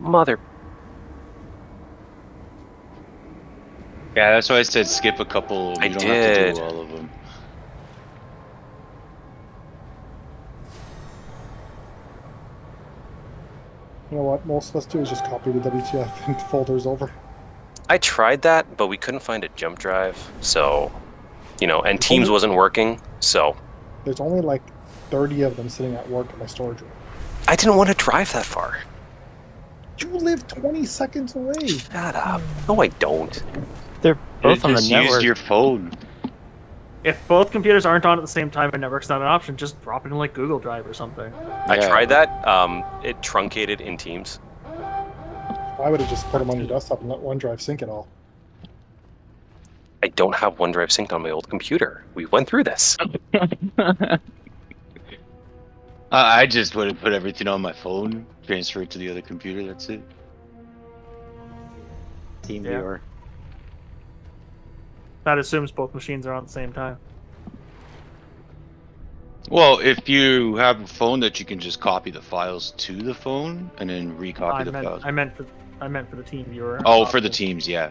Mother. Yeah, that's why I said skip a couple. I You don't have to did. do all of them. You know what most of us do is just copy the WTF and folders over. I tried that, but we couldn't find a jump drive. So, and There's Teams only- wasn't working. So There's only like 30 of them sitting at work in my storage room. I didn't want to drive that far. You live 20 seconds away. Shut up. No, I don't. They're both on the Just network. use your phone. If both computers aren't on at the same time and network's not an option, just drop it in like Google Drive or something. I Yeah. tried that. It truncated in Teams. I would have just put them on your desktop and let OneDrive sync it all. I don't have OneDrive synced on my old computer. We went through this. I just would have put everything on my phone, transfer it to the other computer. That's it. Team Yeah. viewer. That assumes both machines are on at the same time. Well, if you have a phone that you can just copy the files to the phone and then recopy the files. I meant for the team viewer. Oh, for the teams, yeah.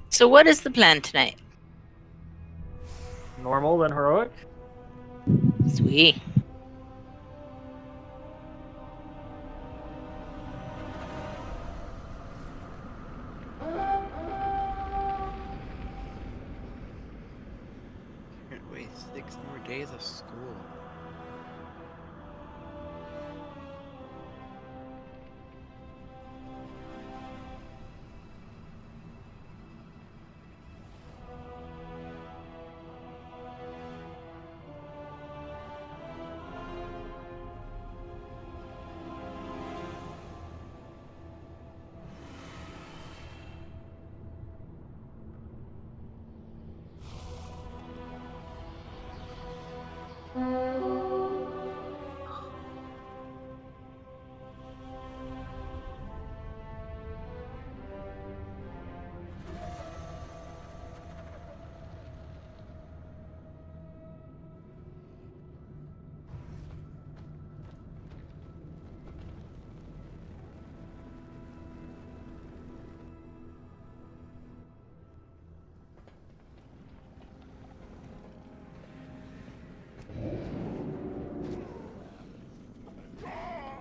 So what is the plan tonight? Normal, then heroic. Sweet. Can't wait 6 more days of school.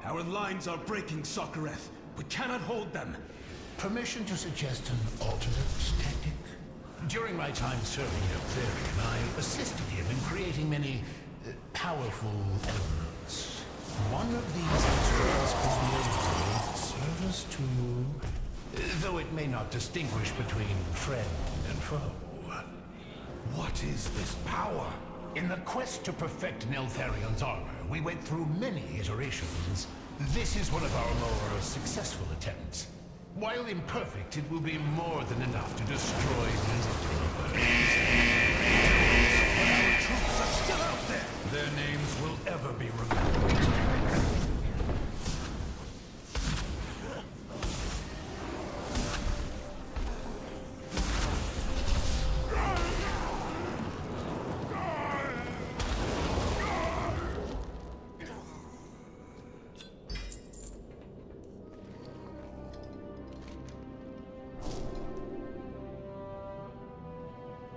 Our lines are breaking, Sokareth. We cannot hold them. Permission to suggest an alternate tactic? During my time serving Eltharion, I assisted him in creating many powerful elements. One of these instruments could be of great service to... though it may not distinguish between friend and foe. What is this power? In the quest to perfect Neltharion's armor, we went through many iterations. This is one of our more successful attempts. While imperfect, it will be more than enough to destroy Neltharion. But our troops are still out there. Their names will ever be remembered.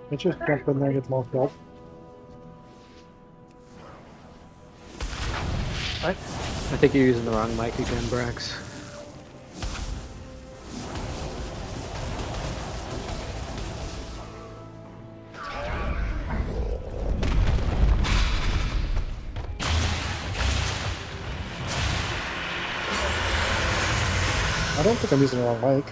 Can't just jump in there and get them all killed. I think you're using the wrong mic again, Brax. I don't think I'm using the wrong mic.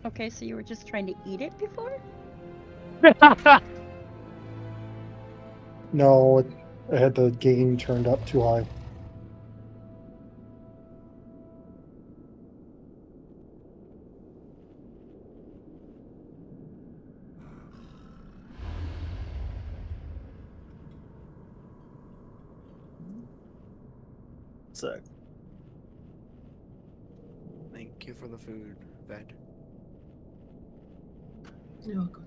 Okay, so you were just trying to eat it before? No, I had the gain turned up too high. Sick. Thank you for the food, Ved. You're welcome.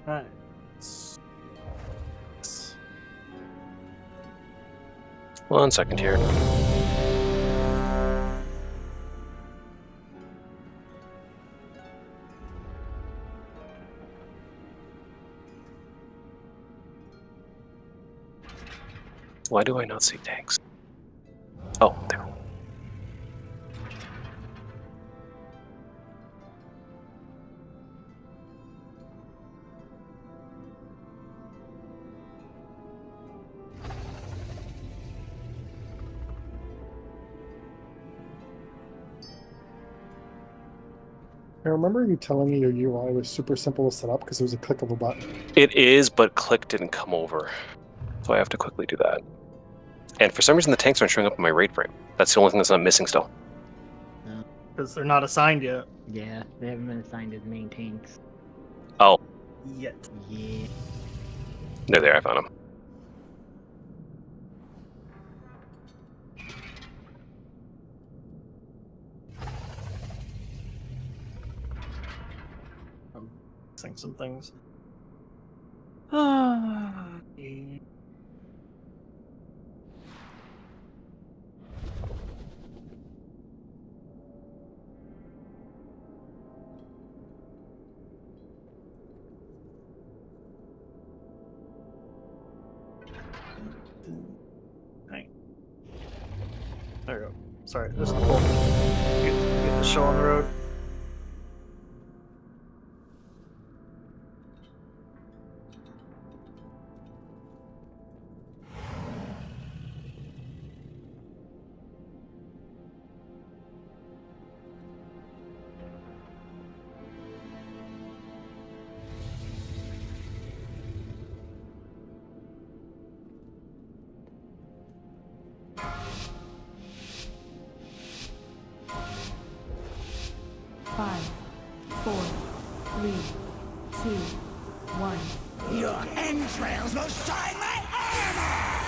Alright. 1 second here. Why do I not see tanks? Oh, there. I remember you telling me your UI was super simple to set up because it was a click of a button. It is, but click didn't come over. So I have to quickly do that. And for some reason, the tanks aren't showing up in my raid frame. That's the only thing that's not missing still. Because they're not assigned yet. Yeah, they haven't been assigned as main tanks. Oh, Yet. Yeah. they're there. I found them. I'm missing some things. Hang. There we go. Sorry, this is cool. Get the show on the road. Five, 4, 3, 2, 1. Your entrails will shine my armor!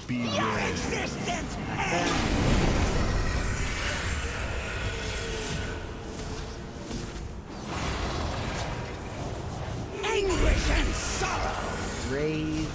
Your existence ends! Anguish and sorrow! Raise.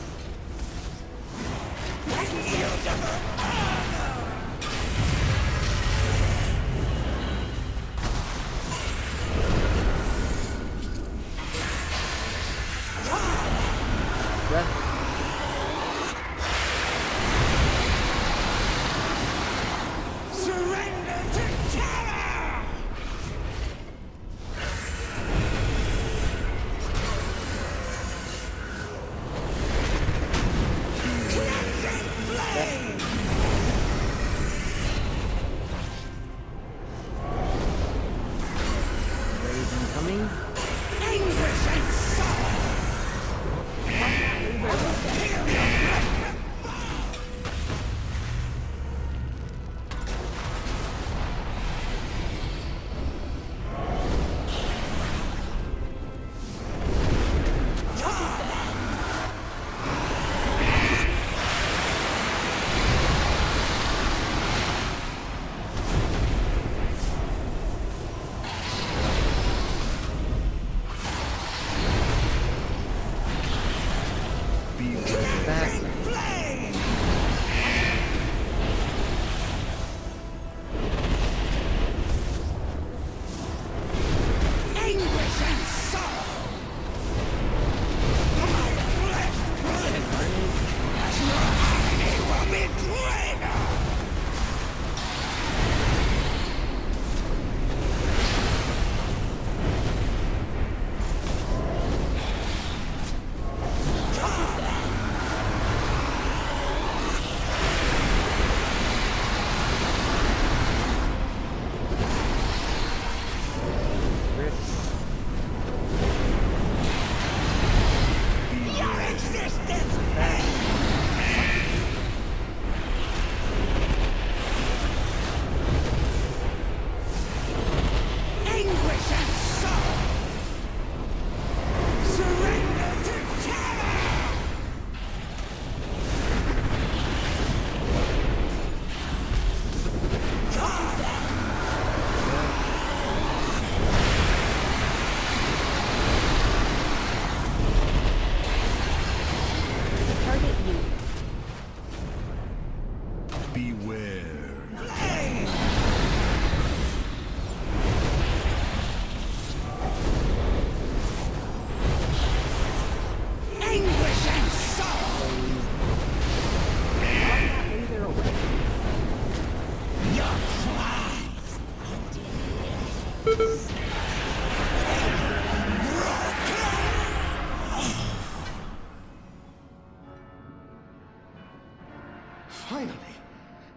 Finally,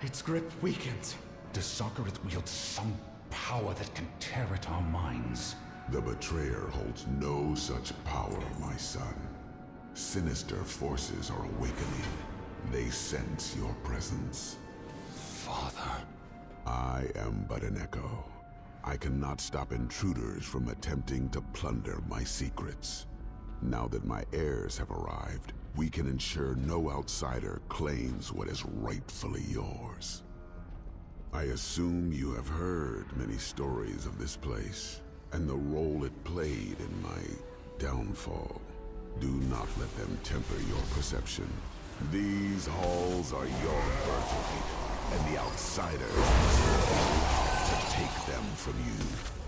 its grip weakens. Does Soccereth wield some power that can tear at our minds? The Betrayer holds no such power, my son. Sinister forces are awakening. They sense your presence. Father. I am but an echo. I cannot stop intruders from attempting to plunder my secrets. Now that my heirs have arrived, we can ensure no outsider claims what is rightfully yours. I assume you have heard many stories of this place, and the role it played in my downfall. Do not let them temper your perception. These halls are your birthright, and the outsiders to take them from you.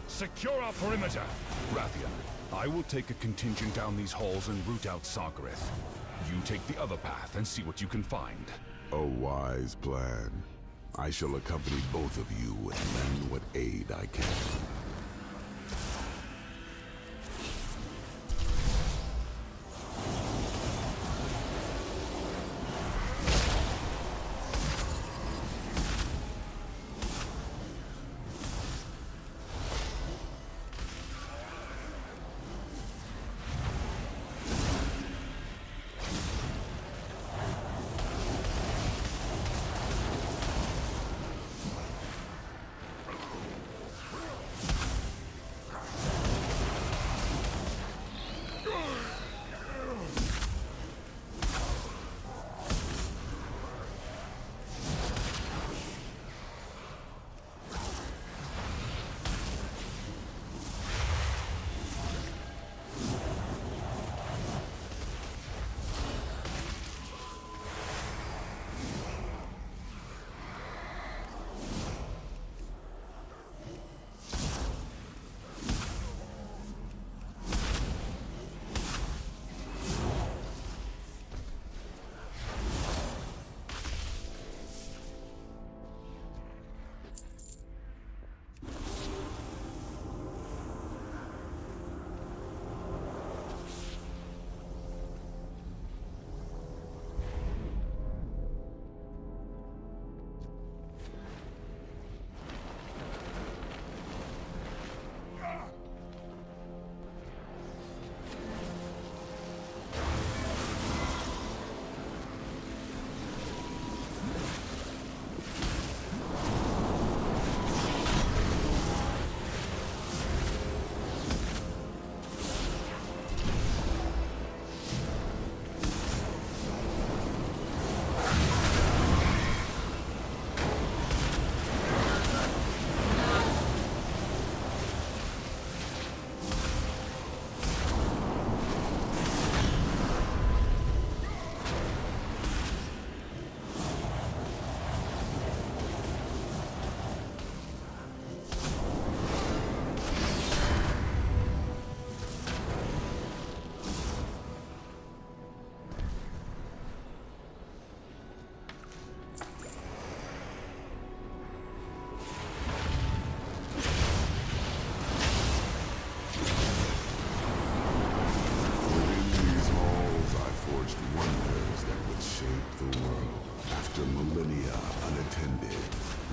Secure our perimeter! Rathian, I will take a contingent down these halls and root out Soccereth. You take the other path and see what you can find. A wise plan. I shall accompany both of you and lend what aid I can.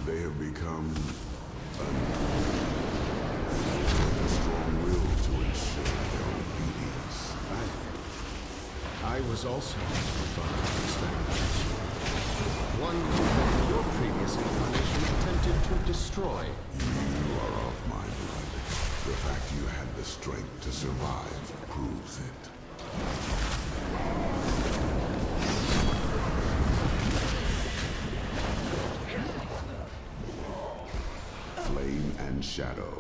They have become a strong will to ensure their obedience. I was also fond of experimentation. One that your previous incarnation attempted to destroy. You are of my blood. The fact you had the strength to survive proves it. Flame and Shadow,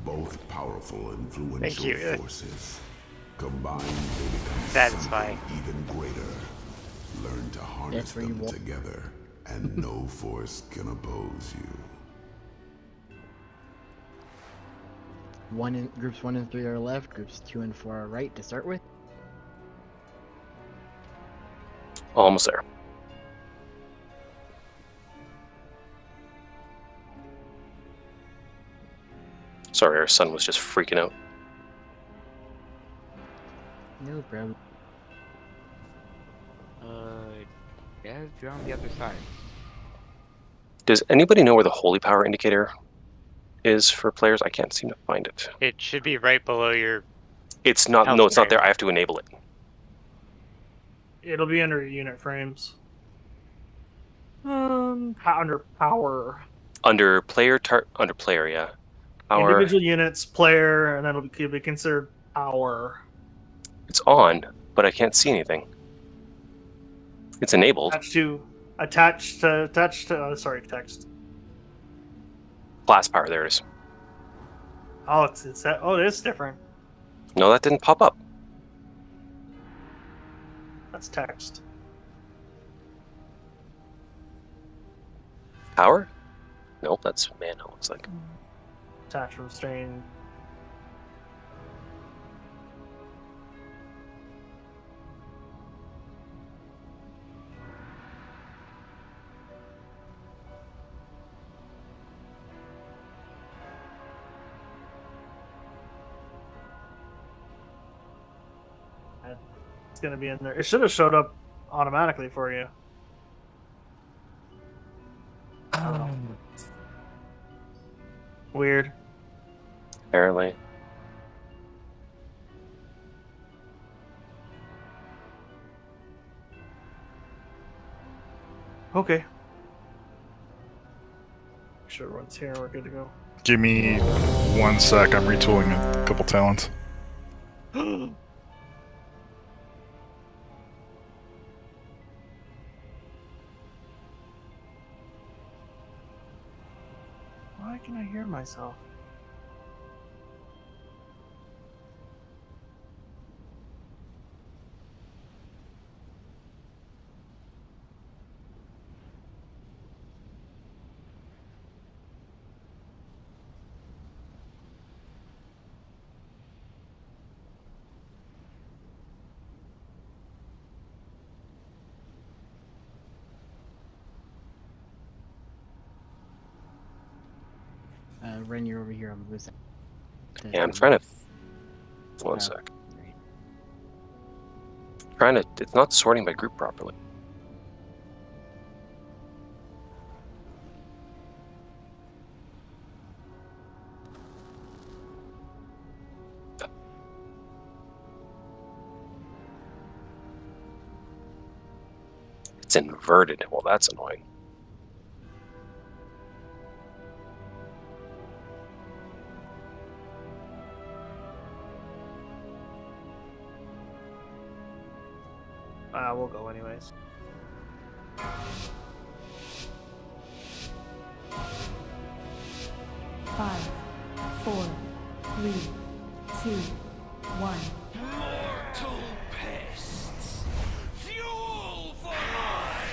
both powerful influential forces. Combined, they become satisfying, even greater. Learn to harness them together, and no force can oppose you. Groups 1 and 3 are left, groups 2 and 4 are right to start with. Almost there. Sorry, our son was just freaking out. No problem. Dev, you're on the other side. Does anybody know where the holy power indicator is for players? I can't seem to find it. It should be right below your. It's not. No, it's not there. I have to enable it. It'll be under unit frames. Under power. Under player, under player, yeah. Power. Individual units, player, and that'll be considered power. It's on, but I can't see anything. It's enabled. Attached to. Sorry, text. Class power. There it is. Oh, it's that. Oh, it is different. No, that didn't pop up. That's text. Power? Nope, that's mana. Looks like. Attach restrain. It's gonna be in there. It should have showed up automatically for you. Weird. Apparently. Okay. Make sure everyone's here and we're good to go. Give me 1 sec. I'm retooling a couple talents. Why can I hear myself? Ren, you're over here on the blue side. Yeah, I'm trying to. 1 sec. Trying to. It's not sorting by group properly. It's inverted. Well, that's annoying. We'll go anyways. Five, 4, 3, 2, 1. Mortal pests! Fuel for life!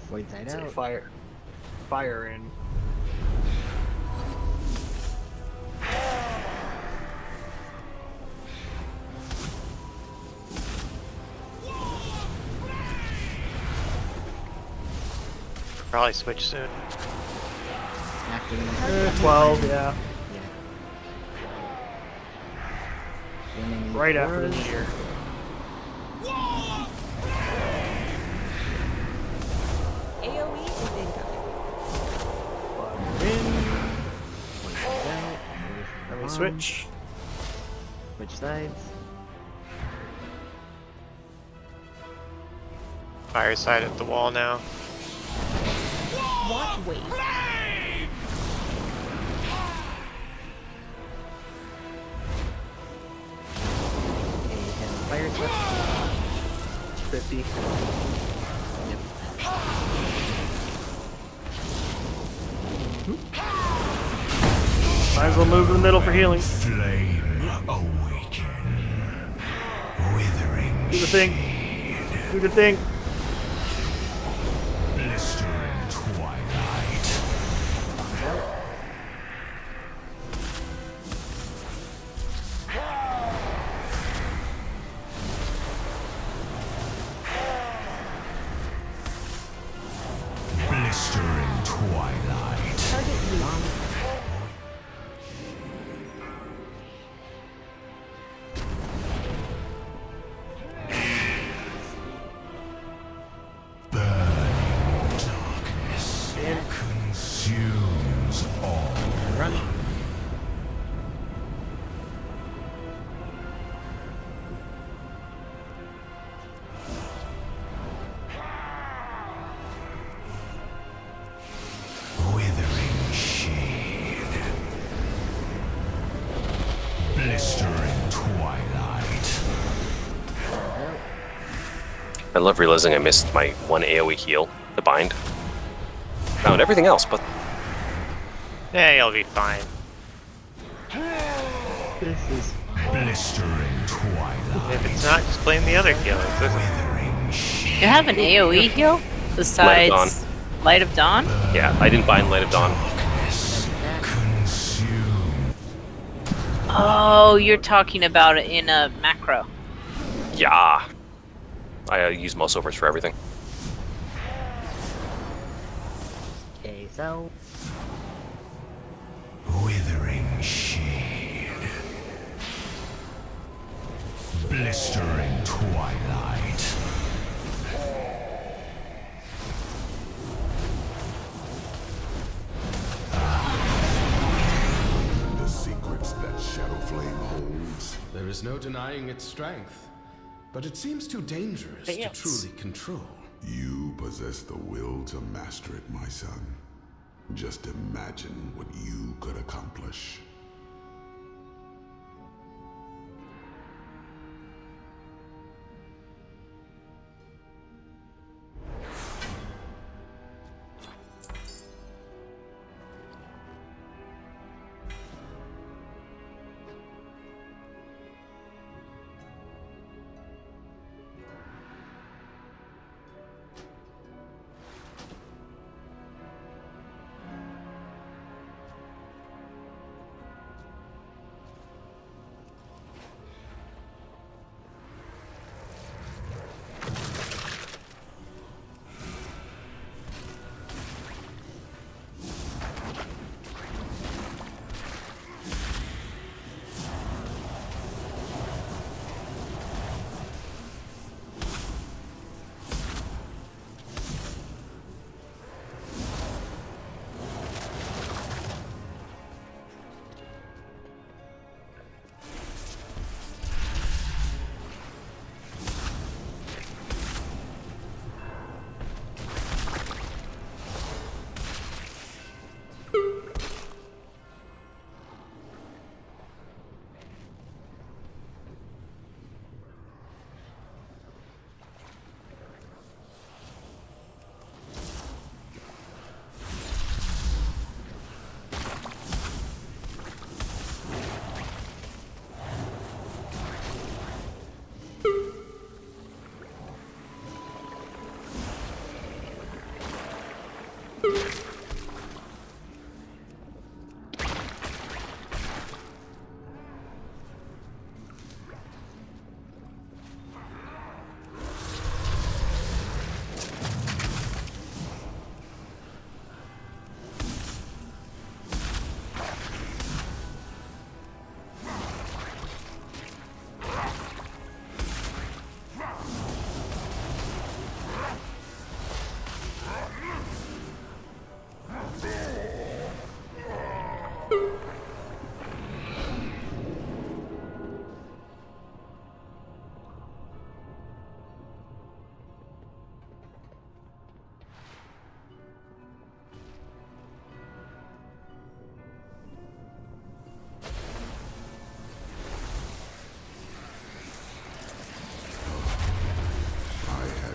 Void side Say out. Fire in. Probably switch soon. 12, yeah. Winning Right after the fours. meteor. AoE is incoming. Let me switch. Switch sides. Fire side at the wall now. What? Wait. Fire switch. 50. Yep. Might as well move to the middle for healing. Flame awaken. Withering Do the thing. Do the thing. blistering twilight. Blistering twilight. Burning darkness consumes all. Run. Withering shade. Blistering twilight. I love realizing I missed my one AoE heal, the bind. Found everything else, but Yeah, you'll be fine. This is Blistering twilight. If it's not, just blame the other killers. Withering shade. You have an AoE heal besides Dawn. Light of Dawn? yeah, I didn't bind Light of Dawn. Darkness consume. Oh, you're talking about it in a macro. Yeah. I use muscle overs for everything. Okay, so Withering shade. Blistering twilight. The secrets that Shadow Flame holds. There is no denying its strength, but it seems too dangerous to truly control. You possess the will to master it, my son. Just imagine what you could accomplish.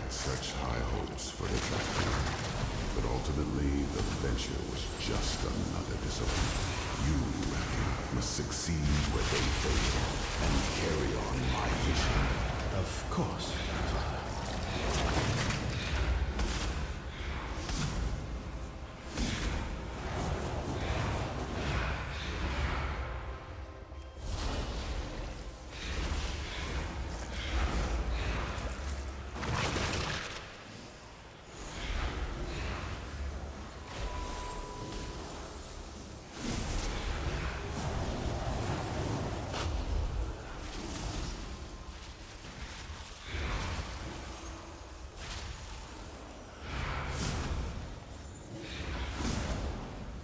Such high hopes for the factory, but ultimately the venture was just another disappointment. You must succeed where they fail and carry on my vision. Of course, Father.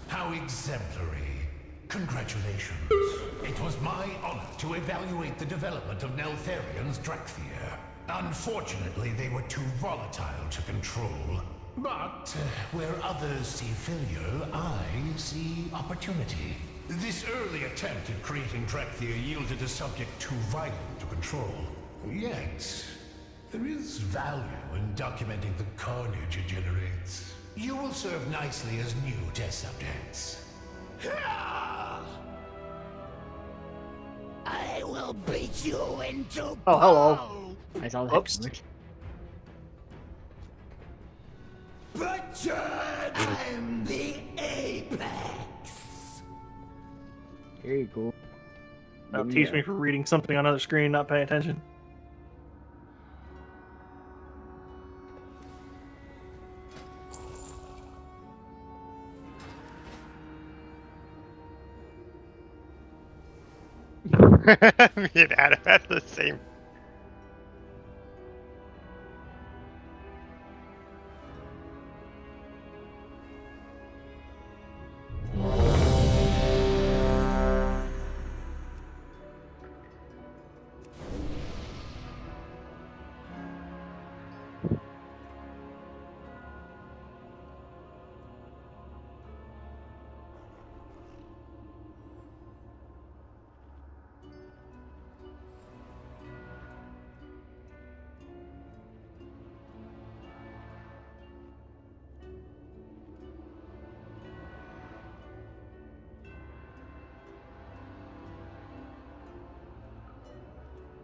How exemplary. Congratulations. It was my honor to evaluate the development of Neltharion's Drakthir. Unfortunately, they were too volatile to control. But where others see failure, I see opportunity. This early attempt at creating Drakthir yielded a subject too violent to control. Yet, there is value in documenting the carnage it generates. You will serve nicely as new test subjects. I will beat you into Oh, hello. I saw that. Oops. But I'm the apex. Very cool. That'll teach me for reading something on another screen, not paying attention. Me and Adam have the same.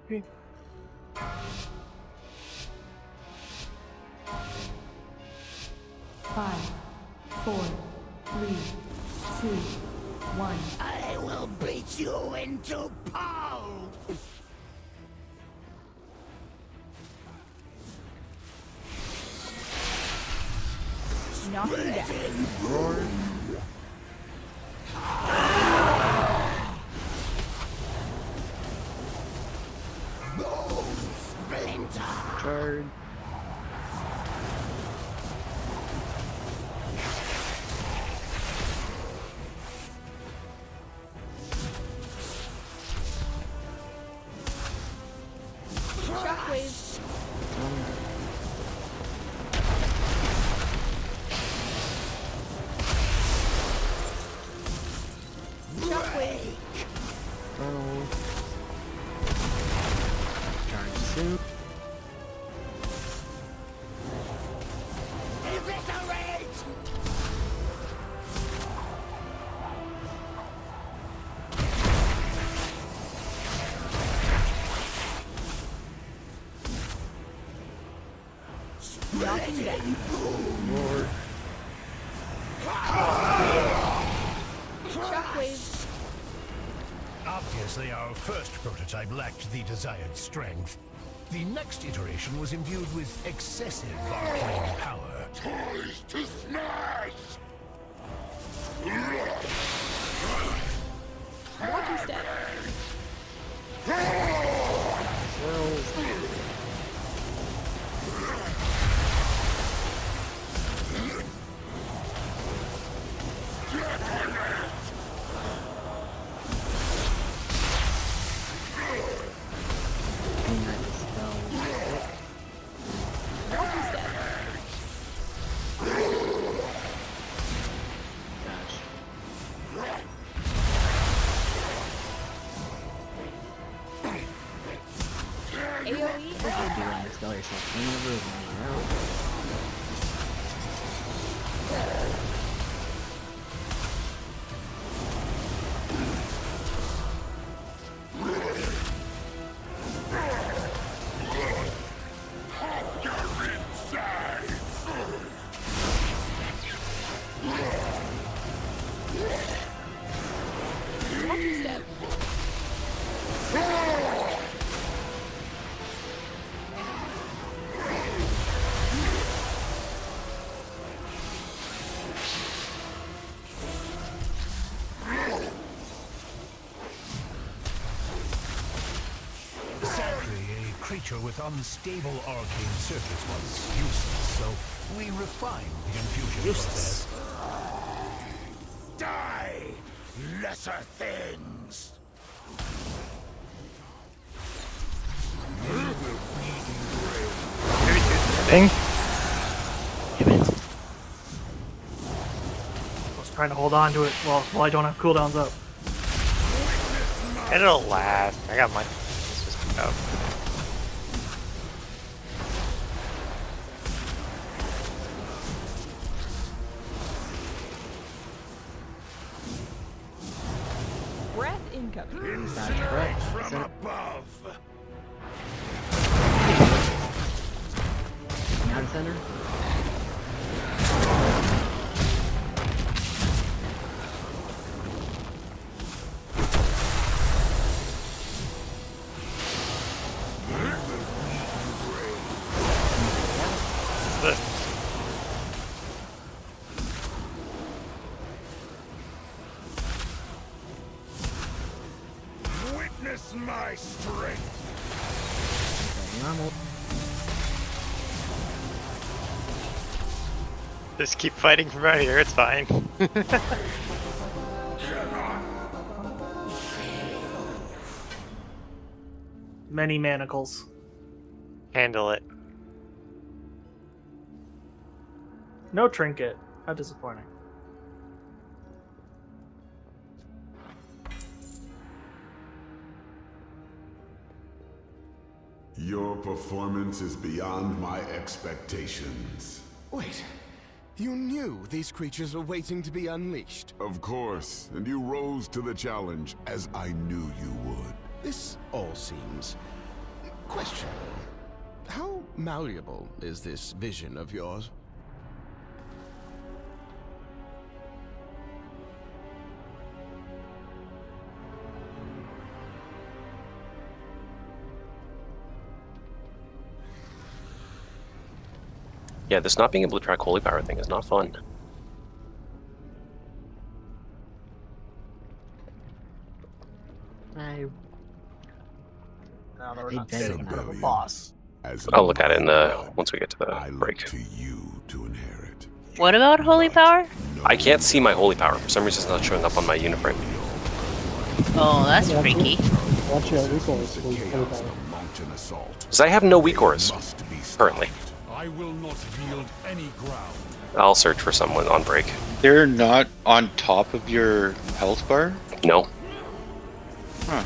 Okay. 5, 4, 3, 2, 1. I will beat you into pulp! Knock him down. Charge. Shockwave. Shockwave. Oh. Charge suit. Knock him down. Lord. Shockwave. Obviously, our first prototype lacked the desired strength. The next iteration was imbued with excessive arcane power. Toys to smash! Walking step. Walking step. AoE is Doing this dollar so creature with unstable arcane circuits was useless, so we refined the infusion process. Die, lesser things. Thing. I was trying to hold on to it while I don't have cooldowns up. It'll last. I got mine. Let's just go. Breath incoming. Incinerate from above. Now to center. Witness my strength. Normal. Just keep fighting from out here, it's fine. Many manacles. Handle it. No trinket. How disappointing. Your performance is beyond my expectations. Wait, you knew these creatures were waiting to be unleashed? Of course, and you rose to the challenge, as I knew you would. This all seems questionable. How malleable is this vision of yours? Yeah, this not being able to track holy power thing is not fun. I Now that we're Hey, not Ben, getting out of a Rebellion. boss. As I'll look at it in the blood, once we get to the I break. look to you to inherit. What about holy power? I can't see my holy power. For some reason, it's not showing up on my uniframe. Oh, that's Yeah, freaky. Watch out, recourse for holy power. Launch an assault. Because I have no weak auras Must be stopped. currently. I will not yield any ground. I'll search for someone on break. They're not on top of your health bar? No. Huh.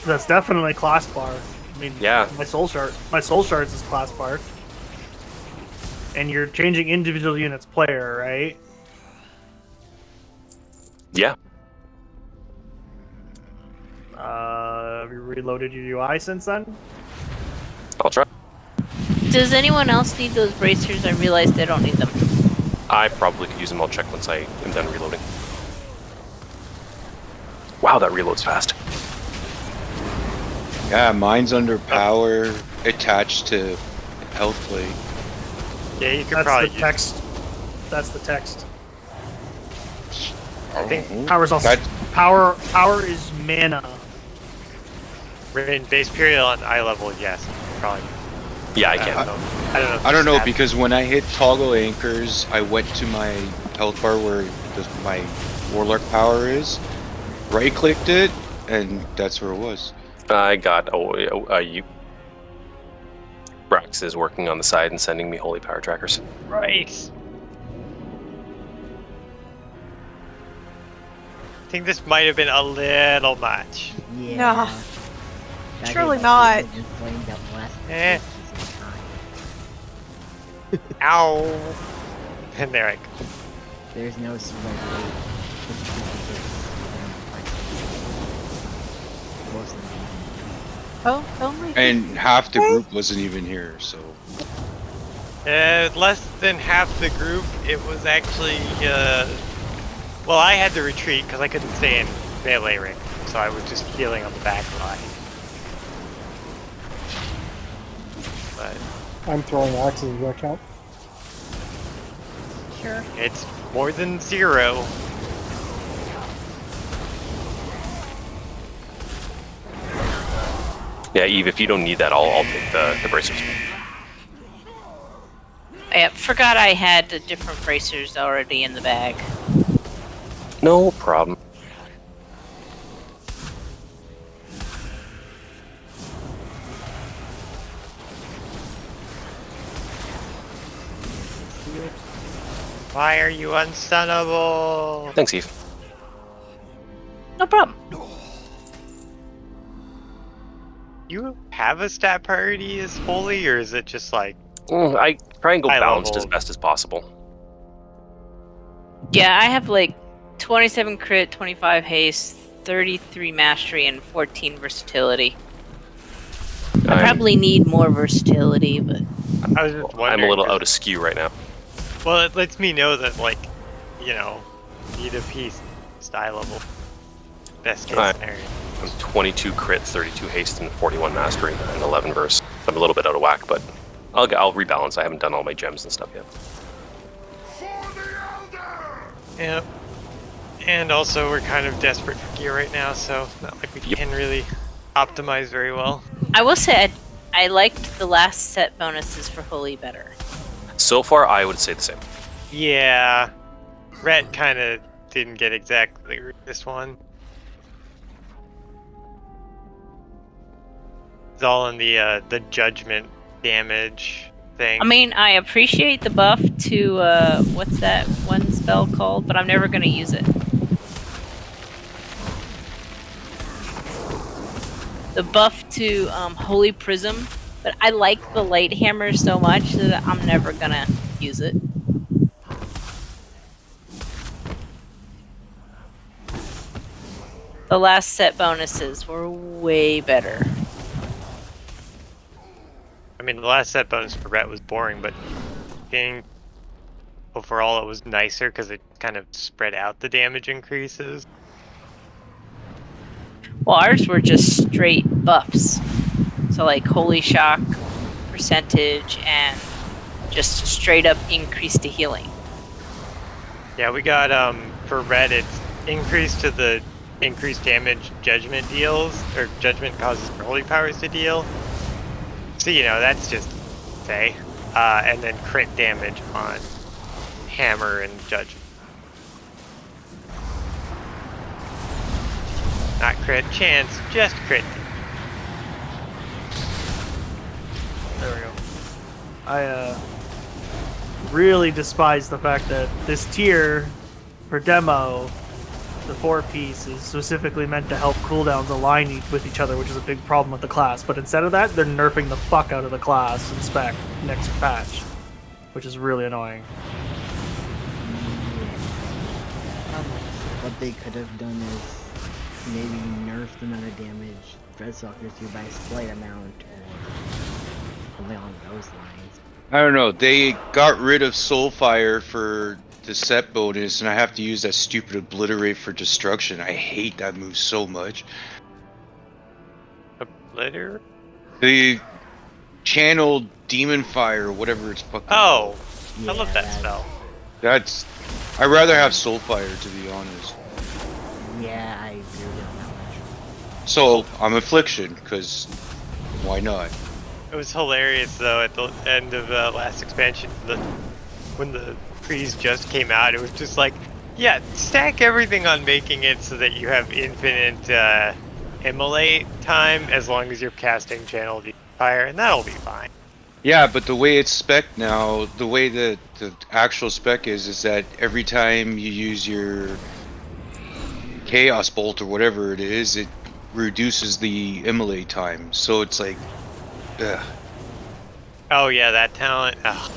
That's definitely class bar. I mean, Yeah. my soul shards is class bar. And you're changing individual units player, right? Yeah. Have you reloaded your UI since then? I'll try. Does anyone else need those bracers? I realized they don't need them. I probably could use them. I'll check once I am done reloading. Wow, that reloads fast. Yeah, mine's under power attached to health plate. Yeah, you could That's probably the text. That's the text. I think Power's also power. Power is mana. in base period on eye level, yes, probably. Yeah, I can't. I don't know. I don't know because when I hit toggle anchors, I went to my health bar where my warlock power is, right clicked it, and that's where it was. I got you. Brax is working on the side and sending me holy power trackers. Right. I think this might have been a little much. No. Surely not. Eh. Ow. And there I go. There's no survival. Oh my And half the group wasn't even here, so. Less than half the group, it was actually, well, I had to retreat because I couldn't stay in melee ring, so I was just healing on the back line. But I'm throwing axes, does that count? Sure. it's more than 0. Yeah, Eve, if you don't need that, I'll take the bracers. I forgot I had the different bracers already in the bag. No problem. Why are you unstunnable? Thanks, Eve. No problem. You have a stat priority as holy, or is it just like I try and go high balanced level? as best as possible. Yeah, I have like 27 crit, 25 haste, 33 mastery, and 14 versatility. I probably need more versatility, but I was just wondering. I'm a little 'cause- out of skew right now. Well, it lets me know that, like, you know, need a piece style level. Best case scenario. I'm 22 crit, 32 haste, and 41 mastery, and 11 verse. I'm a little bit out of whack, but I'll rebalance. I haven't done all my gems and stuff yet. Yep. And also, we're kind of desperate for gear right now, so it's not like we can really optimize very well. I will say I liked the last set bonuses for Holy better. So far, I would say the same. Yeah. Rhett kind of didn't get exactly this one. It's all in the judgment damage thing. I mean, I appreciate the buff to, what's that one spell called, but I'm never going to use it. The buff to Holy Prism, but I like the light hammer so much that I'm never going to use it. The last set bonuses were way better. I mean, the last set bonus for Rhett was boring, but I think overall it was nicer because it kind of spread out the damage increases. Well, ours were just straight buffs. So like Holy Shock percentage and just straight up increase to healing. Yeah, we got, for Rhett, it's increase to the increased damage judgment deals, or judgment causes for holy powers to deal. So, you know, that's just, say. And then crit damage on hammer and judgment. Not crit chance, just crit. There we go. I really despise the fact that this tier for demo, the 4-piece, is specifically meant to help cooldowns align with each other, which is a big problem with the class. But instead of that, they're nerfing the fuck out of the class in spec next patch, which is really annoying. What they could have done is maybe nerf the amount of damage Dreadsuckers do by a slight amount, or something along those lines. I don't know. They got rid of Soulfire for the set bonus, and I have to use that stupid Obliterate for destruction. I hate that move so much. Obliterate? The channeled Demon Fire, whatever it's fucking Oh, called. I love that spell. That's... I'd rather have Soulfire, to be honest. Yeah, I agree with you on that one. So, I'm Affliction, because why not? It was hilarious though at the end of the last expansion, when the freeze just came out. It was just like, yeah, stack everything on making it so that you have infinite immolate time as long as you're casting channel fire, and that'll be fine. Yeah, but the way it's spec now, the way that the actual spec is that every time you use your Chaos Bolt or whatever it is, it reduces the immolate time. So it's like, ugh. Oh yeah, that talent. Ugh.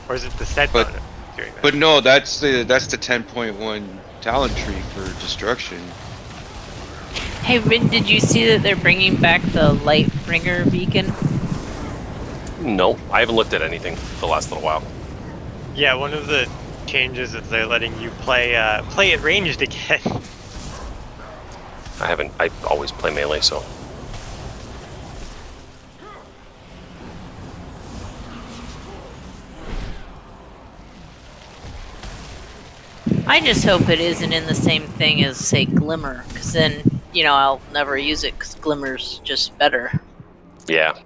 Or is it the set bonus doing that? But no, that's the 10.1 talent tree for destruction. Hey, Rin, did you see that they're bringing back the Lightbringer beacon? No, I haven't looked at anything the last little while. Yeah, one of the changes is they're letting you play at ranged again. I haven't. I always play melee, so. I just hope it isn't in the same thing as, say, Glimmer, because then I'll never use it because Glimmer's just better. Yeah.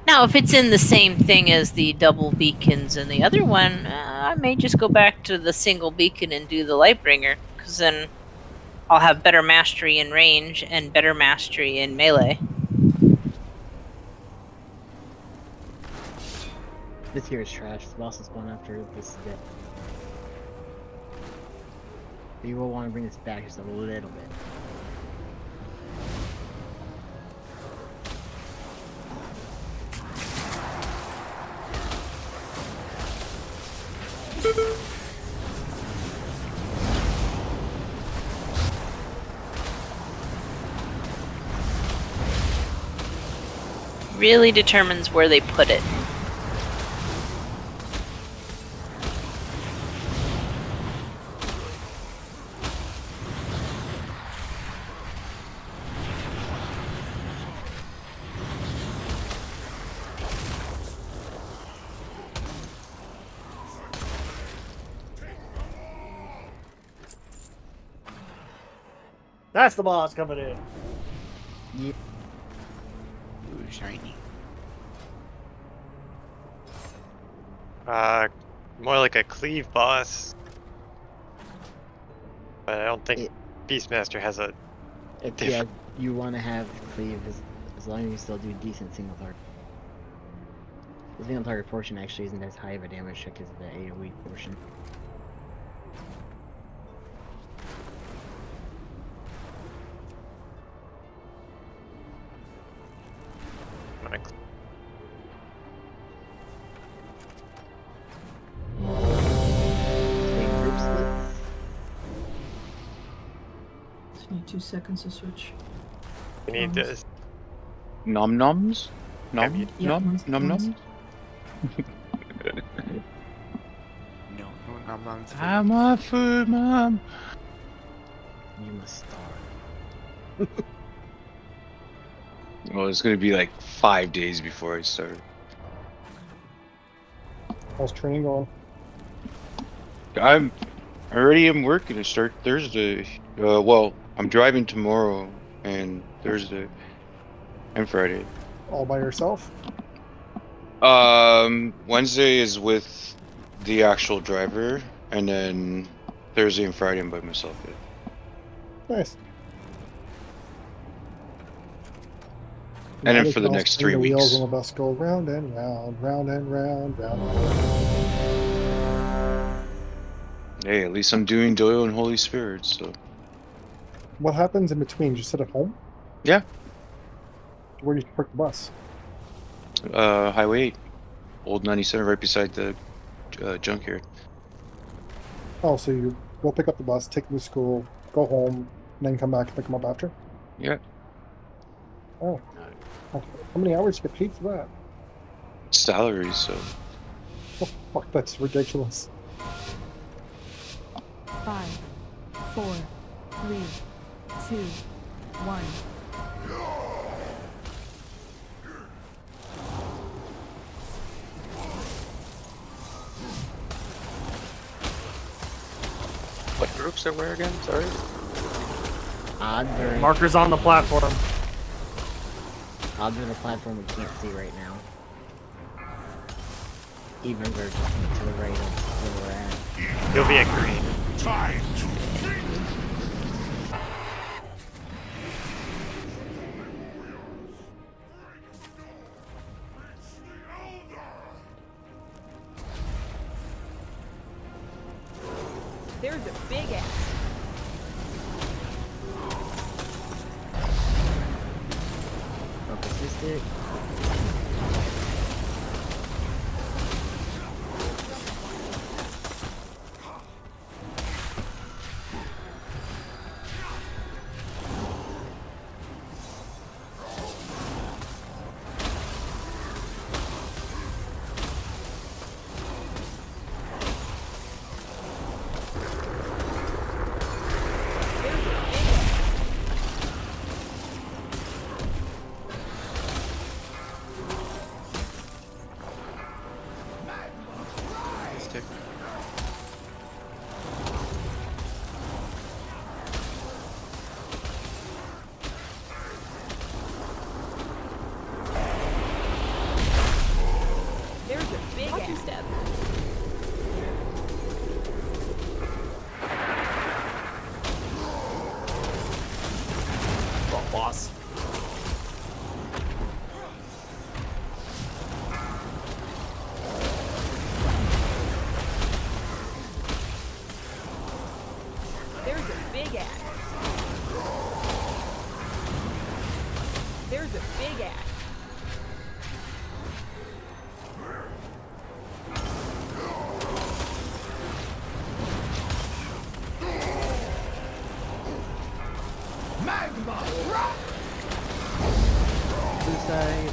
Now, if it's in the same thing as the double beacons and the other one, I may just go back to the single beacon and do the Lightbringer, because then I'll have better mastery in range and better mastery in melee. This here is trash. The boss will spawn after this is it. You will want to bring this back just a little bit. Really determines where they put it. That's the boss coming in. Yep. Ooh, shiny. More like a cleave boss. But I don't think Beastmaster has a Yeah, you want to have cleave as long as you still do decent single target. The single target portion actually isn't as high of a damage check as the AoE portion. Group splits. Just need 2 seconds to switch. We need this. Nom noms? Nom Yeah, nom ones- nom ones. noms? No, nom noms. I want food, Mom. You must starve. Well, it's gonna be like 5 days before I start. How's training going? I already am working to start Thursday. Well, I'm driving tomorrow and Thursday and Friday. All by yourself? Wednesday is with the actual driver, and then Thursday and Friday I'm by myself. Nice. And Now then we for can the all next spin 3 the wheels weeks. on the bus go round and round, round and round, round and round. Hey, at least I'm doing Doyle and Holy Spirit, so. What happens in between? You sit at home? Yeah. Where do you park the bus? Highway 8. Old 97 right beside the junkyard. Oh, so you go pick up the bus, take them to school, go home, and then come back and pick them up after? Yeah. Oh. How many hours do you get paid for that? Salary, so. Oh, fuck, that's ridiculous. 5, 4, 3, 2, 1. What groups are where again? Sorry. Odds are Markers on the platform. Odds are the platform we can't see right now. Evens are just to the right of where we're at. You'll be at green. Time to There's a big ass. Focus assisted. side.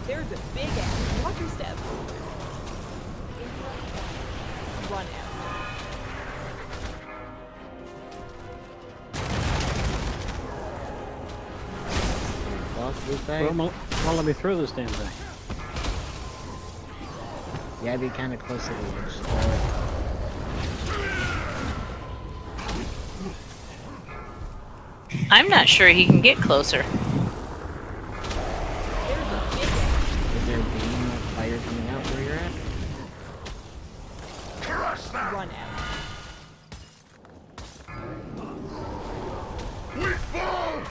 There's a big ass. Watch your step. Run out. Well, let me throw this damn thing. Yeah, I'd be kind of close to the edge. I'm not sure he can get closer. Is there a beam of fire coming out where you're at? Run out. We fall!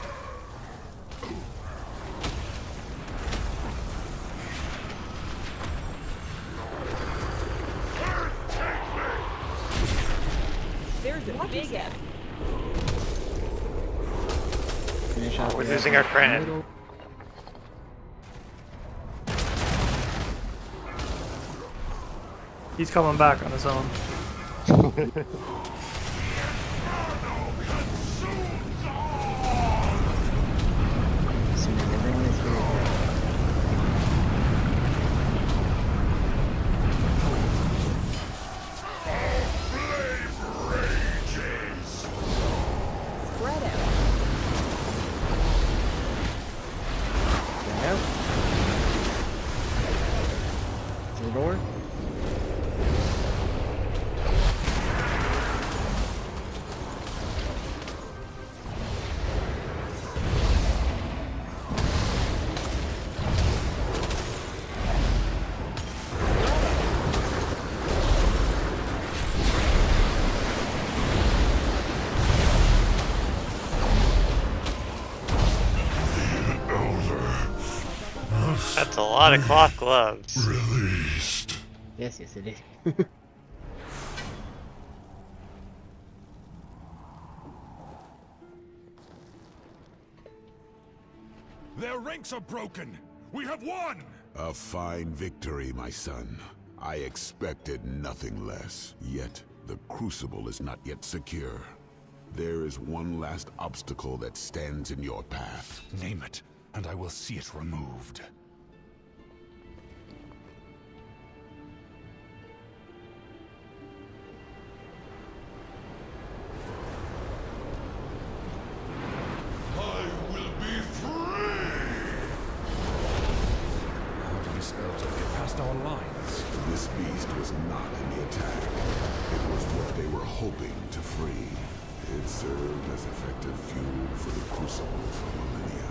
There's a big ass. Finish off We're the losing our friend. middle. He's coming back on his own. Assuming everyone is here. Spread out. Get out. To the door. That's a lot of cloth gloves. Released. Yes, yes, it is. Their ranks are broken. We have won. A fine victory, my son. I expected nothing less. Yet, the Crucible is not yet secure. There is one last obstacle that stands in your path. Name it, and I will see it removed. I will be free! How did this elder get past our lines? This beast was not in the attack. It was what they were hoping to free. It served as effective fuel for the Crucible for millennia.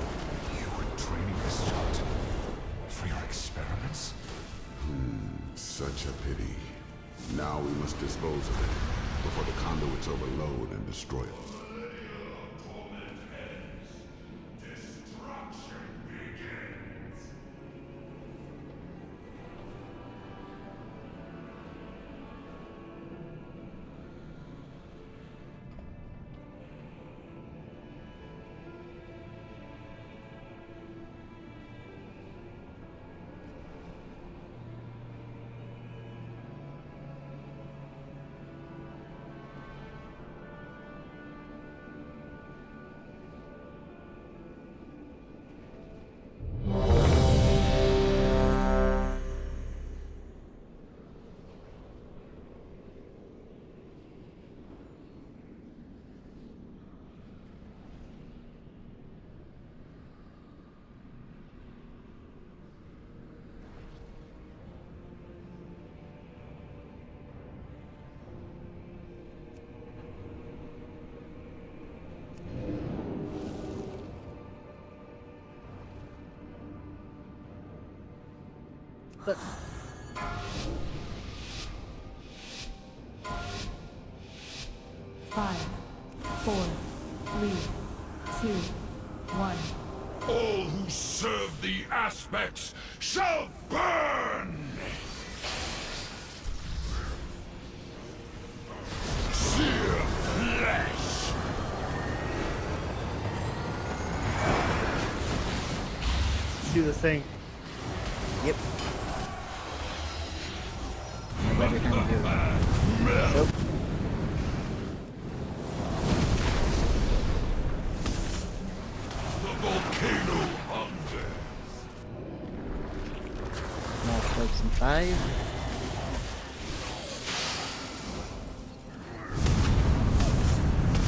You were training this child for your experiments? Such a pity. Now we must dispose of it before the conduits overload and destroy it. But 5, 4, 3, 2, 1. All who serve the aspects shall burn! Sear flesh! Do the thing. Yep. I'm glad you're kind of doing it. Nope. in 5.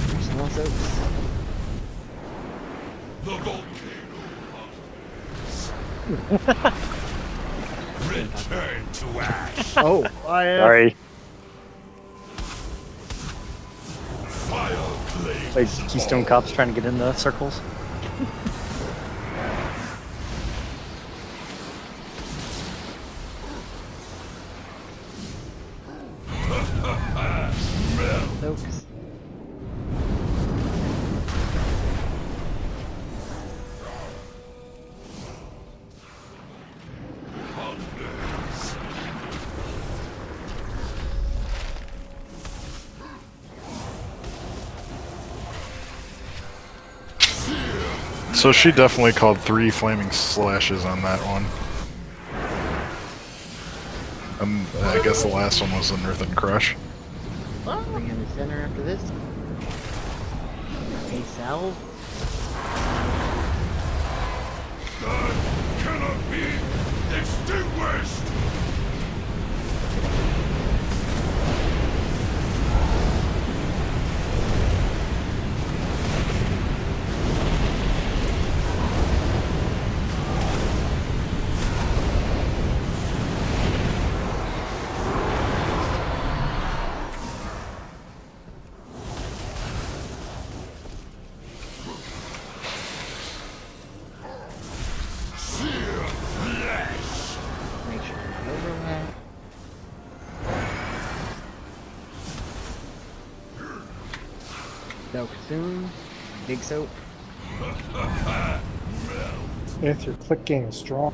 Three small soaps. The volcano return to ash. Oh, Sorry. Like Keystone Cops trying to get into circles. Soaps. So she definitely called 3 flaming slashes on that one. I guess the last one was an Earthen Crush. Bring in the center after this. A salve. God cannot be extinguished. Make sure to overlap. Soak soon. Big soap. If your click game is strong.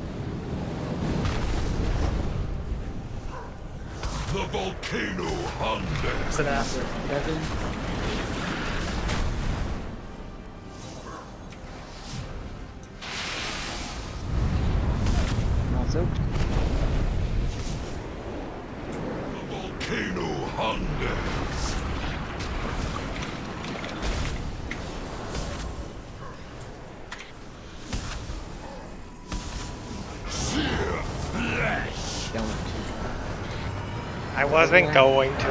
The volcano hungers. Sit after. 7. Small soap. The volcano hungers. Sear flesh. Don't. I wasn't going to.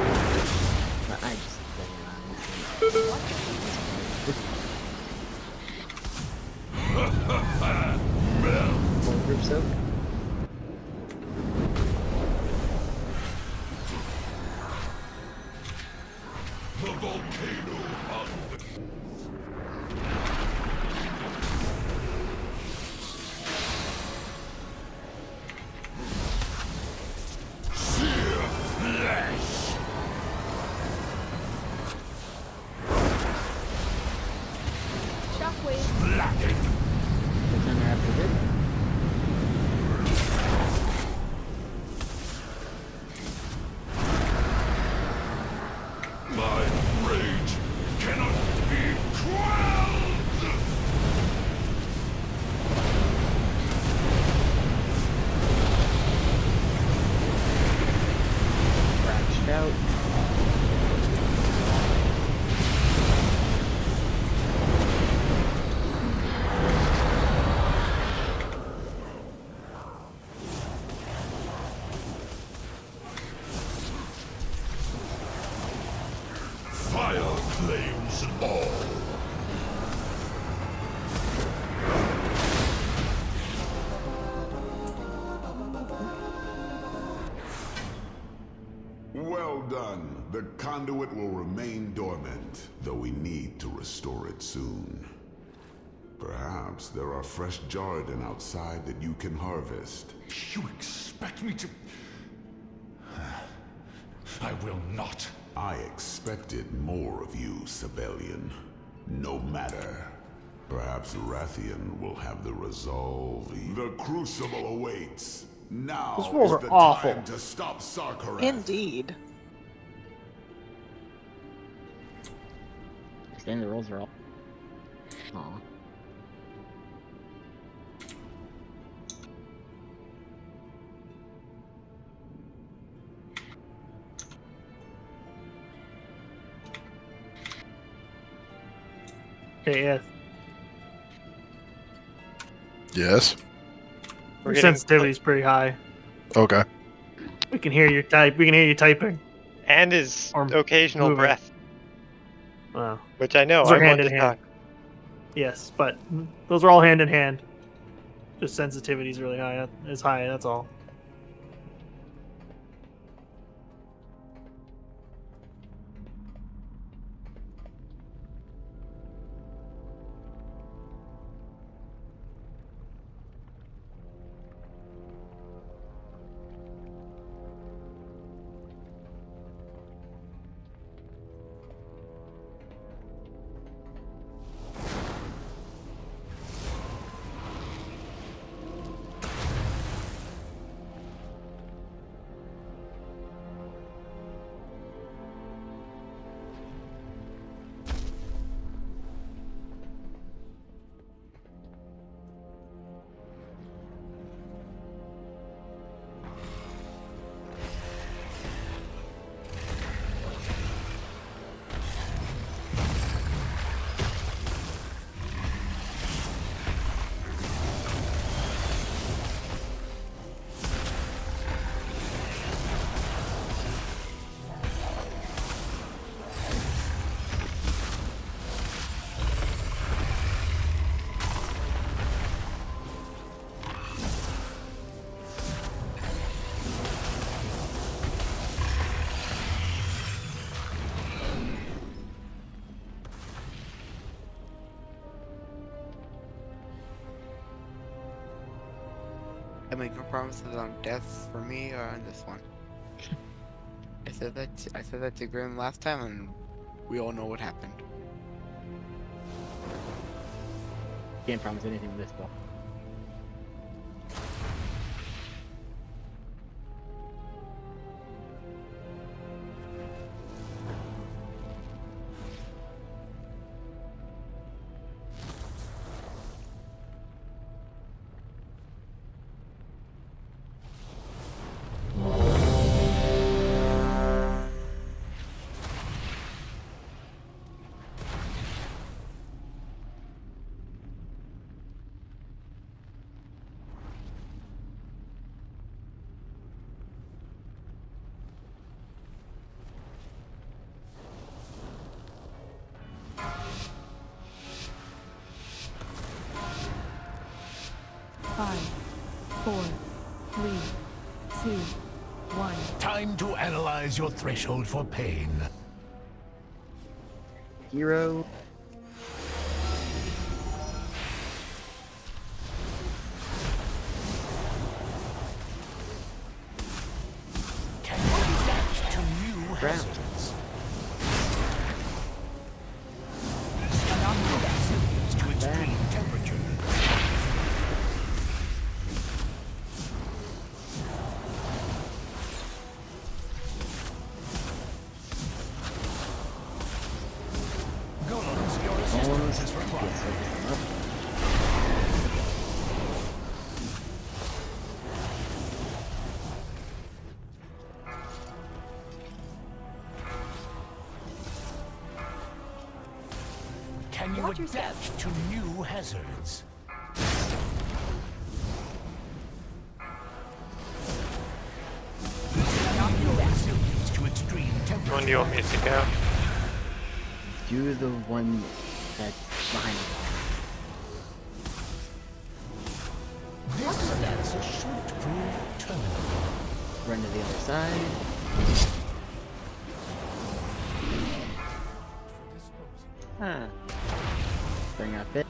But I just full group soak. The volcano hungers. Sear flesh. Shockwave. Blackened. The center after this. My rage cannot be quelled. Scratched out. Fire claims all. Well done. The conduit will remain dormant, though we need to restore it soon. Perhaps there are fresh Jarden outside that you can harvest. You expect me to... I will not. I expected more of you, Sibelian. No matter. Perhaps Rathian will have the resolve. The crucible awaits. Now Those rolls is are the awful. time to stop Sarkareth. Indeed. Understand the rolls are all. Aw. Okay, yeah. Yes. Your sensitivity is pretty high. Okay. We can hear your type. We can hear you typing. And his Or occasional moving. breath, Wow. which I know Those are I hand want in to hand. talk. Yes, but those are all hand in hand. Just sensitivity's really high. Is high. That's all. I make no promises on death for me or on this one. I said that to Grim last time, and we all know what happened. Can't promise anything with this spell. Five, four, three, two, one. Time to analyze your threshold for pain. Hero. Can you adapt to new hazards? Resilience to extreme temperature. Golems, your assistance is required. Can you adapt to new hazards? Resilience to extreme temperature. When do you want me to take out? Do the one that's behind the This stanza should prove terminable. Run to the other side. Huh. Bring up it.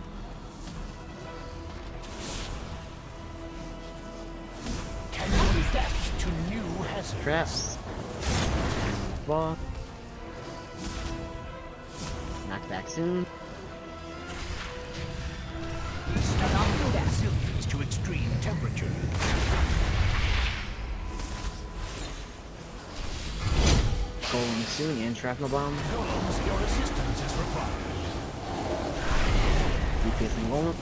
Can you adapt to new hazards? Traps. Ball. Knock back soon. Resilience to extreme temperature. Golem soon and shrapnel bomb. Golems, your assistance is required. Decreasing golem.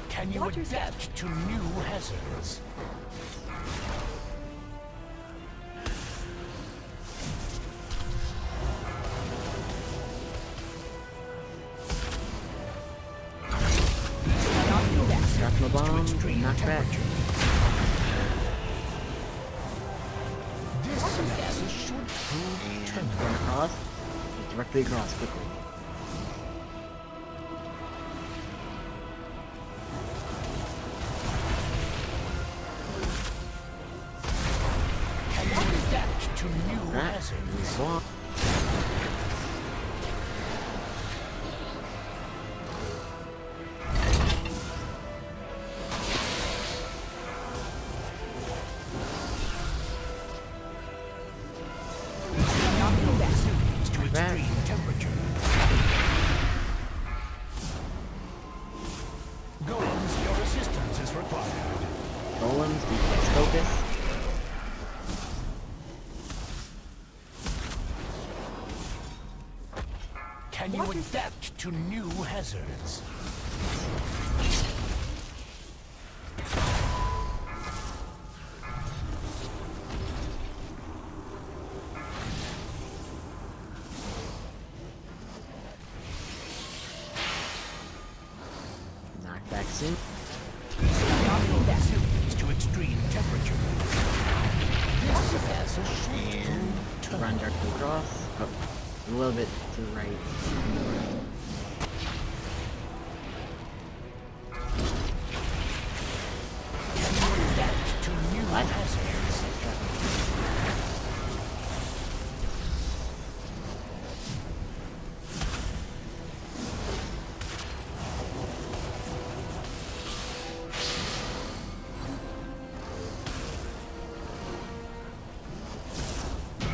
Can you adapt to new hazards? knockback. This analysis should prove And going across. Directly across, quickly. adapt to new hazards. To extreme temperature. Golems, your assistance is required. Golems, defense focus. Can you adapt to new hazards? Knockback soon. Resilience to extreme temperature. This has a And run directly across. Oh, a little bit to the right. adapt to new hazards.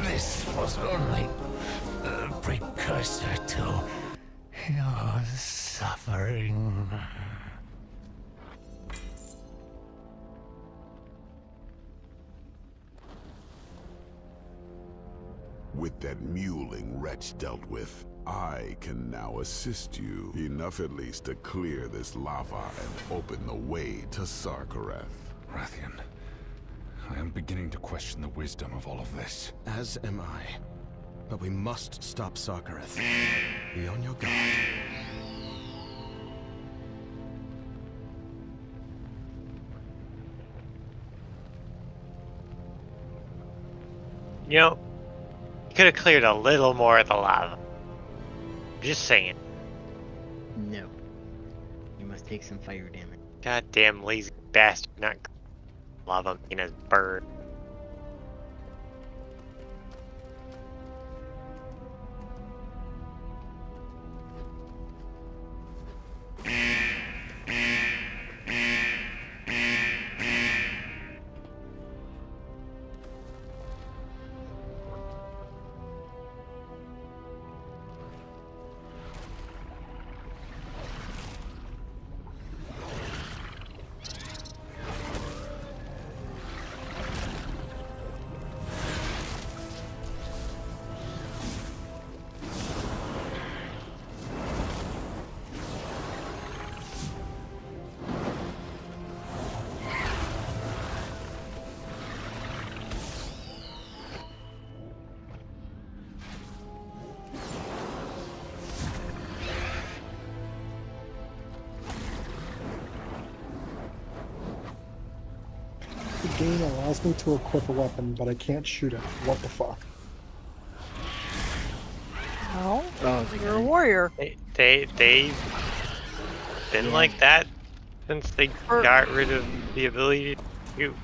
This was only a precursor to your suffering. With that muling wretch dealt with, I can now assist you. Enough at least to clear this lava and open the way to Sarkareth. Rathian, I am beginning to question the wisdom of all of this. As am I. But we must stop Sarkareth. Be on your guard. You know, you could have cleared a little more of the lava. Just saying. No. You must take some fire damage. Goddamn lazy bastard, not lava making us burn. The game allows me to equip a weapon, but I can't shoot it. What the fuck? No, Oh, you're a warrior. They've been like that since they got rid of the ability to shoot.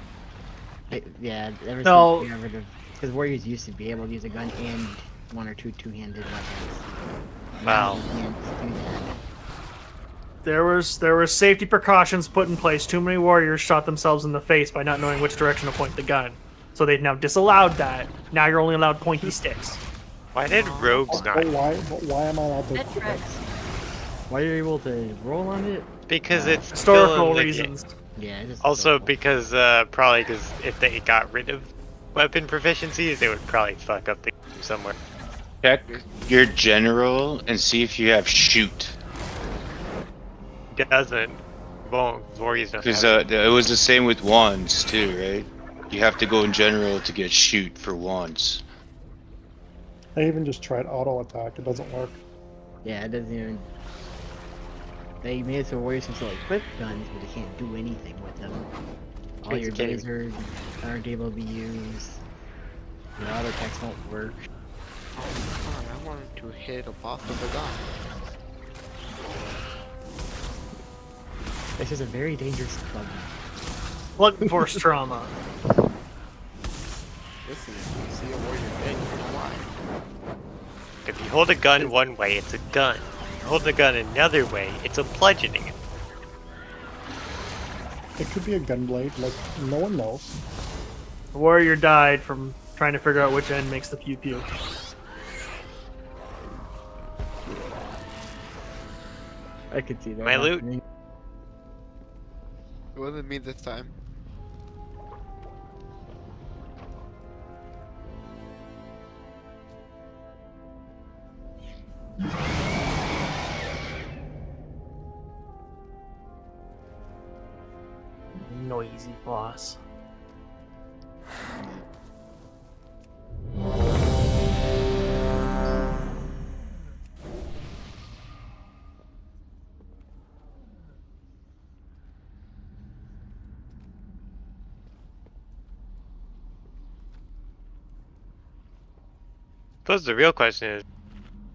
Yeah, ever No. since we got rid of... Because warriors used to be able to use a gun and one or two two-handed weapons. Wow. Now you can't do that. There were safety precautions put in place. Too many warriors shot themselves in the face by not knowing which direction to point the gun. So they've now disallowed that. Now you're only allowed pointy sticks. Why did rogues not? Why am I allowed to equip it? Why are you able to roll on it? Because it's Historical still in the reasons. game. Yeah, just Also because probably because if they got rid of weapon proficiencies, they would probably fuck up the game somewhere. Check your general and see if you have shoot. Doesn't. Won't. Warriors don't Because have it. it was the same with wands too, right? You have to go in general to get shoot for wands. I even just tried auto attack. It doesn't work. Yeah, it doesn't even... They made it so warriors can still equip guns, but they can't do anything with them. All your lasers aren't able to be used. Your auto attacks won't work. Oh, come on, I wanted to hit a boss with a gun. This is a very dangerous club. Blunt force trauma. Listen, if you see a warrior dead, you know why. If you hold a gun one way, it's a gun. If you hold the gun another way, it's a bludgeoning. It could be a gunblade, like, no one knows. The warrior died from trying to figure out which end makes the pew pew. I could see that. My loot. happening. It wasn't me this time. Noisy boss. Suppose the real question is,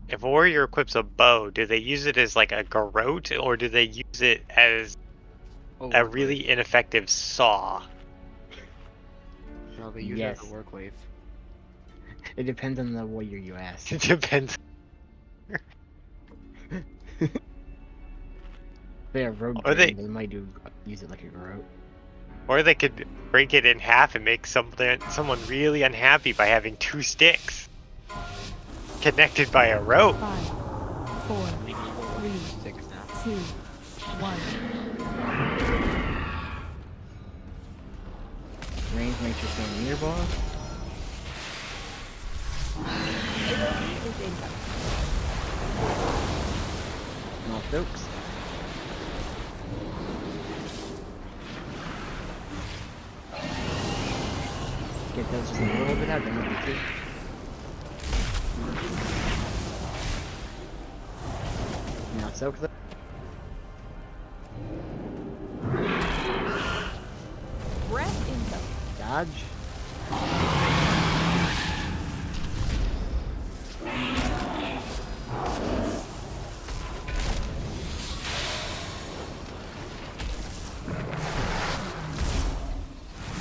if a warrior equips a bow, do they use it as like a garrote, or do they use it as a really ineffective saw? No, they use it as a work wave. It depends on the warrior you ask. It depends. They're rogue, Or they might use it like a garrote. Or they could break it in half and make someone really unhappy by having two sticks connected by a rope. 5, 4, 3, 2, 1. Range makes you stand near boss. No stokes. Get those just a little bit out, then we'll be good. Now soak them. Breath incoming. Dodge.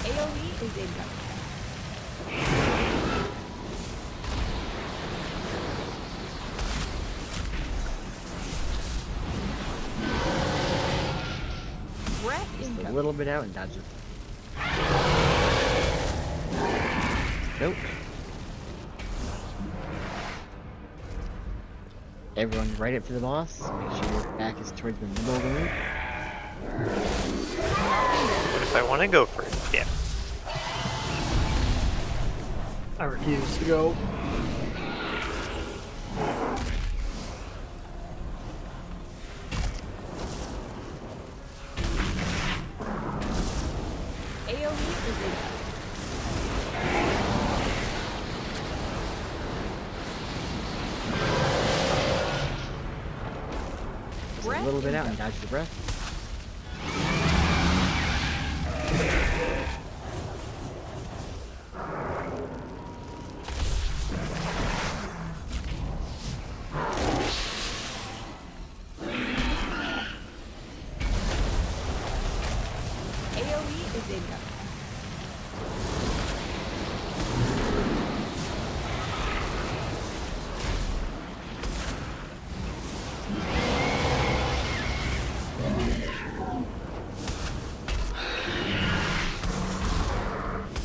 AoE is incoming. Breath Just a incoming. little bit out and dodge it. Nope. Everyone right up to the boss. Make sure your back is towards the middle of the room. What if I want to go for a dip? I refuse to go. AoE is incoming. Just a little bit out and dodge the breath. AoE is incoming.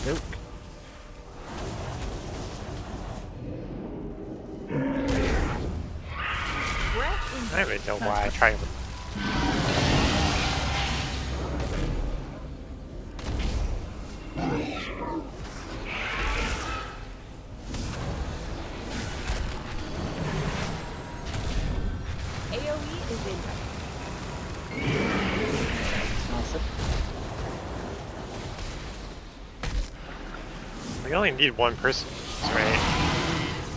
Nope. Breath I don't even know why I try to. AoE is incoming. Awesome. We only need one person, right?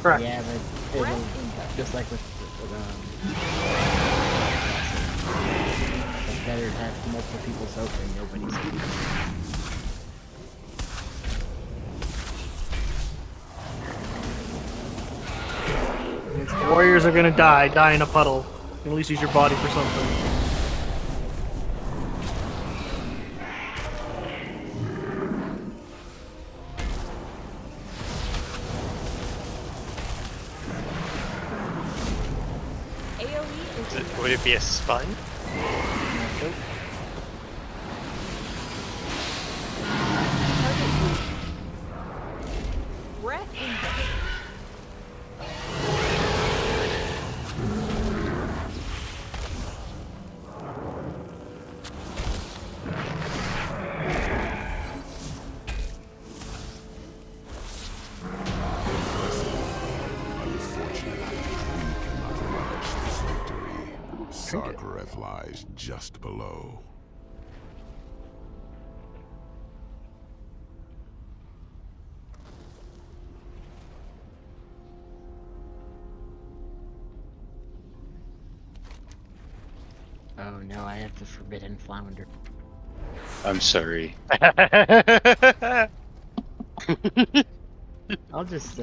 Correct. Yeah, but it'll, just like with better to have multiple people soak than nobody soak. If the warriors are gonna die in a puddle. You can at least use your body for something. Would it be a spun? Nope. Breath in. Sarkareth lies just below. Oh no, I have the forbidden flounder. I'm sorry. I'll just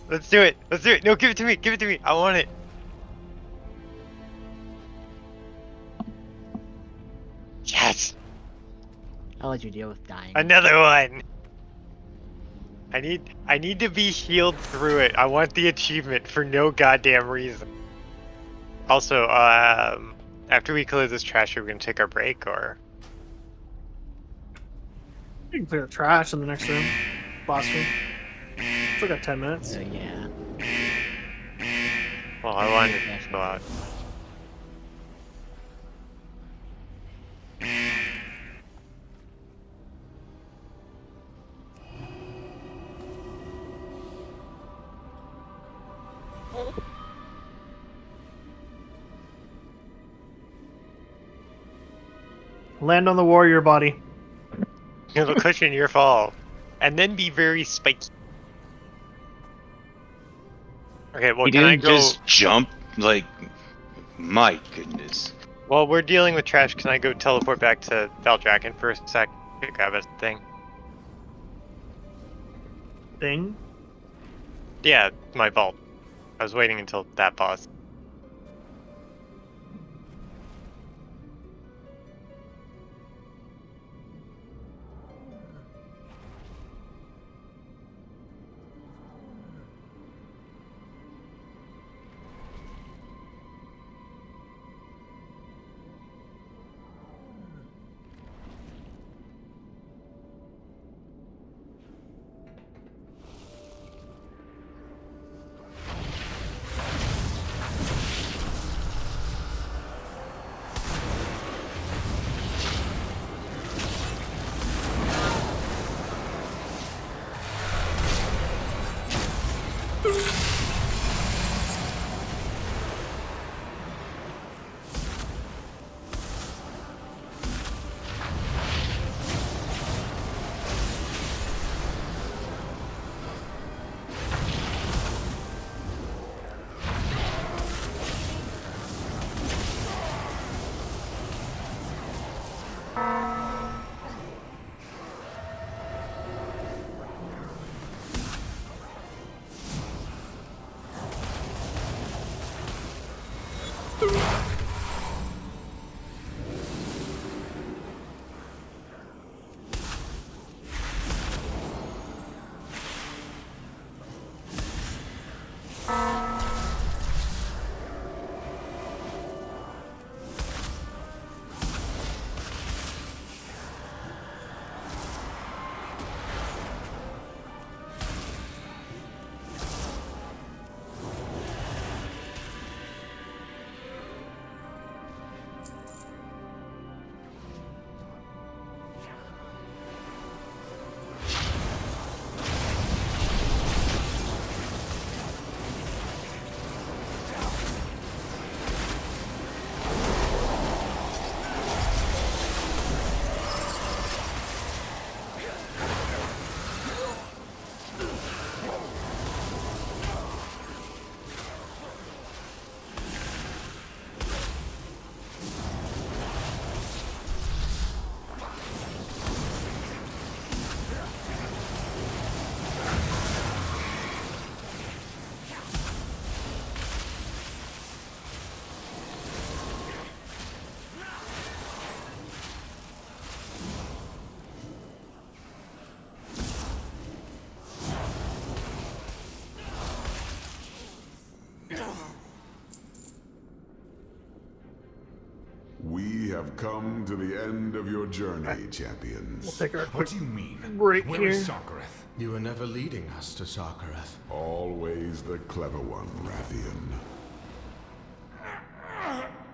Let's do it. Let's do it. No, give it to me. Give it to me. I want it. Yes. I'll let you deal with dying. Another one. I need to be healed through it. I want the achievement for no goddamn reason. Also, after we clear this trash, are we gonna take our break or? You can clear the trash in the next room. Boss room. Still got 10 minutes. Yeah. Well, I wanted to go out. Land on the warrior body. It'll cushion your fall. And then be very spiky. Okay, well, He can I didn't go... just jump, like, my goodness. While we're dealing with trash, can I go teleport back to Valdraken for a sec to grab a thing? Thing? Yeah, my vault. I was waiting until that boss. have come to the end of your journey, champions. We'll take our What quick do you mean? break Where here. is Sarkareth? You were never leading us to Sarkareth. Always the clever one, Rathian.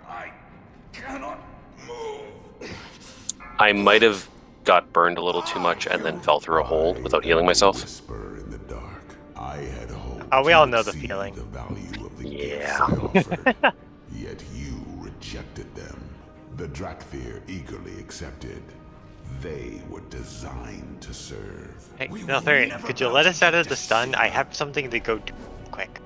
I cannot move. I might have got burned a little too much and then fell through a hole without healing myself. Whisper in the dark. I had hoped Oh, we you all would know the see feeling. the value of the gifts Yeah. I offered. Yet you rejected them. The Drakthir eagerly accepted. They were designed to serve. Hey, Neltharion, could you let us out of the stun? I have something to go do quick.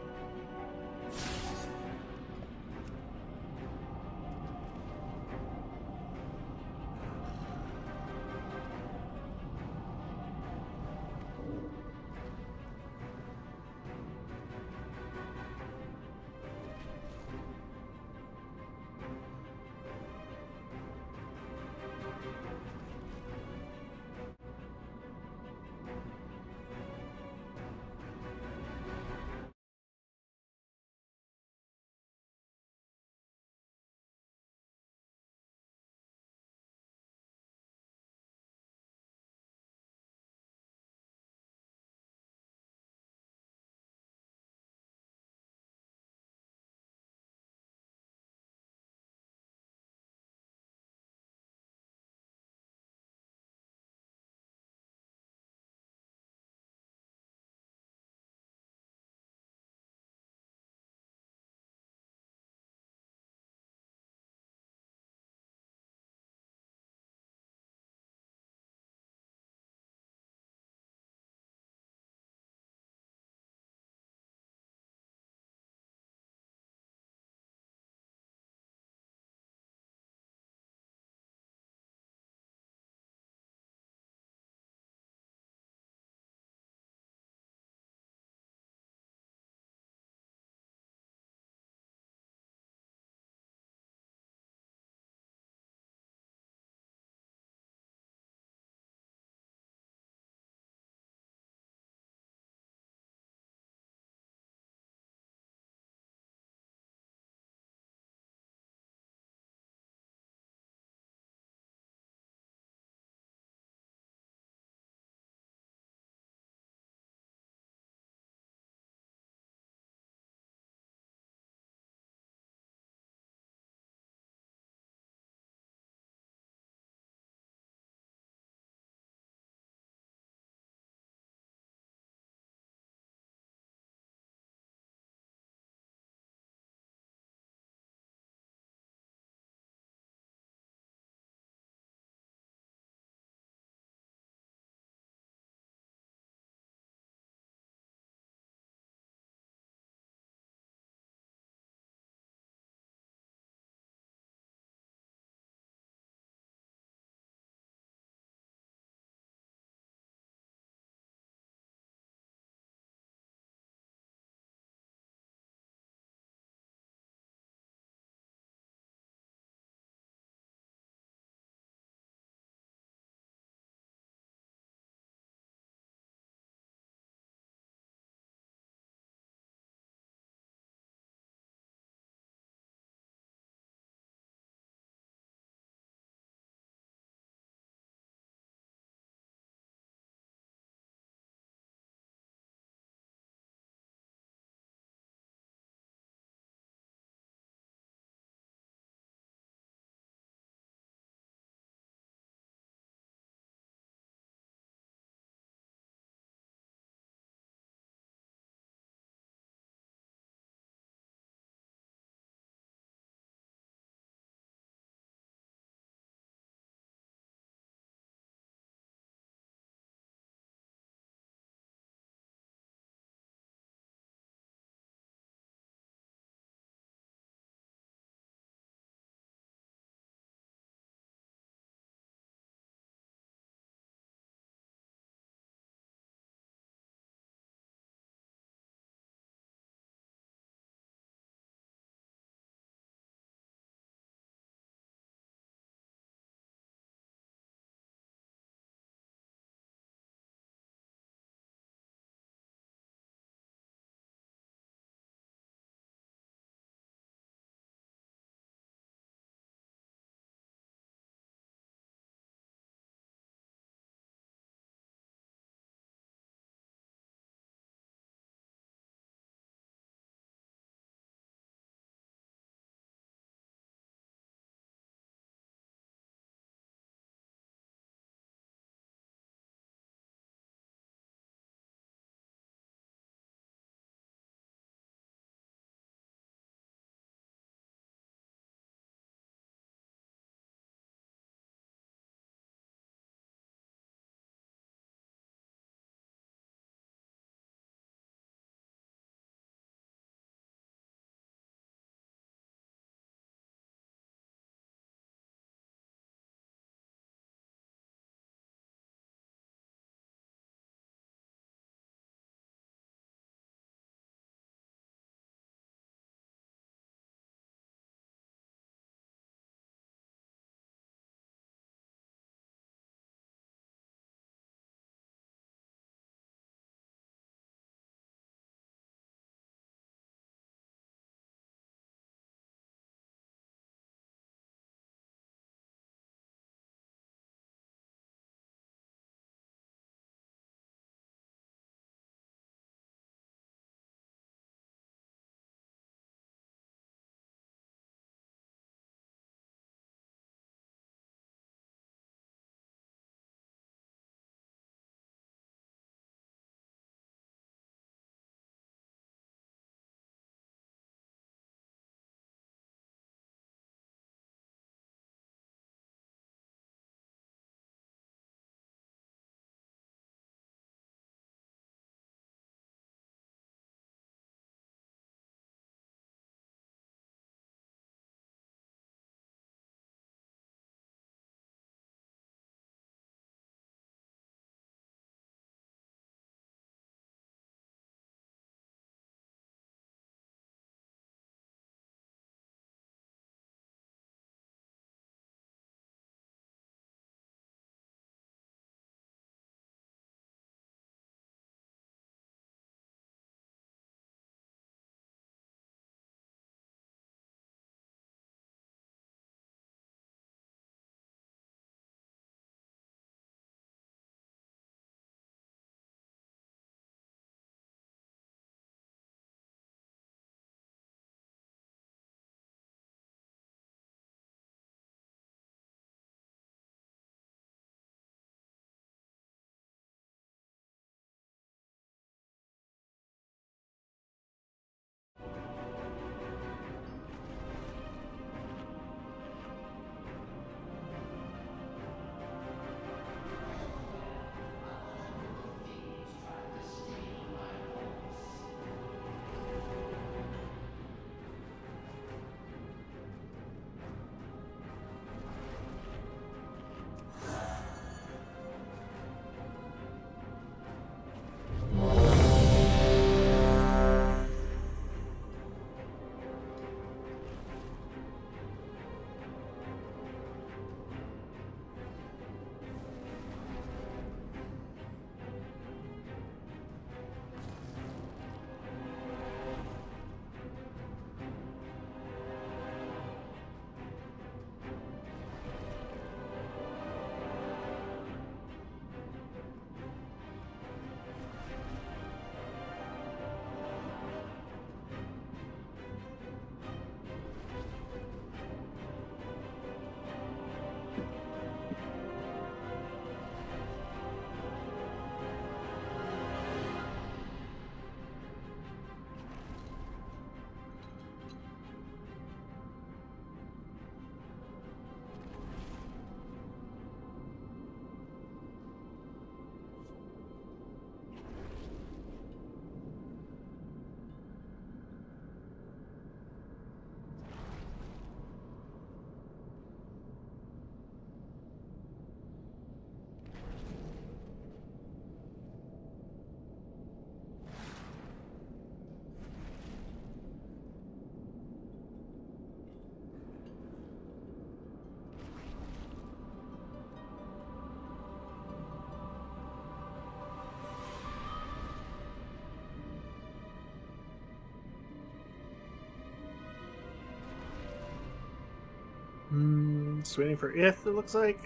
Just waiting for it looks like.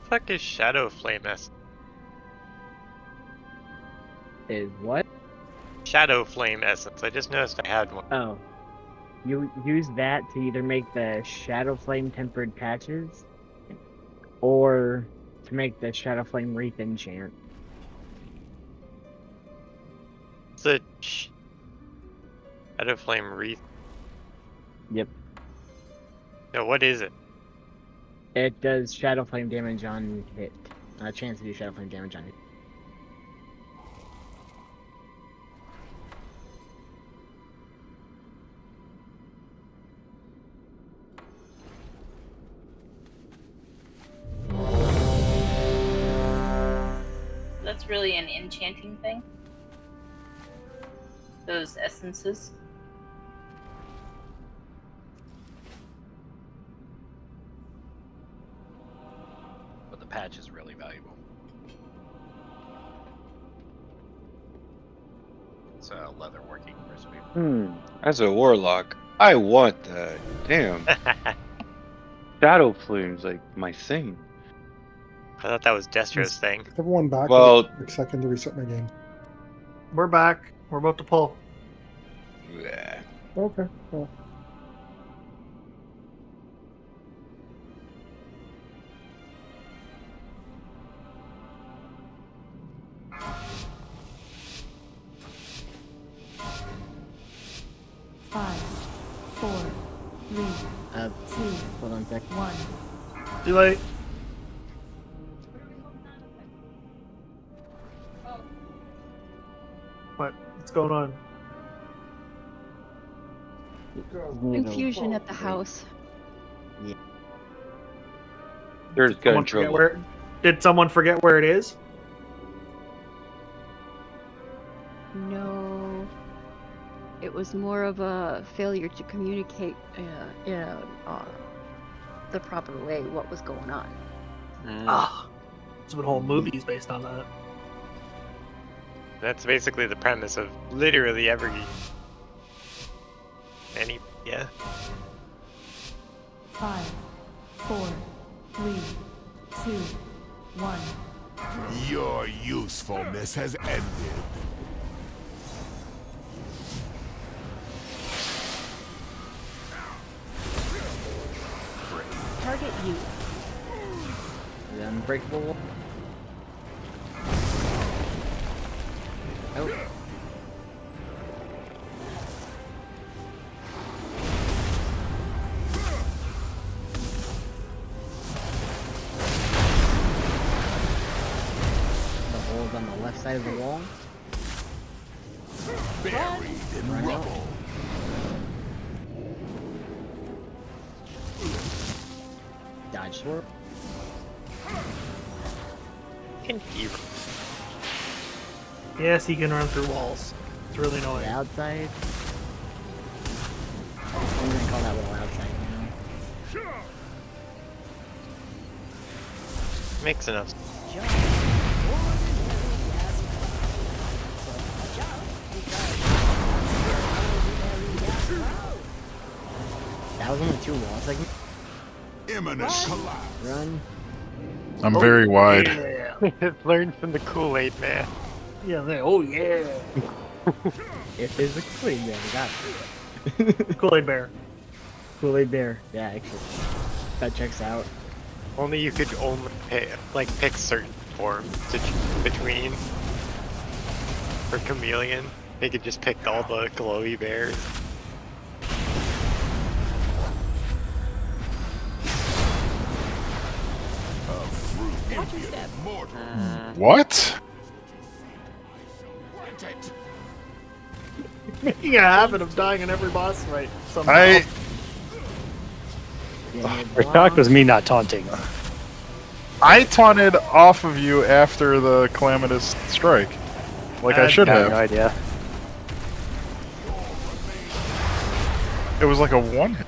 Fuck is Shadow Flame S? Is what? Shadow Flame Essence. I just noticed I had one. Oh. You use that to either make the Shadow Flame tempered patches, or to make the Shadow Flame Wreath enchant. It's a Shadow Flame Wreath. Yep. No, what is it? It does Shadow Flame damage on hit. A chance to do Shadow Flame damage on hit. That's really an enchanting thing. Those essences. But the patch is really valuable. It's a leather working recipe. As a warlock, I want that. Damn. Shadow Flame's like my thing. I thought that was Destro's thing. Everyone back. Well- Like a second to reset my game. We're back. We're about to pull. Yeah. Okay. Well. Five, four, three, two, hold on a sec. 1. Too late. What's going on? Confusion at the house. There's got in Someone forget trouble. where? Did someone forget where it is? No. It was more of a failure to communicate in the proper way what was going on. Ah, there's been whole movies based on that. That's basically the premise of literally yeah. 5, 4, 3, 2, 1. Your usefulness has ended. Target you. The unbreakable wall. Oh. The hole's on the left side of the wall. Buried in rubble. Dodge sword. Yes, he can run through walls. It's really annoying. The outside. I'm gonna call that wall outside now. Makes enough. That was only 2 walls. Like, Imminent collapse. run. I'm very wide. Yeah, Learn from the Kool-Aid man. yeah. Oh yeah. It is a Kool-Aid Bear. We got it. Kool-Aid Bear. Kool-Aid Bear. Yeah, actually. That checks out. Only you could only pick certain forms to between. For Chameleon, they could just pick all the glowy bears. Watch your step. What? Making a habit of dying in every boss fight somehow. Your shock was me not taunting. I taunted off of you after the Calamitous Strike. Like I should have. No idea. It was like a one hit.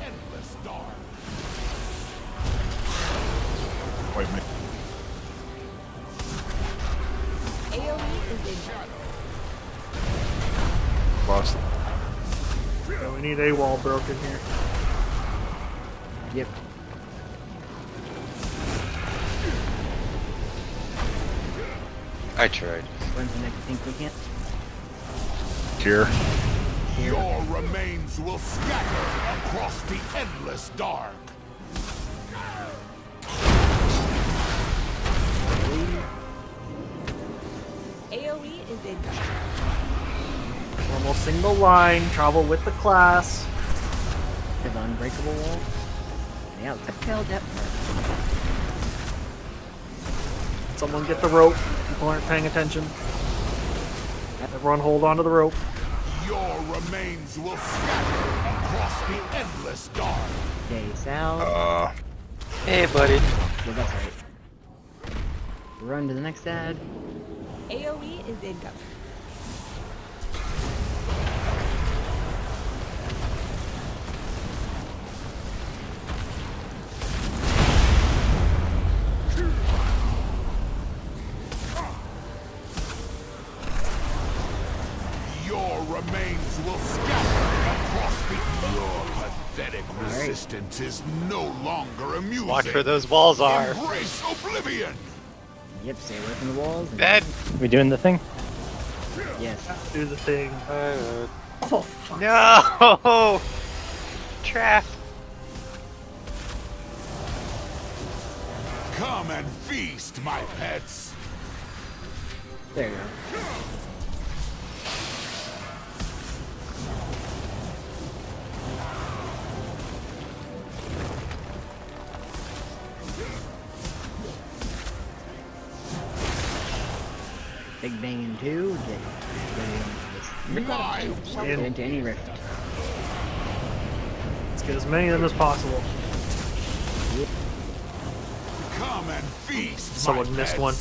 Wait a minute. AoE is in shadow. Lost it. Yeah, we need a wall broken here. Yep. I tried. When's the next thing we can? Here. Your remains will scatter across the endless dark. AoE is incoming. Normal single line, travel with the class. To the unbreakable wall. Yeah, it's a Failed depth. Someone get the rope. People aren't paying attention. Everyone hold on to the rope. Your remains will scatter across the endless dark. Okay, Sal. Hey, buddy. Yeah, that's right. Run to the next ad. AoE is incoming. Your remains will scatter across the... Your pathetic resistance is no longer amusing. Watch where those walls are. Embrace oblivion. Yep, stay away from the walls. And... Dead. We doing the thing? Yes. Do the thing. Oh, fuck. No! Trap. Come and feast, my pets. There you go. Big Bang in 2, get into any rift. Let's get as many of them as possible. Yep. Come and feast, Someone my missed pets. one.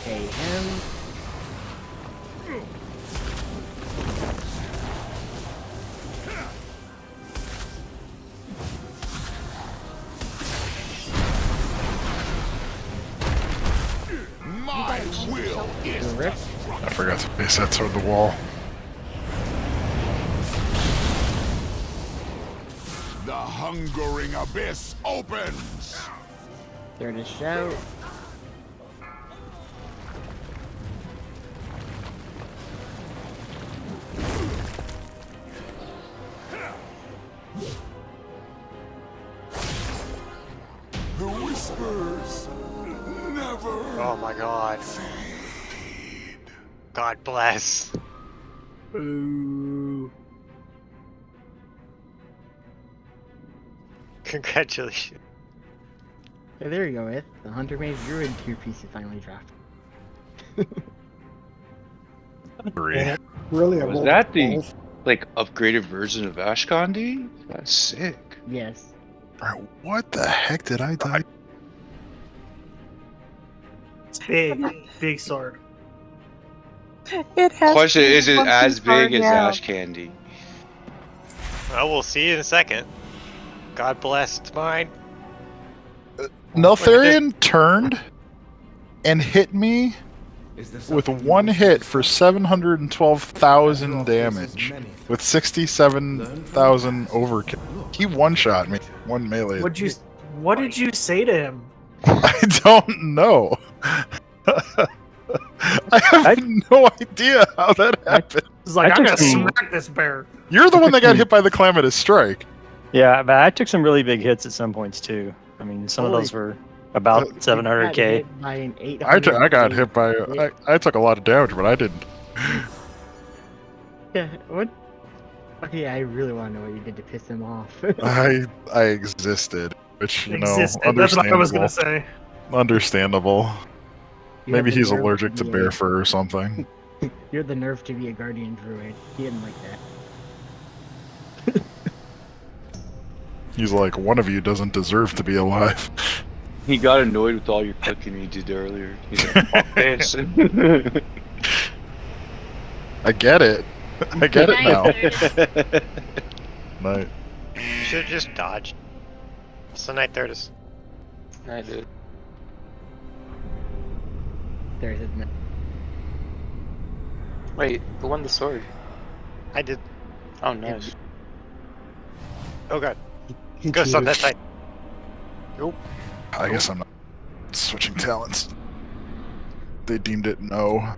Okay, him. My will is Rift. I forgot to base that toward the wall. the hungering abyss opens. There to shout. The whispers never. Oh my god. God bless. Ooh. Congratulations. Yeah, there you go, Ith. The Hunter Mage Druid tier piece you finally dropped. Agree. Really, I Was rolled that the 12. like upgraded version of Ashkandi? That's sick. Yes. Bro, what the heck did I die? It's big, big sword. It has Question: Is it funky as big as card now. Ash Candy? Well, we'll see in a second. God bless, it's mine. Neltharion turned and hit me with one hit for 712,000 damage with 67,000 overkill. He one-shot me, one melee. What did you say to him? I don't know. I have no idea how that happened. It's like, I I'm took gonna some- smack this bear. You're the one that got hit by the Calamitous Strike. Yeah, but I took some really big hits at some points too. I mean, some of those were about 700k. By an I got hit by. I took a lot of damage, but I didn't. Yeah, what? Okay, I really want to know what you did to piss him off. I existed, which Existed, understandable. that's what I was gonna say. Understandable. You Maybe have the he's nerve allergic to be bear a- fur or something. You had the nerve to be a guardian druid. He didn't like that. He's like, one of you doesn't deserve to be alive. He got annoyed with all your cooking you did earlier. He's like, fuck this. I get it. I get it now. Night. You should have just dodged. It's the Night Thirtis. I did. There's his Wait, who won the sword? I did. Oh, nice. Oh, God. He Ghost on cheated. that side. Nope. I guess I'm not switching talents. They deemed it no.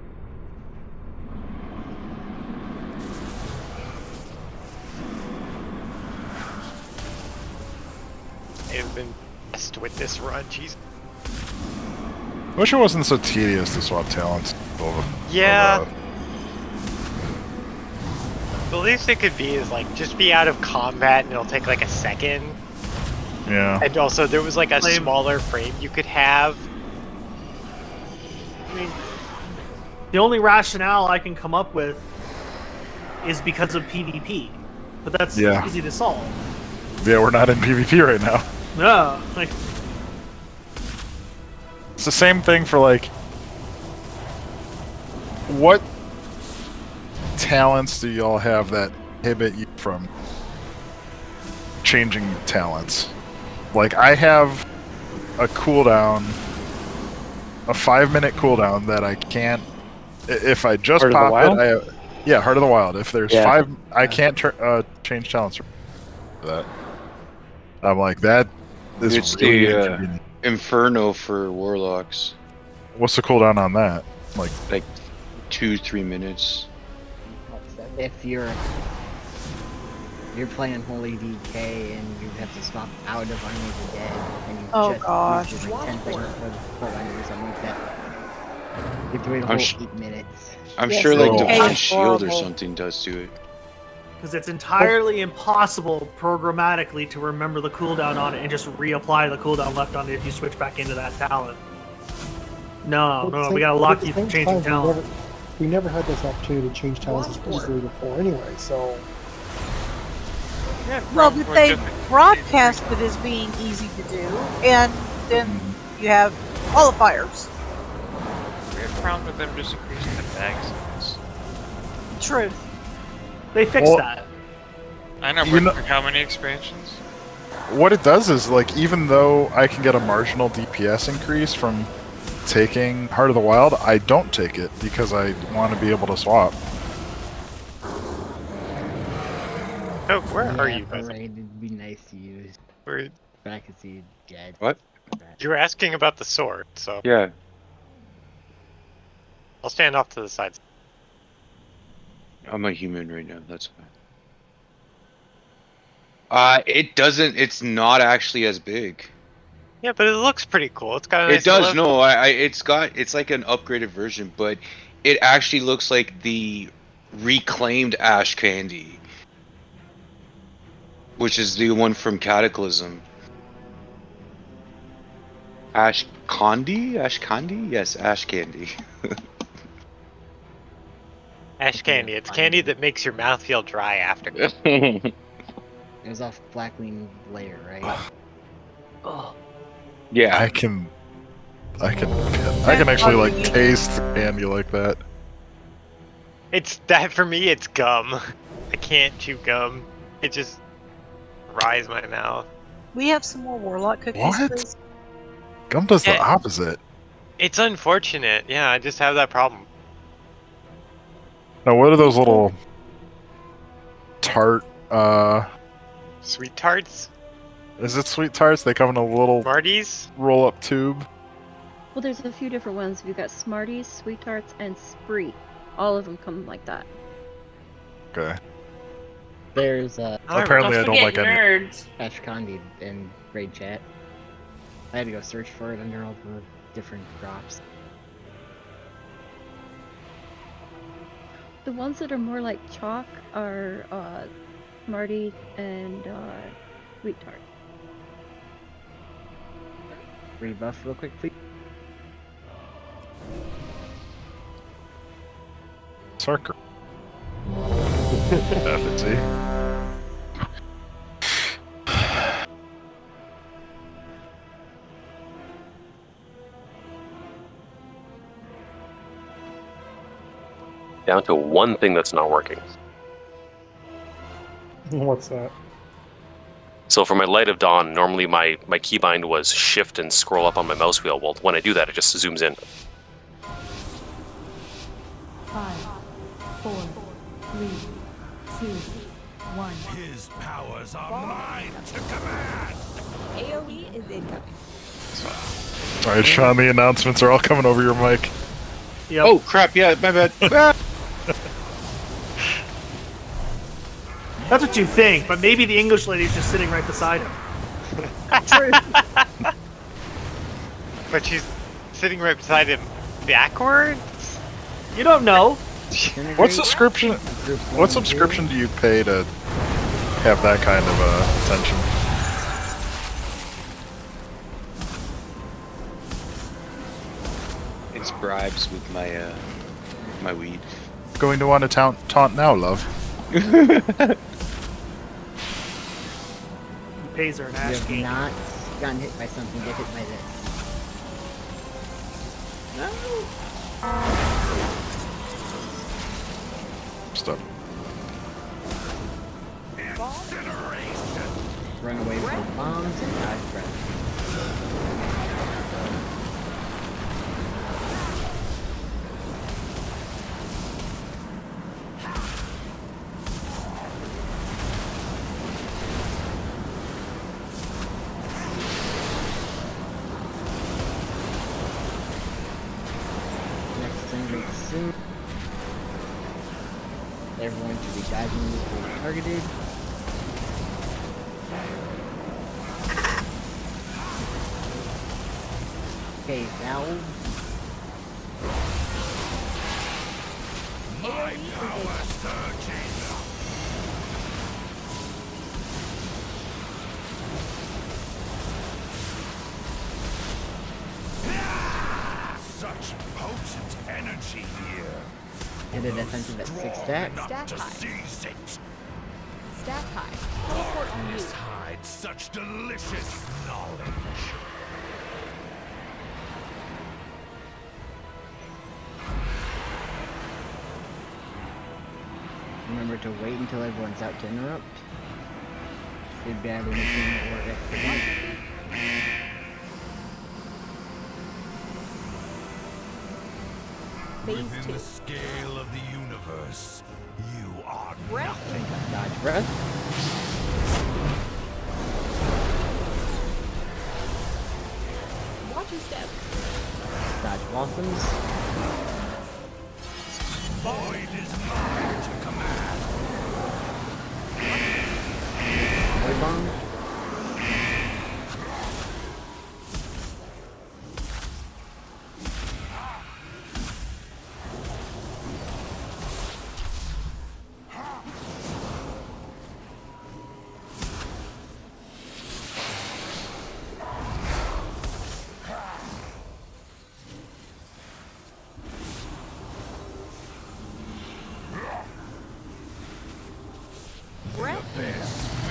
I've been blessed with this run, jeez. I wish it wasn't so tedious to swap talents. Yeah. The least it could be is like just be out of combat and it'll take like a second. Yeah. And also there was like a smaller frame you could have. I mean, the only rationale I can come up with is because of PvP, but that's Yeah. easy to solve. Yeah, we're not in PvP right now. No, like It's the same thing for like, what talents do y'all have that inhibit you from changing talents? Like, I have a cooldown, a 5-minute cooldown that I can't. If I just Heart of the pop Wild? it, yeah, Heart of the Wild. If there's Yeah. 5, I can't change talents for that. I'm like, that is It's really the inconvenient. Inferno for Warlocks. What's the cooldown on that? Like 2-3 minutes. If you're playing Holy DK and you have to swap out of Army of the Dead and you Oh, just gosh. use like 10 seconds for the full under or something like that, you're doing a I'm whole sh- 8 minutes. I'm Yes, sure like the Divine is Shield or horrible. something does to it. because it's entirely impossible programmatically to remember the cooldown on it and just reapply the cooldown left on it if you switch back into that talent. No, But no, same- we gotta but lock at the you same from changing time, talent. we never had this opportunity to change talents as easily before anyway, so... Well, but they broadcast it as being easy to do, and then you have qualifiers. We had a problem with them just increasing the bag size. True. They fixed Well, that. I know, You but know- for how many expansions? What it does is, like, even though I can get a marginal DPS increase from taking Heart of the Wild, I don't take it because I want to be able to swap. Oh, where are Yeah, you? for raid, it'd be nice to use. Where- But I could see you dead. What? You were asking about the sword, so Yeah. I'll stand off to the side. I'm a human right now, that's fine. It doesn't, it's not actually as big. Yeah, but it looks pretty cool. It's got a nice It does, look. no, it's like an upgraded version, but it actually looks like the reclaimed Ash Candy. Which is the one from Cataclysm. Ash Candy? Ash Candy? Yes, Ash Candy. Ash candy. It's candy that makes your mouth feel dry after. It was off Blackwing layer, right? Oh. Yeah. I can actually like taste candy like that. It's that for me. It's gum. I can't chew gum. It just dries my mouth. We have some more Warlock cookies, What? please. Gum does the Yeah. opposite. It's unfortunate. Yeah, I just have that problem. Now, what are those little tart? Sweet tarts, Is it sweet tarts? They come in a little Smarties. roll-up tube. Well, there's a few different ones. We've got Smarties, Sweet Tarts, and Spree. All of them come like that. Okay. There's Apparently, I don't like any. nerds. Ash Candy in raid chat. I had to go search for it under all the different drops. The ones that are more like chalk are Smarties and Sweet Tart. Rebuff real quick, please. Sarker. Effigy. Down to one thing that's not working. What's that? So for my Light of Dawn, normally my keybind was shift and scroll up on my mouse wheel. Well, when I do that, it just zooms in. 5, 4, 3, 2, 1. His powers are mine to command. AoE is incoming. All right, Sean. The announcements are all coming over your mic. Yep. Oh crap! Yeah, my bad. Ah! That's what you think, but maybe the English lady's just sitting right beside him. But she's sitting right beside him backwards? You don't know. What subscription? What subscription do you pay to have that kind of attention? It's bribes with my my weed. Going to want to taunt now, love. He pays her an You ash have game. not gotten hit by something, get hit by this. Stop. Run away from bombs and dodge breath. Next thing we assume everyone should be dodging before targeted. Okay, valve. My power surges. Such potent energy here. Hit a defensive at 6 stacks. Not to seize it. Stat high. Teleport on you. Forest hides such delicious knowledge. Remember to wait until everyone's out to interrupt. Good, bad, anything, or expedite. Within the scale of the universe, you are nothing. Dodge breath. Watch your step. Dodge blossoms. Void is mine to command. Void bomb.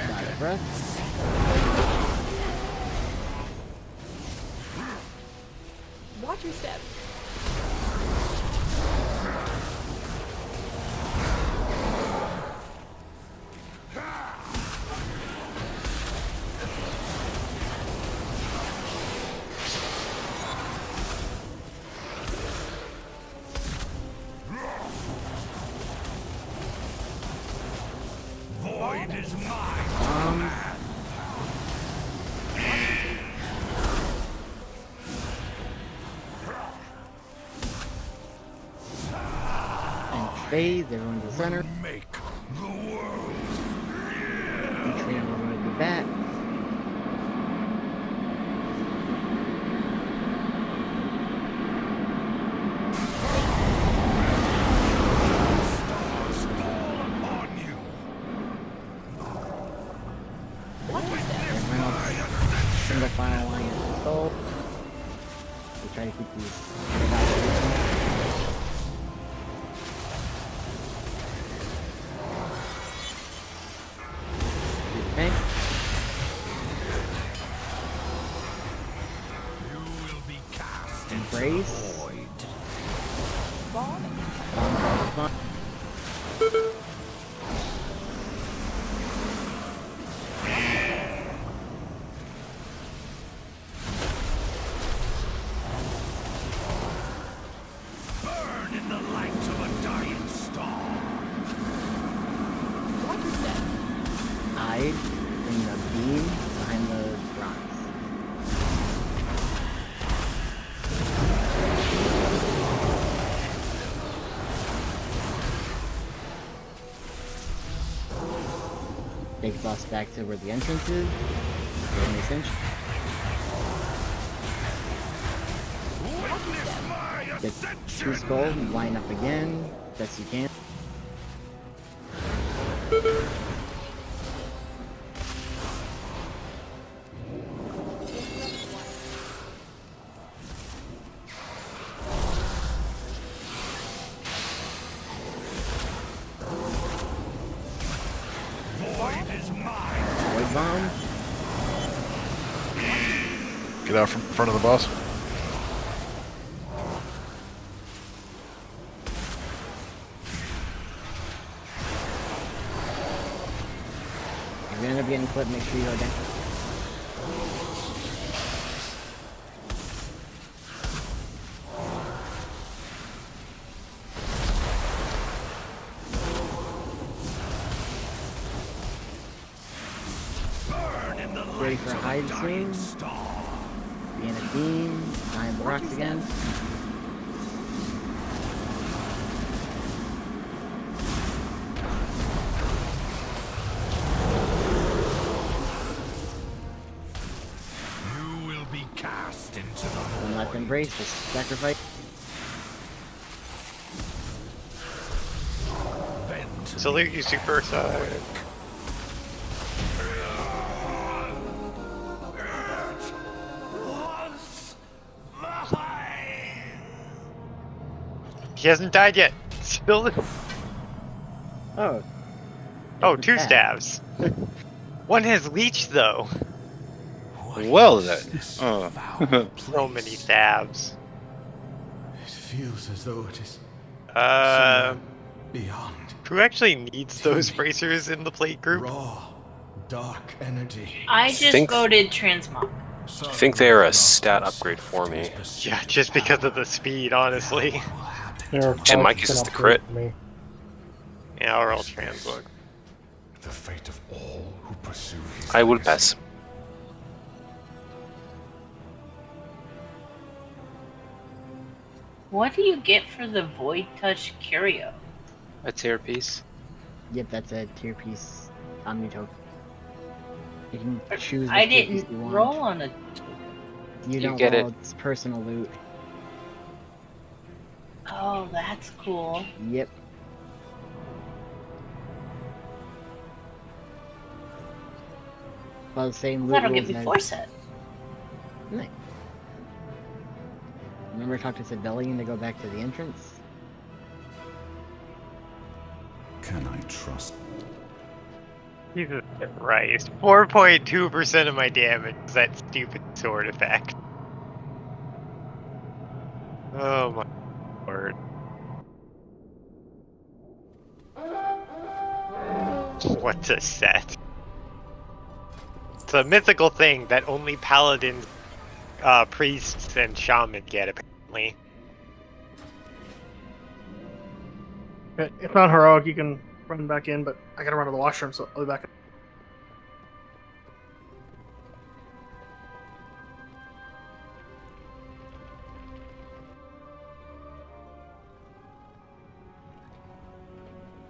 Dodge breath. Watch your step. Void is mine to command. And phase, everyone to the center. Make the world. Retreat everyone at the back. Stars fall upon you. Everyone else, single final line is installed. We try to keep these. Okay. You will be cast into Embrace. the void. Bomb. Burn in the light of a dying star. Watch your step. Take the boss back to where the entrance is. Get me cinched. Get 2 skulls and line up again. Best you can. Void bomb. Get out from in front of the boss. If you end up getting clipped, make sure you go down. Ready for a hide soon. Be in a beam. Behind the rocks again. You will be cast into the Don't let them brace, just sacrifice. Salute you, Super Side. He hasn't died yet. Still. Oh. Oh, 2 stabs. One has leech though. Well then. Oh. So many stabs. It feels as though it is beyond. Who actually needs those bracers in the plate group? Raw, dark energy. I just voted transmog. I think they are a stat upgrade for me. Yeah, just because of the speed, honestly. In my case, it's the crit. Yeah, I'll roll transmog. The fate of all who pursue his I will pass. What do you get for the Void Touch Curio? A tier piece. Yep, that's a tier piece Omni token. You can choose I which tier piece didn't you want. roll on a. You don't get roll, it. it's personal loot. Oh, that's cool. Yep. Well, the same loot That'll give rules me as... 4 set. Nice. Remember I talked to Civilian to go back to the entrance? Can I trust? Jesus Christ. 4.2% of my damage is that stupid sword effect. Oh my word. What's a set? It's a mythical thing that only paladins, priests, and shaman get, apparently. Okay, if not heroic, you can run back in, but I gotta run to the washroom, so I'll be back.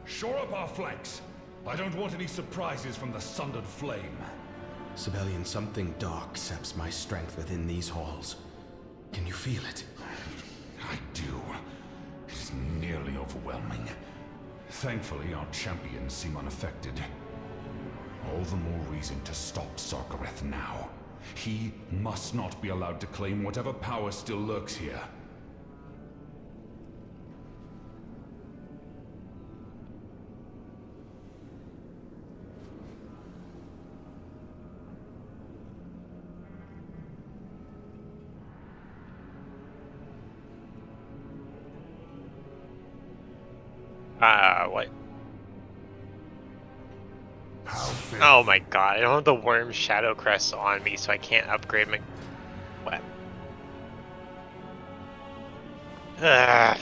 Shore up our flanks. I don't want any surprises from the sundered flame. Sibelian, something dark saps my strength within these halls. Can you feel it? I do. It is nearly overwhelming. Thankfully, our champions seem unaffected. All the more reason to stop Sarkareth now. He must not be allowed to claim whatever power still lurks here. What? Oh my god, I don't have the Worm Shadow Crest on me, so I can't upgrade my weapon. Ugh.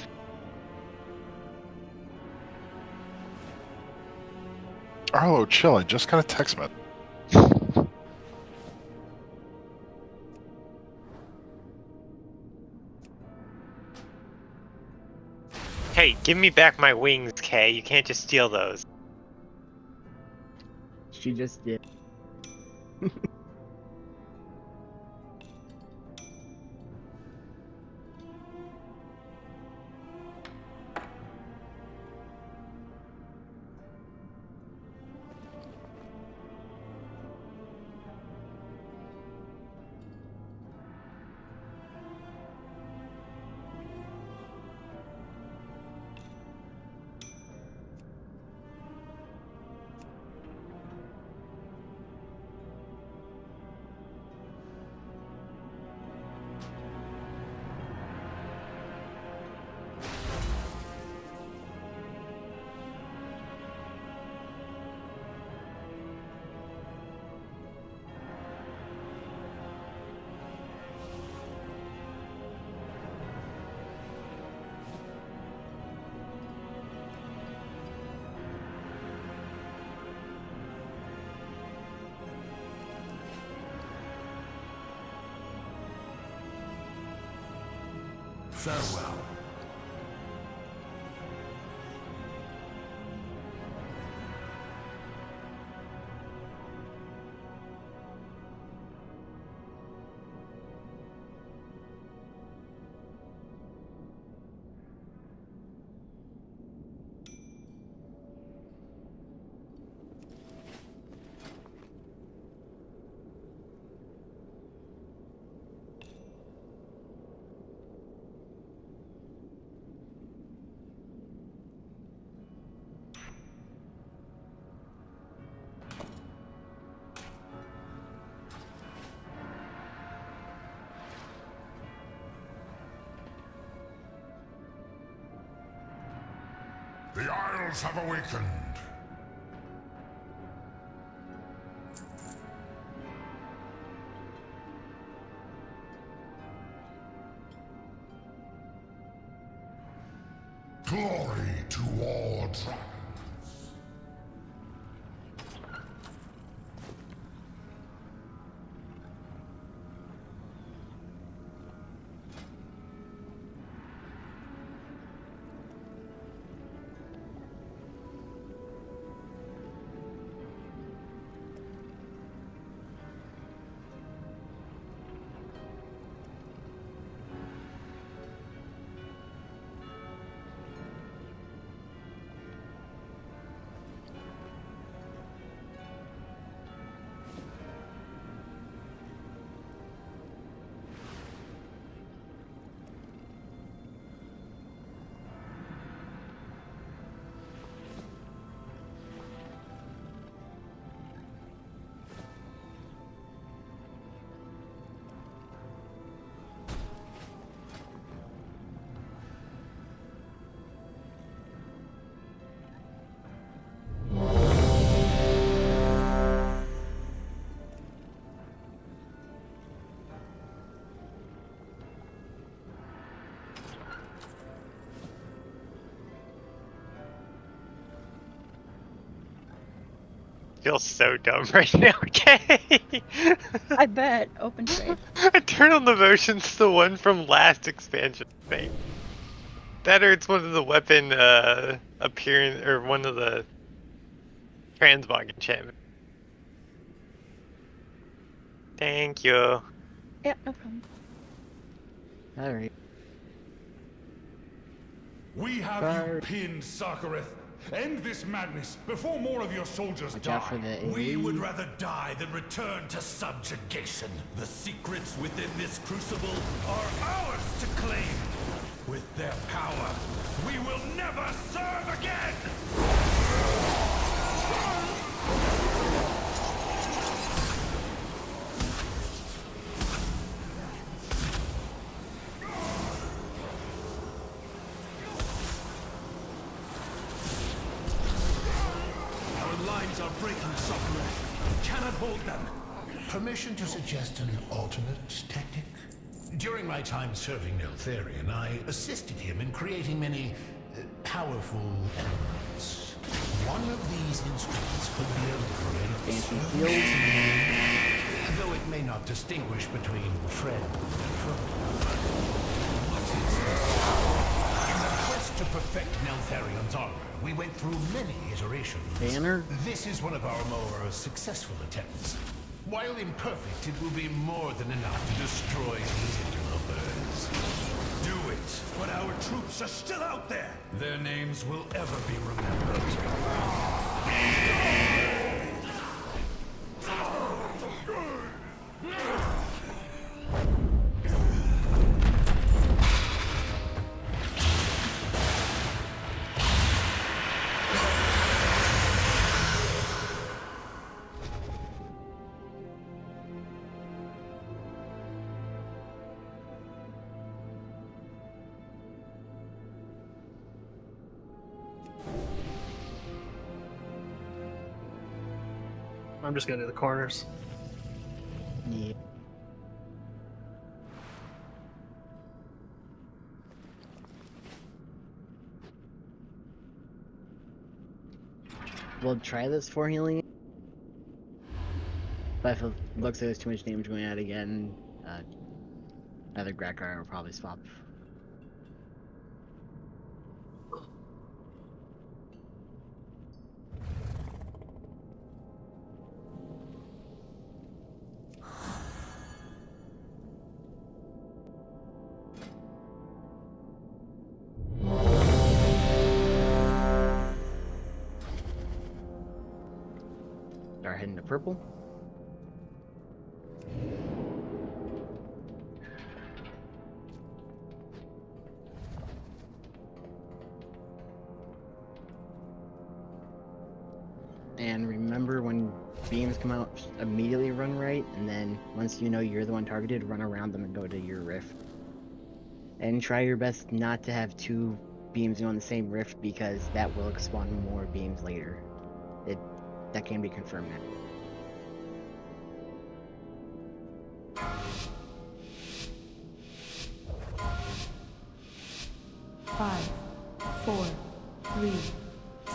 Arlo, chill, I just got a text message. Hey, give me back my wings, Kay. You can't just steal those. She just did. Farewell. The Isles have awakened. Glory to all dragons. Feel so dumb right now, okay? I bet. Open trade. Eternal Devotion's the one from last expansion thing. That or it's one of the weapon appearance or one of the transmog enchantment. Thank you. Yeah, no problem. Alright. We have you pinned, Sarkareth. End this madness before more of your soldiers Watch out for die. the We AoE. would rather die than return to subjugation. The secrets within this crucible are ours to claim. With their power, we will never serve again! Our lines are breaking, Sakura. We cannot hold them. Permission to suggest an alternate tactic? During my time serving Neltharion, I assisted him in creating many powerful elements. One of these instruments could be a great service, though it may not distinguish between friend and foe. What is this? In the quest to perfect Neltharion, Therion's armor, we went through many iterations. Banner? This is one of our more successful attempts. While imperfect, it will be more than enough to destroy these interlopers. Do it, but our troops are still out there. Their names will ever be remembered. I'm just gonna do the corners. Yeah. We'll try this for healing. But if it looks like there's too much damage going out again, either Grakar will probably swap. Start heading to purple. And remember, when beams come out, immediately run right, and then once you know you're the one targeted, run around them and go to your rift. And try your best not to have two beams on the same rift, because that will spawn more beams later. That can be confirmed now. Five, 4, 3,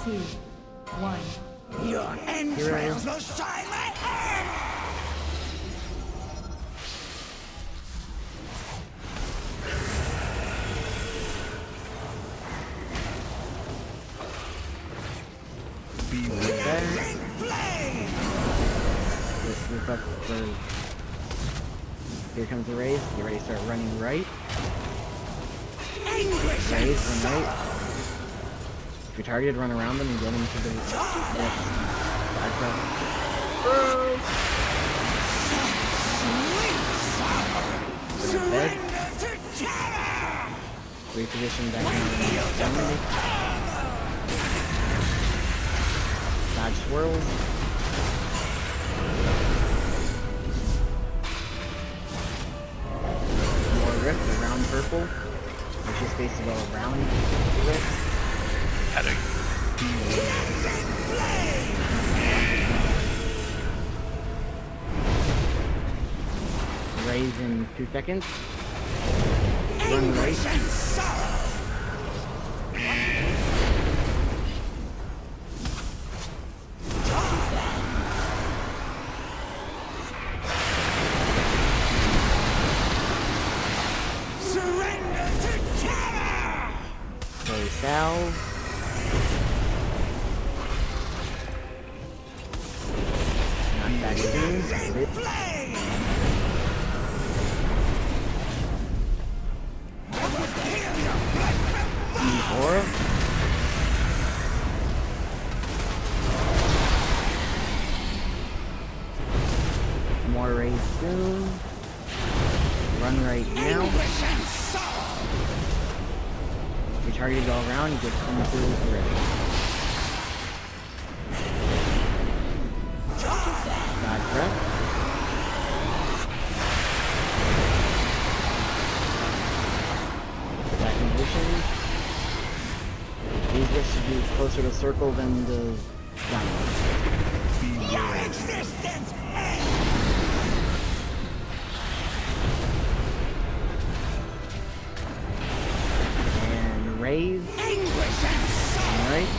2, 1. Your entrails will shine like Here comes the raise. Get ready to start running right. Raise, run right. If you're targeted, run around them and get them to the left. Bed. Reposition back down. Dodge swirls. More rift around purple. Which is space to go around the rift. Raise in 2 seconds. Run right. surrender to terror! Play salve. Knock back soon. Aura. More raise soon. Run right now. If you're targeted all around, you get into the red. God breath. Back in position. These risks should be closer to circle than the diamond. Your existence ends! And raise. Alright.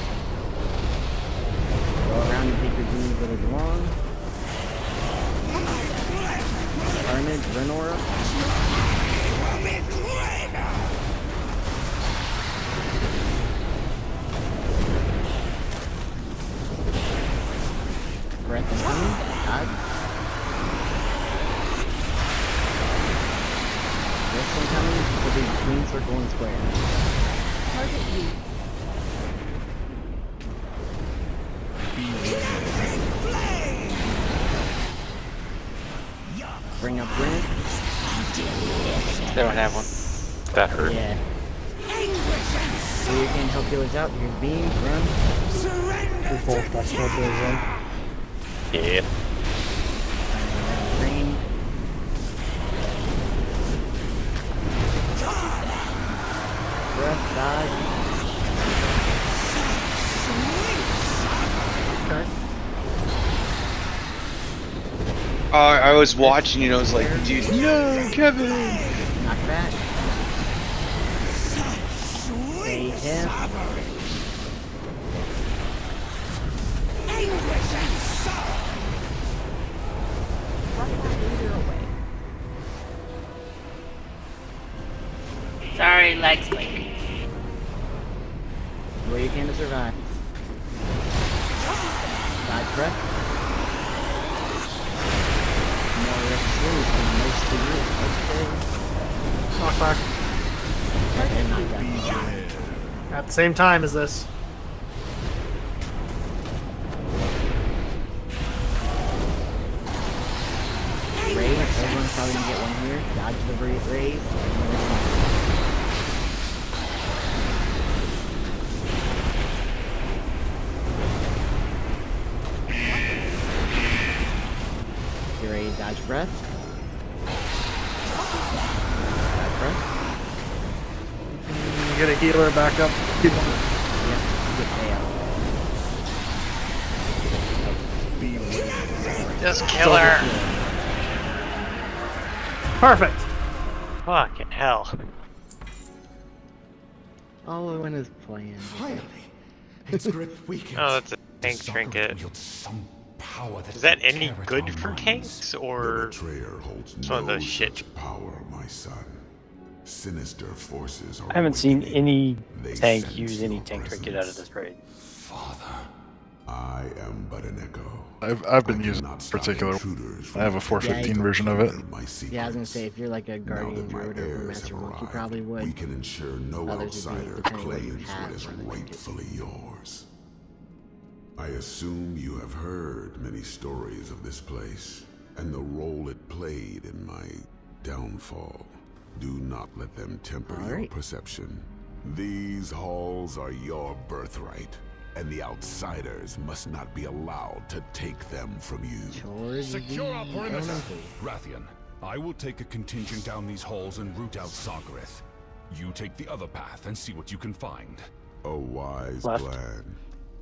Go around and take your beams that are long. Carnage, Renora. one coming. It'll be between circle and square. Target you. Bring up Brent. They don't have one. That hurt. Yeah. So you can help healers out. Here's beams, run. We both got small bills in. Yeah. Green. Breath, dodge. Okay. I was watching, you know, I was like, dude, no, Kevin! Knock back. Stay him. Rock that laser away. Sorry, leg spike. Do what you can to survive. Dodge breath. More risk sleep and most of you. Okay. Knockback. And knock back. At the same time as this. Raise. Everyone's probably gonna get one here. Dodge the raise. Get ready to dodge breath. Dodge breath. Get a healer back up. Keep on. Yep. Get fail. Just kill her. Perfect. Fucking hell. All I want is planned. Finally, its grip weakens. Oh, that's a tank trinket. Is that any good for tanks, or some of those shit? Power, my son. Sinister forces are I haven't seen any tank use any tank trinket out of this raid. I am but an echo. I've been using particular. I have a 415 version of it. Yeah, I was gonna say if you're like a guardian druid or a master monk, you probably would. We can ensure no Others would be, outsider depending what you claims what have is rather than rightfully yours. I assume you have heard many stories of this place and the role it played in my downfall. Do not let them temper your perception. These halls are your birthright, and the outsiders must not be allowed to take them from you. Secure our perimeter. Rathian, I will take a contingent down these halls and root out Sargareth. You take the other path and see what you can find. A wise Left. plan.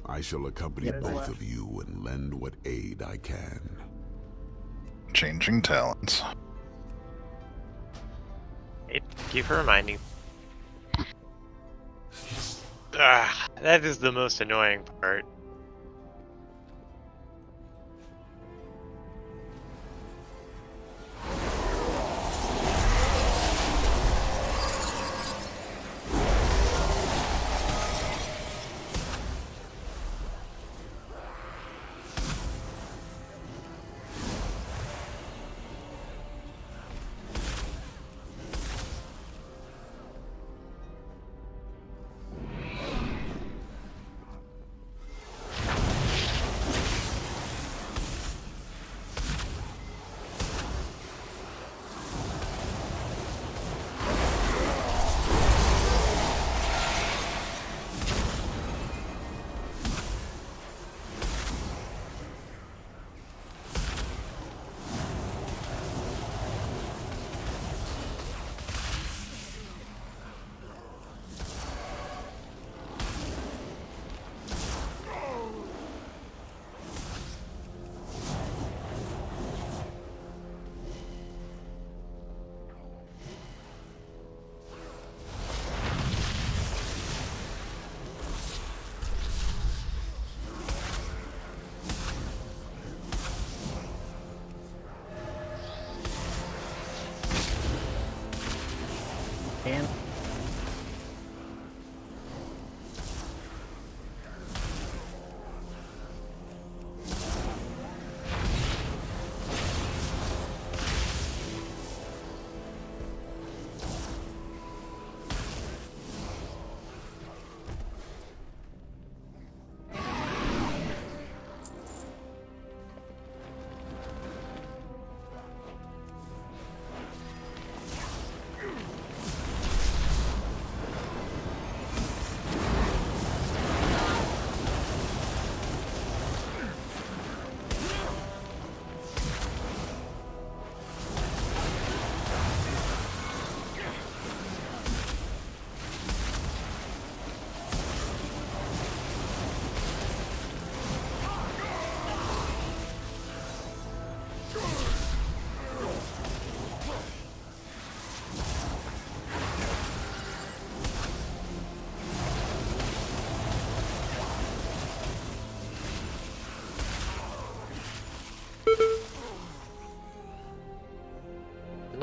I shall accompany Yeah, both left. of you and lend what aid I can. Changing talents. Thank you for reminding. Ah, that is the most annoying part.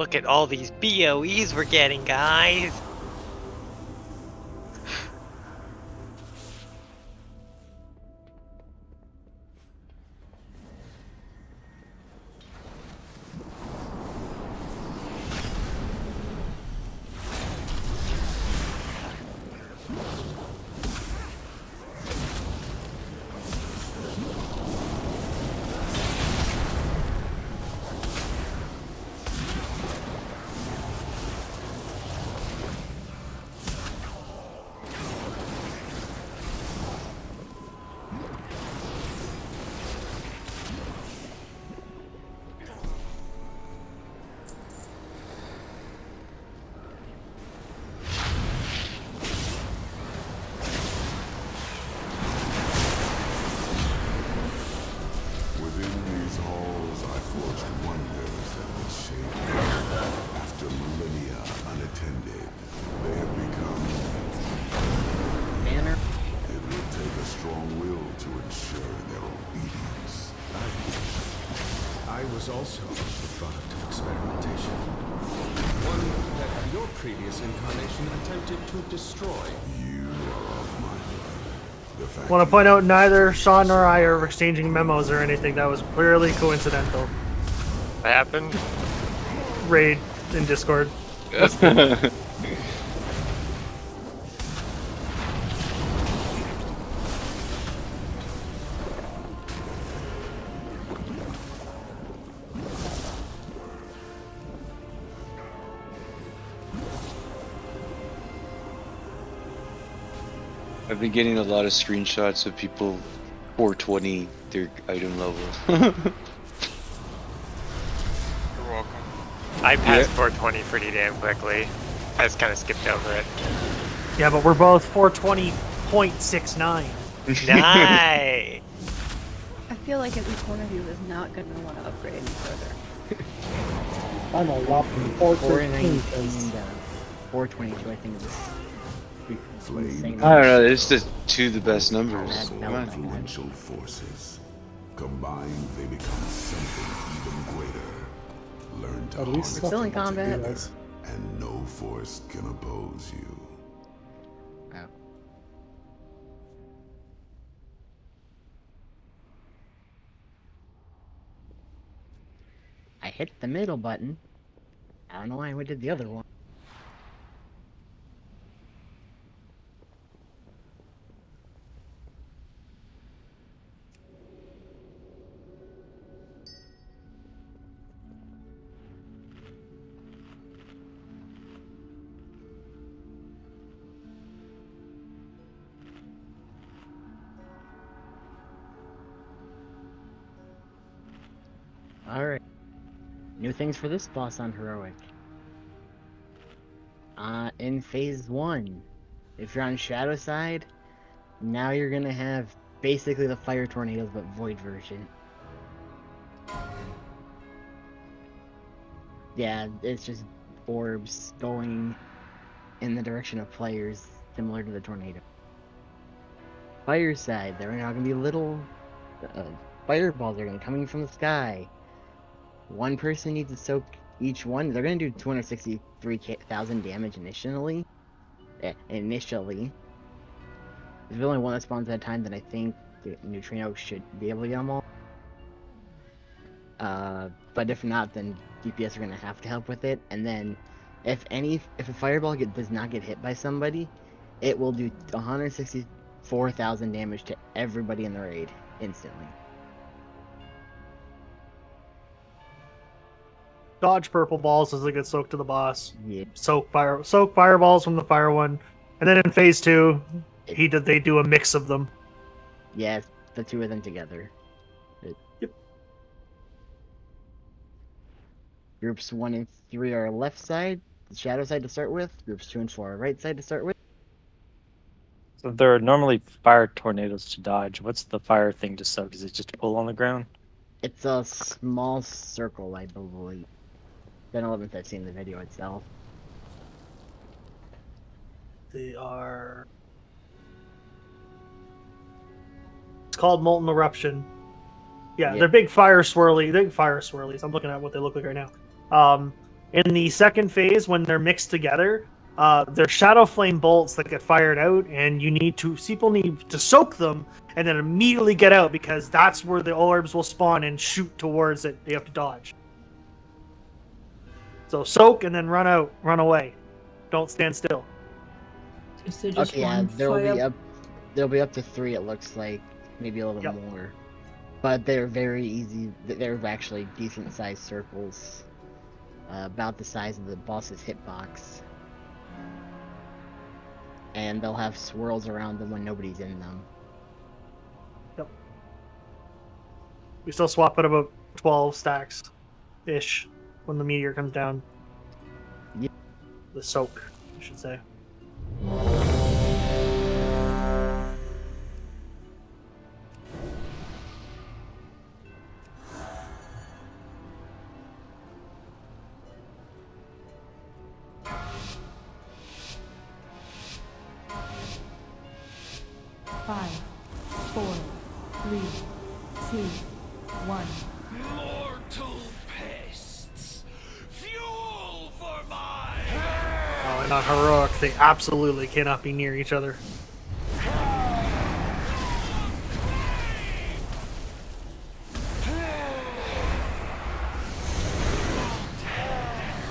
Look at all these BOEs we're getting, guys. Within these halls, I forged wonders that would shape me. After millennia unattended, they have become... Banner? It will take a strong will to ensure their obedience. I was also the product of experimentation. One that your previous incarnation attempted to destroy. You are of my blood. The fact Want to point out neither Sean nor I are exchanging memos or anything. That was purely coincidental. What happened? Raid in Discord. I've been getting a lot of screenshots of people 420 their item level. You're welcome. I passed 420 pretty damn quickly. I just kind of skipped over it. Yeah, but we're both 420.69. Nice. I feel like at least one of you is not going to want to upgrade any further. I'm a whopping 413. 422, I think is insane. I don't know, it's the two of the best numbers. So influential forces. Combined, they become something even greater. Learn to At least harness still in them combat. together, and no force can oppose you. I hit the middle button. I don't know why I did the other one. Alright. New things for this boss on Heroic. In Phase 1, if you're on Shadow side, now you're gonna have basically the Fire Tornadoes but Void version. Yeah, it's just orbs going in the direction of players, similar to the tornado. Fire side, there are now gonna be little fireballs that are gonna be coming from the sky. One person needs to soak each one. They're gonna do 263,000 damage initially. Initially. If there's only one that spawns at a time, then I think the Neutrino should be able to get them all. But if not, then DPS are gonna have to help with it. And then, if a fireball does not get hit by somebody, it will do 164,000 damage to everybody in the raid instantly. Dodge purple balls as they get soaked to the boss. Yeah. Soak fireballs from the fire one, and then in Phase 2, they do a mix of them. Yes, the two of them together. Yep. Groups 1 and 3 are left side, the shadow side to start with. Groups 2 and 4 are right side to start with. So there are normally fire tornadoes to dodge. What's the fire thing to soak? Is it just pull on the ground? It's a small circle, I believe. Then 11th I've seen the video itself. They are... It's called Molten Eruption. Yeah, they're big fire swirlies. I'm looking at what they look like right now. In the second phase, when they're mixed together, they're shadow flame bolts that get fired out, and people need to soak them and then immediately get out because that's where the orbs will spawn and shoot towards it. You have to dodge. So soak and then run out, run away. Don't stand still. Is there just Okay, yeah, one fire? there'll be up to 3. It looks like maybe a little more, but they're very easy. They're actually decent sized circles, about the size of the boss's hitbox, and they'll have swirls around them when nobody's in them. Yep. We still swap at about 12 stacks ish when the meteor comes down. Yep. The soak, I should say. Five, 4, 3, 2, 1. Mortal pests! Fuel for my... Oh, and on heroic, they absolutely cannot be near each other.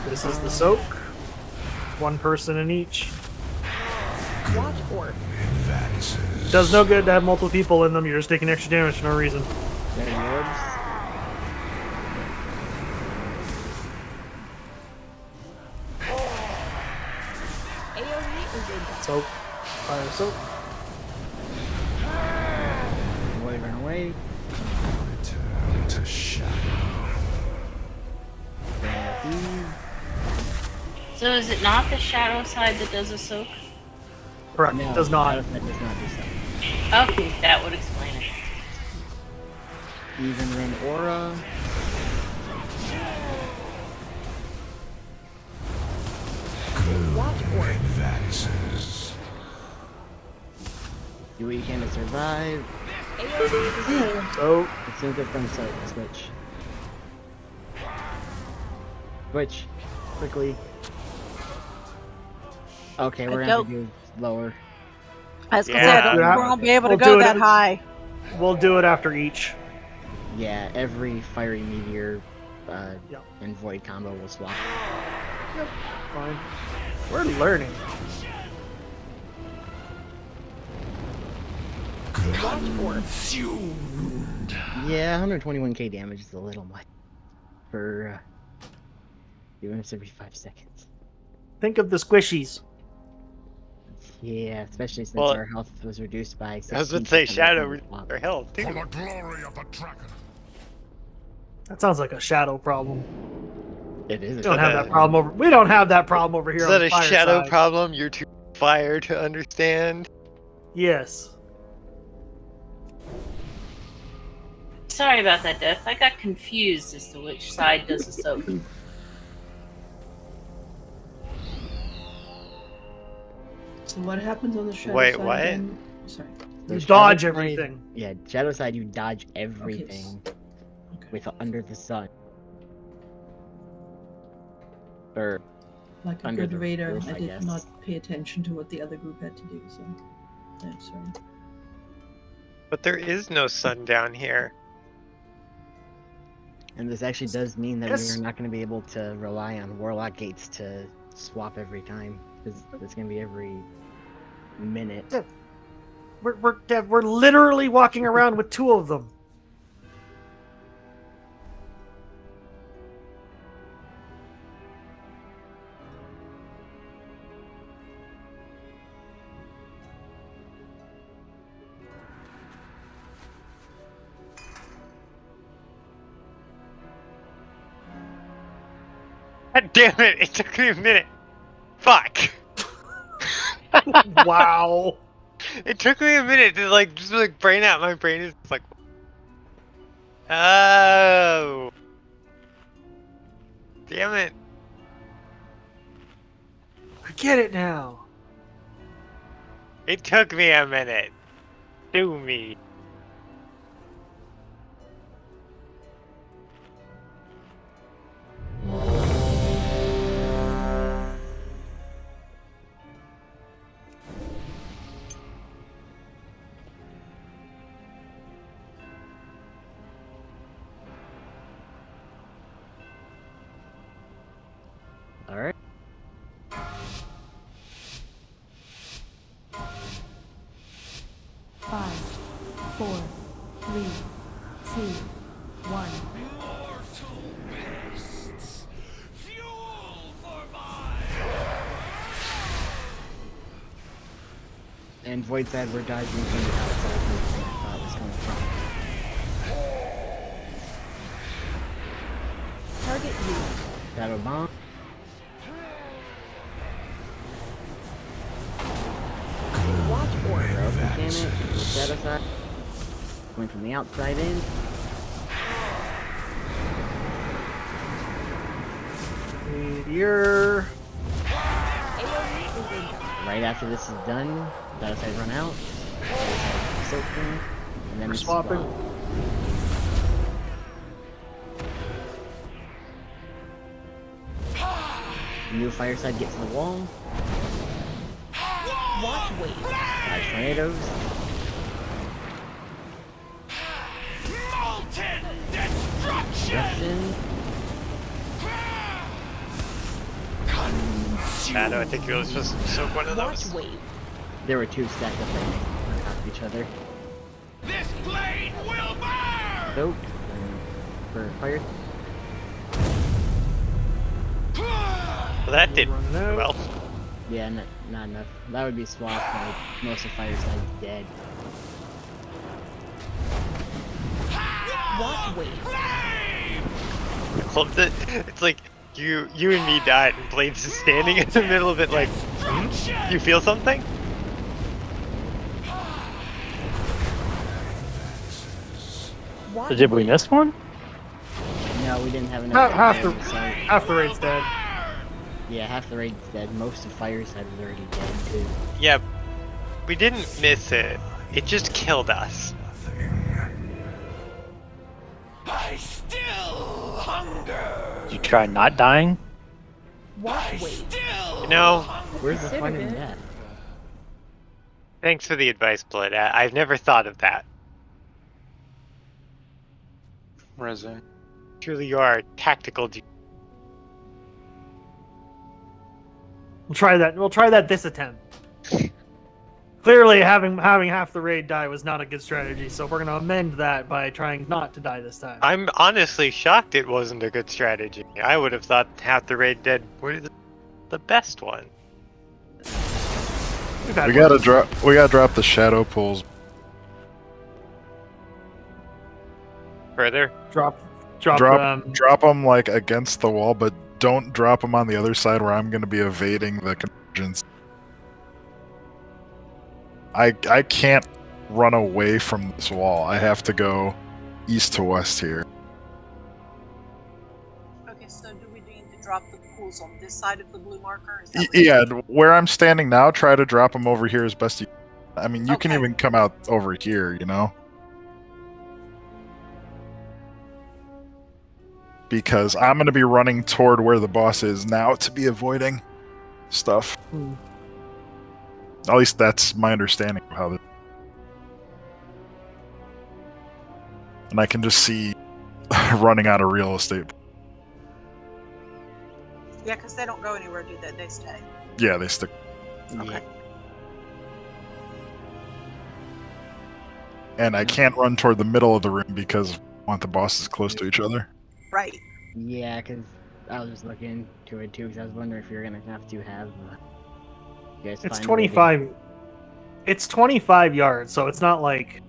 This is the soak. One person in each. Watch orc. Does no good to have multiple people in them. You're just taking extra damage for no reason. AoE is in. Soak. Fire soak. Run away. Return to shadow. So is it not the shadow side that does a soak? Correct. No, It does not. That does not do so. Okay, that would explain it. Even run aura. Gloom advances. Do what you can to survive. So It's no good from side. Switch. Switch. Quickly. Okay, we're gonna have to do lower. I was gonna say, I don't think we're gonna be able to go that high. We'll do it after each. Yeah, every fiery meteor and void combo will swap. Yep, fine. We're learning. Consumed. Yeah, 121k damage is a little much for doing this every 5 seconds. Think of the squishies. Yeah, especially since Well, our health was reduced by 16%. I was going to say Shadow or Health, too. For the glory of the dragon. That sounds like a shadow problem. It is. We don't have that problem over. We don't have that problem over here. Is on that the a fire Shadow side. problem? You're too fire to understand? Yes. Sorry about that, Death. I got confused as to which side does the soak. So what happens on the shadow Wait, side what? again? Sorry. You The dodge shadow side- everything. Yeah, shadow side you dodge everything with under the sun. Or Like a under good the raider, roof, I did guess. not pay attention to what the other group had to do, so I'm sorry. But there is no sun down here. And this actually does mean that Yes. we're not going to be able to rely on warlock gates to swap every time, because it's going to be every minute. Dev, we're literally walking around with two of them. God damn it! It took me a minute. Fuck. Wow. It took me a minute to just brain out. My brain is just like, oh, damn it. I get it now. It took me a minute. Do me. 4, 3, 2, 1. And Void said we're dodging from the outside where the thought was coming from. Target you. Shadow Bomb. Watch order. Damn it. Shadow side. Going from the outside in. Meteor. Right after this is done, Shadow side run out. Shadow side soaking. And then We're swapping. New Fireside gets to the wall. Watch wave. Dodge tornadoes. Molten destruction! Shadow, I think you're supposed to soak one of those. Watch wave. There were two stacked up right on top of each other. This blade will burn! Soaked. For fire. Well, that did well. Yeah, not enough. That would be swapped, like most of Fireside's dead. Watch wave. I loved it. It's like you and me died, and Blades is standing in the middle of it, like, you feel something? Watch Did we miss one? No, we didn't have enough. Half the raid's dead. Yeah, half the raid's dead. Most of Fireside was already dead too. Yeah, we didn't miss it. It just killed us. I still hunger! Did you try not dying? Watch wave. You know, Where's the fun in that? thanks for the advice, Blood. I've never thought of that. Reza. Truly, you are a tactical. We'll try that. We'll try that this attempt. Clearly, having half the raid die was not a good strategy, so we're gonna amend that by trying not to die this time. I'm honestly shocked it wasn't a good strategy. I would have thought half the raid dead was the best one. We gotta drop the shadow pulls. Further? Drop them like against the wall, but don't drop them on the other side where I'm gonna be evading the convergence. I can't run away from this wall. I have to go east to west here. Okay, so do we need to drop the pools on this side of the blue marker? Is that what Yeah, where I'm standing now, try to drop them over here as best you. I mean, you can even come out over here, you know. Because I'm going to be running toward where the boss is now to be avoiding stuff. At least that's my understanding of how this... And I can just see running out of real estate. Yeah, because they don't go anywhere, do they? They stay. Yeah, they stick. Okay. And I can't run toward the middle of the room because I want the bosses close to each other. Right. Yeah, because I was just looking into it too, because I was wondering if you're gonna have to have. You guys It's find a way to- 25. It's 25 yards, so it's not like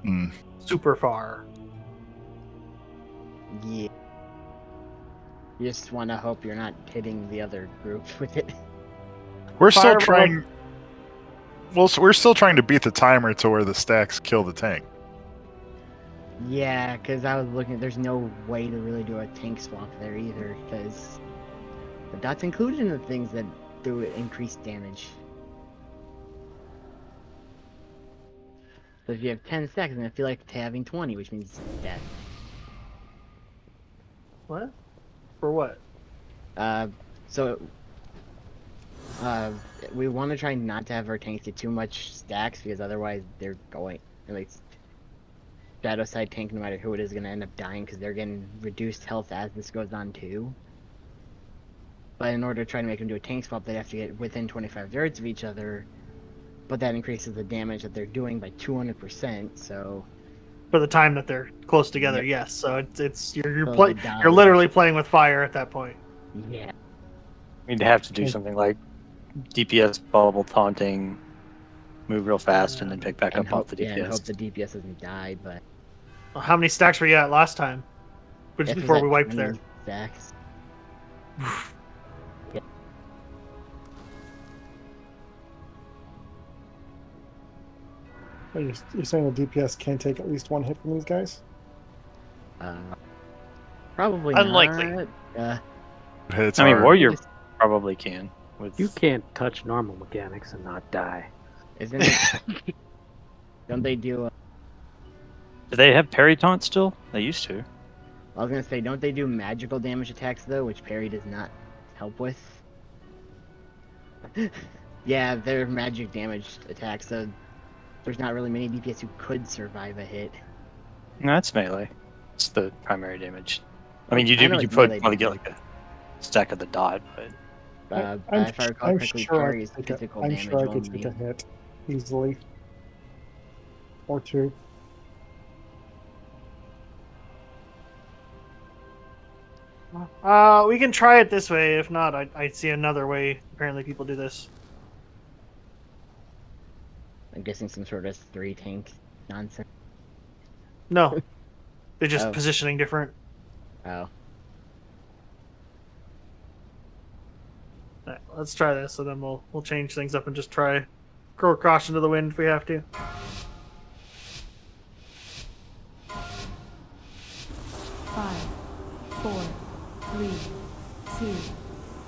Mm. super far. Yeah. You just want to hope you're not hitting the other group with it. We're still Fireball. trying. Well, we're still trying to beat the timer to where the stacks kill the tank. Yeah, because I was looking. There's no way to really do a tank swap there either, because that's included in the things that do increased damage. So if you have 10 stacks, then I feel like having 20, which means death. What? For what? We want to try not to have our tanks get too much stacks, because otherwise they're going, at least Shadow Side tank, no matter who it is, going to end up dying, because they're getting reduced health as this goes on too. But in order to try to make them do a tank swap, they have to get within 25 yards of each other, but that increases the damage that they're doing by 200%. So For the time that they're close together, Yep. yes. So it's you're So play the dodge- you're literally playing with fire at that point. yeah. We'd have to do something like DPS bubble taunting, move real fast, and then pick back And up hope, off the DPS. and hope the DPS doesn't die. But Well, how many stacks were you at last time? Which this was before at we wiped 20 there. stacks. Yeah. You're saying the DPS can take at least one hit from these guys? Probably Unlikely. not. It's I mean, hard. Warrior probably can. With You can't touch normal mechanics and not die. Isn't it? Don't they do? Do they have parry taunt still? They used to. I was gonna say, don't they do magical damage attacks though, which parry does not help with? Yeah, they're magic damage attacks, so there's not really many DPS who could survive a hit. No, it's melee. It's the primary damage. I mean, you I know you it's put melee want to get damage. like a stack of the dot, but If I recall correctly, parry is physical I'm damage sure I could only. take a hit easily. Or two. We can try it this way. If not, I see another way. Apparently, people do this. I'm guessing some sort of 3 tank nonsense. No, they're just Oh. positioning different. Oh. Alright, let's try this, and then we'll change things up and just try throw caution to the wind if we have to. Five, four, 3, 2,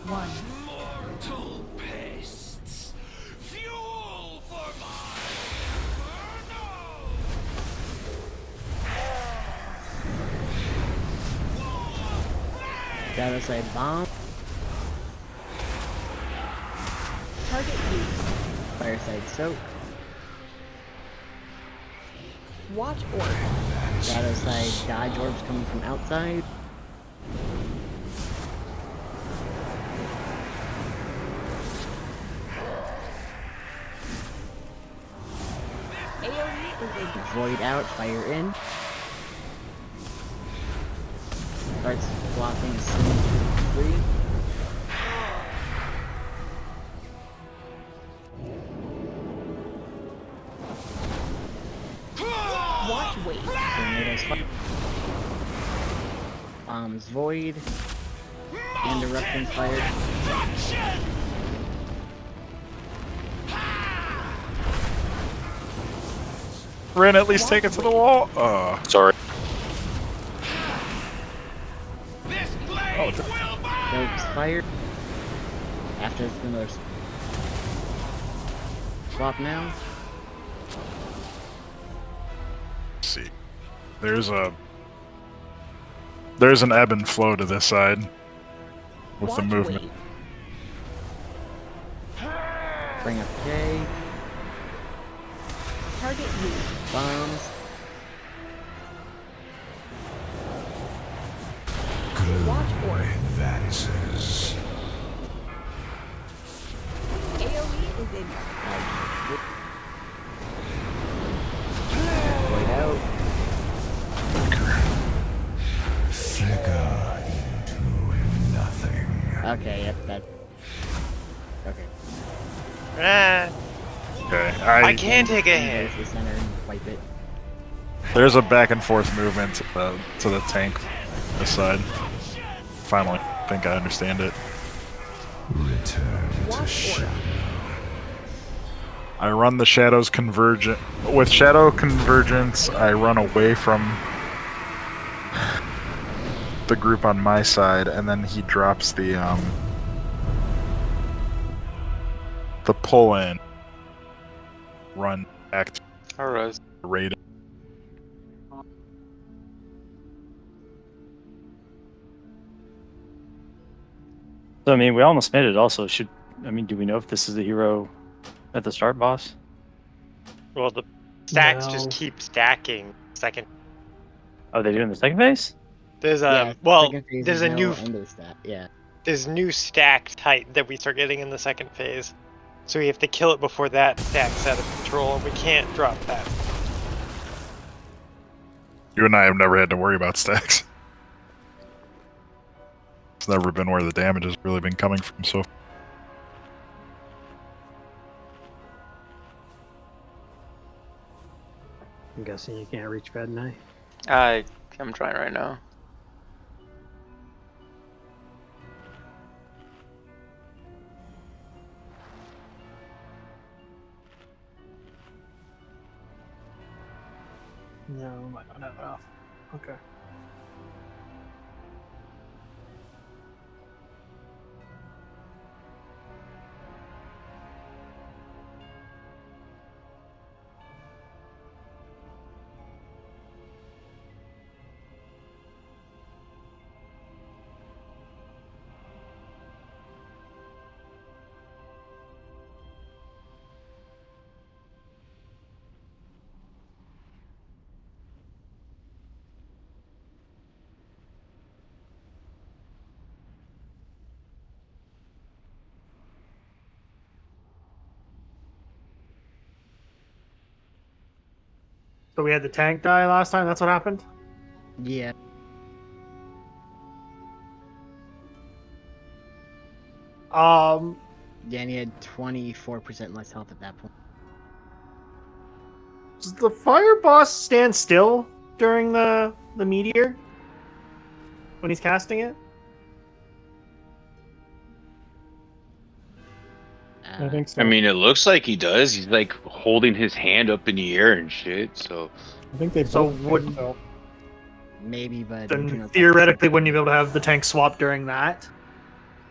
1. Mortal pests, fuel for Shadow side bomb. Target you. Fireside soak. Watch orb. Shadow side dodge orbs coming from outside. AoE is in. Void out, fire in. Starts blocking as soon as you're free. Watch wait. Tornadoes fire. Bombs void. And eruption fired. Ren, at least take it to the wall. Sorry. Soaks fired. After it's another swap now. Let's see. There's an ebb and flow to this side with the Watch movement. wait. Bring up K. Target you. Bombs. Watch orb. advances. AoE is in. Void out. Flicker into nothing. Okay, yep, that. Okay. Okay, I can take a hit. Engage the center and wipe it. There's a back and forth movement to the tank this side. Finally, think I understand it. Return to Watch orb. shadow. I run the shadows convergent. With shadow convergence, I run away from the group on my side, and then he drops the pull in. Run back to Alright. raid. So I mean, we almost made it. Also, do we know if this is the hero at the start boss? Well, the stacks No. just keep stacking. Second, Oh, they do in the second phase? there's Yeah, well, second phase there's is a now new end of the stat. Yeah. there's new stack type that we start getting in the second phase. So we have to kill it before that stack's out of control. We can't drop that. You and I have never had to worry about stacks. It's never been where the damage has really been coming from, so... I'm guessing you can't reach bed now. I'm trying right now. No, might not have enough. Okay. So we had the tank die last time. That's what happened. Yeah. Danny had 24% less health at that point. Does the fire boss stand still during the meteor when he's casting it? I think so. I mean, it looks like he does. He's like holding his hand up in the air and shit. So I think they So both wouldn't though. Maybe, but then theoretically wouldn't you be able to have the tank swap during that?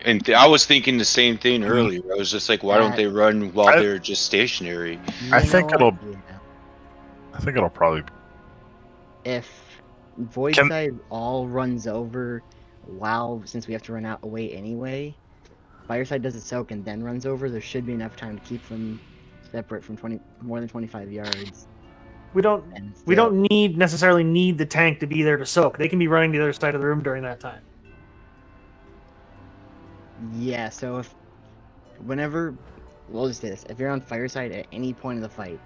And I was thinking the same thing earlier. I was just like, why don't they run while they're just stationary? I think it'll... I think it'll probably be... If Void Side all runs over since we have to run out away anyway, Fireside does a soak and then runs over, there should be enough time to keep them separate from more than 25 yards. We don't necessarily need the tank to be there to soak. They can be running to the other side of the room during that time. Yeah, so we'll just say this, if you're on Fireside at any point in the fight,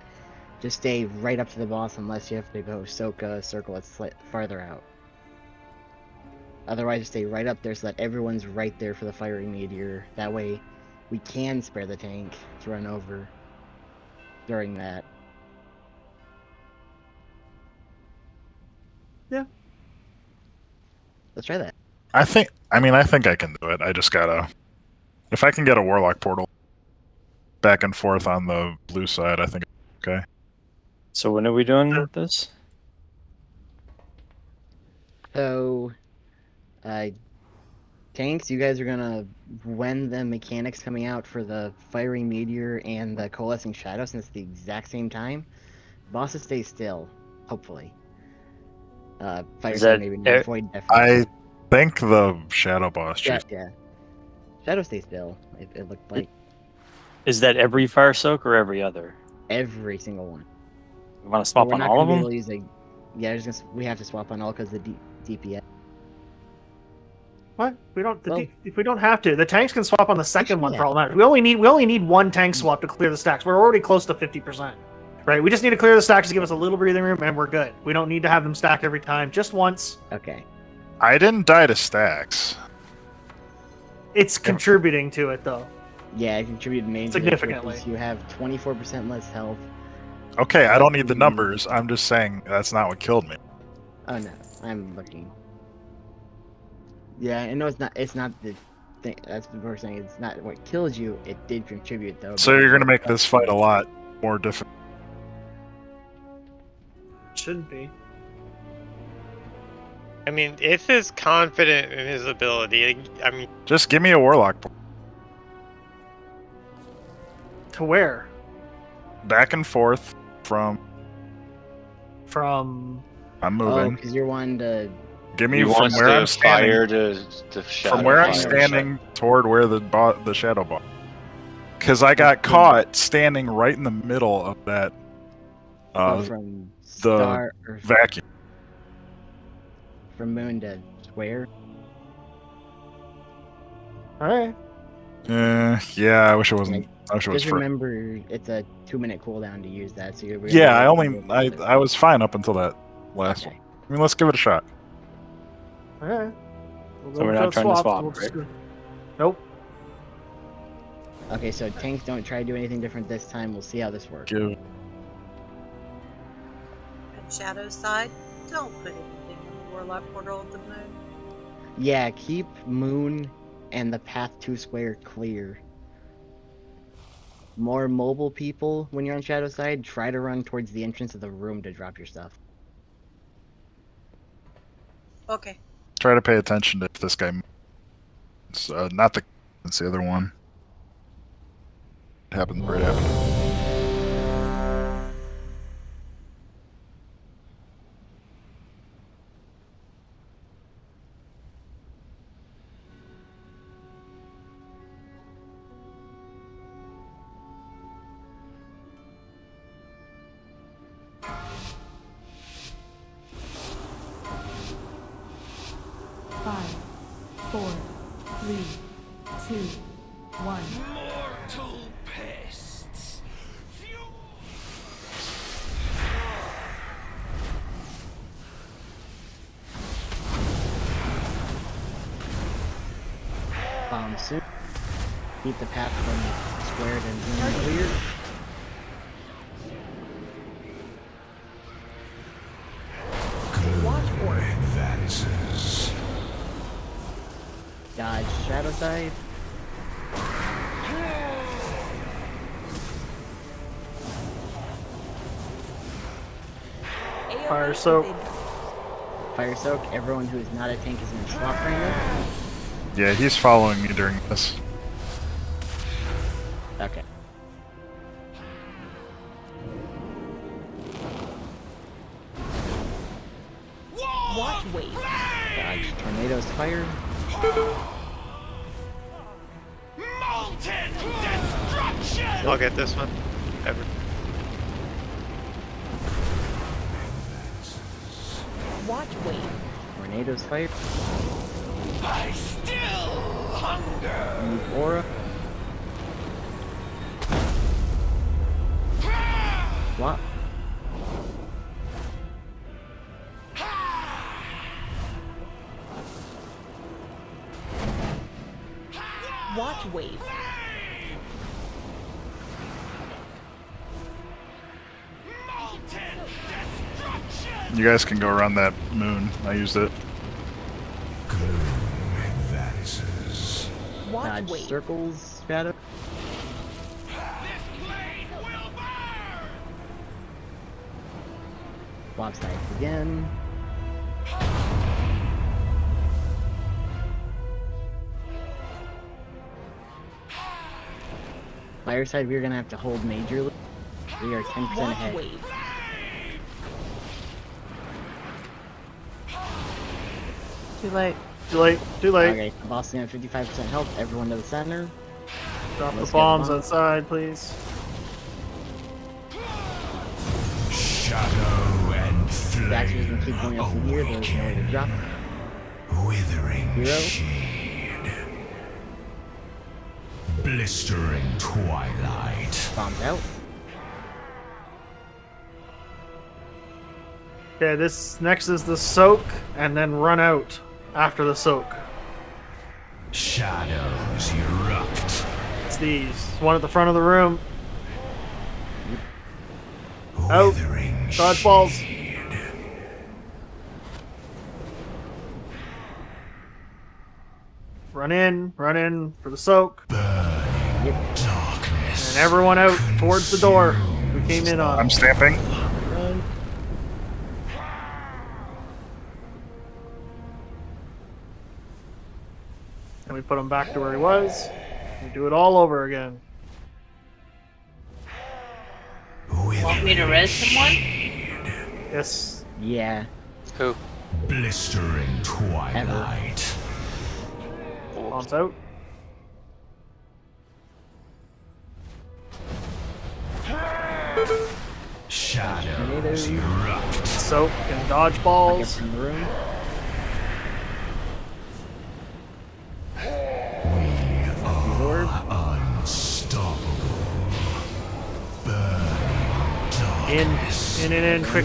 just stay right up to the boss unless you have to go soak a circle that's farther out. Otherwise, just stay right up there so that everyone's right there for the firing meteor. That way, we can spare the tank to run over during that. Yeah. Let's try that. I think I can do it. I just gotta... If I can get a Warlock portal back and forth on the blue side, I think it's okay. So when are we doing this? So, tanks, you guys are gonna, when the mechanics coming out for the firing meteor and the coalescing shadow, since it's the exact same time, bosses stay still, hopefully. Fireside maybe not, Void definitely. I think the shadow boss. Yeah. Shadow stays still. It looked like. Is that every fire soak or every other? Every single one. We want to swap on all of them? We have to swap on all because the DPS. What? We don't have to. The tanks can swap on the second one for all that. We only need one tank swap to clear the stacks. We're already close to 50%. Right? We just need to clear the stacks to give us a little breathing room, and we're good. We don't need to have them stack every time. Just once. Okay. I didn't die to stacks. It's contributing to it, though. Yeah, it contributed mainly significantly. Because you have 24% less health. Okay, I don't need the numbers. I'm just saying that's not what killed me. Oh no, I'm looking. Yeah, I know it's not the thing. That's what we're saying. It's not what kills you. It did contribute though. So you're gonna make this fight a lot more difficult. Shouldn't be. I mean, if he's confident in his ability, I mean... Just give me a Warlock. To where? Back and forth from... I'm moving. because you're wanting to... Give me from where I'm standing. To from where I'm standing toward where the shadow boss. Because I got caught standing right in the middle of that... from the vacuum. From moon to where? Alright. Yeah, I wish it wasn't I sure was Just for. remember, it's a 2-minute cooldown to use that. So you're. Yeah, I was fine up until that last one. I mean, let's give it a shot. Okay. We'll So go we're with not that trying to swap, swap, we'll just right? go- Nope. Okay, so tanks don't try to do anything different this time. We'll see how this works. Give. And Shadow's side, don't put anything in the Warlock portal at the moon. Yeah, keep Moon and the Path 2 square clear. More mobile people, when you're on Shadow side, try to run towards the entrance of the room to drop your stuff. Okay. Try to pay attention to if this guy moves. Not the. It's the other one. It happened right after. Five, 4, 3, 2, 1. Mortal pests. Bomb soon. Keep the path from squared and being cleared. Watch orc advances. Dodge Shadow side. Fire soak. Fire soak. Everyone who is not a tank is in a swap right Yeah, he's following me during this. Okay. Watch wave. Dodge Tornado's fire. Molten destruction. I'll get this one. Ever. Watch wave. Tornado's fire. I still hunger. Move aura. Swap. Watch wave. You guys can go around that moon. I used it. Advances. Dodge wave. circles. Shadow. Swap sides again. Fireside, we're gonna have to hold majorly. We are 10% Watch ahead. wave. Too late. Too late. Too late. Okay, Boston at 55% health. Everyone to the center. Drop Let's the get bombs bomb. outside, please. Shadow and flame. Baxter's gonna keep going up from here. There's nowhere to drop. Withering Hero. shade. Blistering twilight. Bombs out. Okay, this next is the soak, and then run out after the soak. Shadows erupt. It's these. One at the front of the room. Out. Dodge balls. Run in for the soak. Darkness. And everyone out towards the door we came in on. I'm stamping. Run. And we put him back to where he was. We do it all over again. Want me to res someone? Yes. Yeah. Who? Blistering twilight. Bombs out. Shadows erupt. Soak and dodge balls. From the room. We are unstoppable. In. Quick.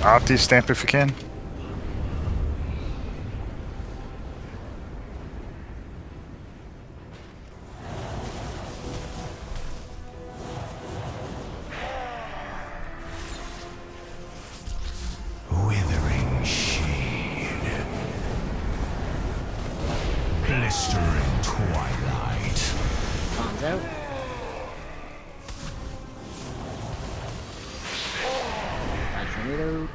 Opti stamp if you can. Withering shade. Blistering twilight. Bombs out. Tornado.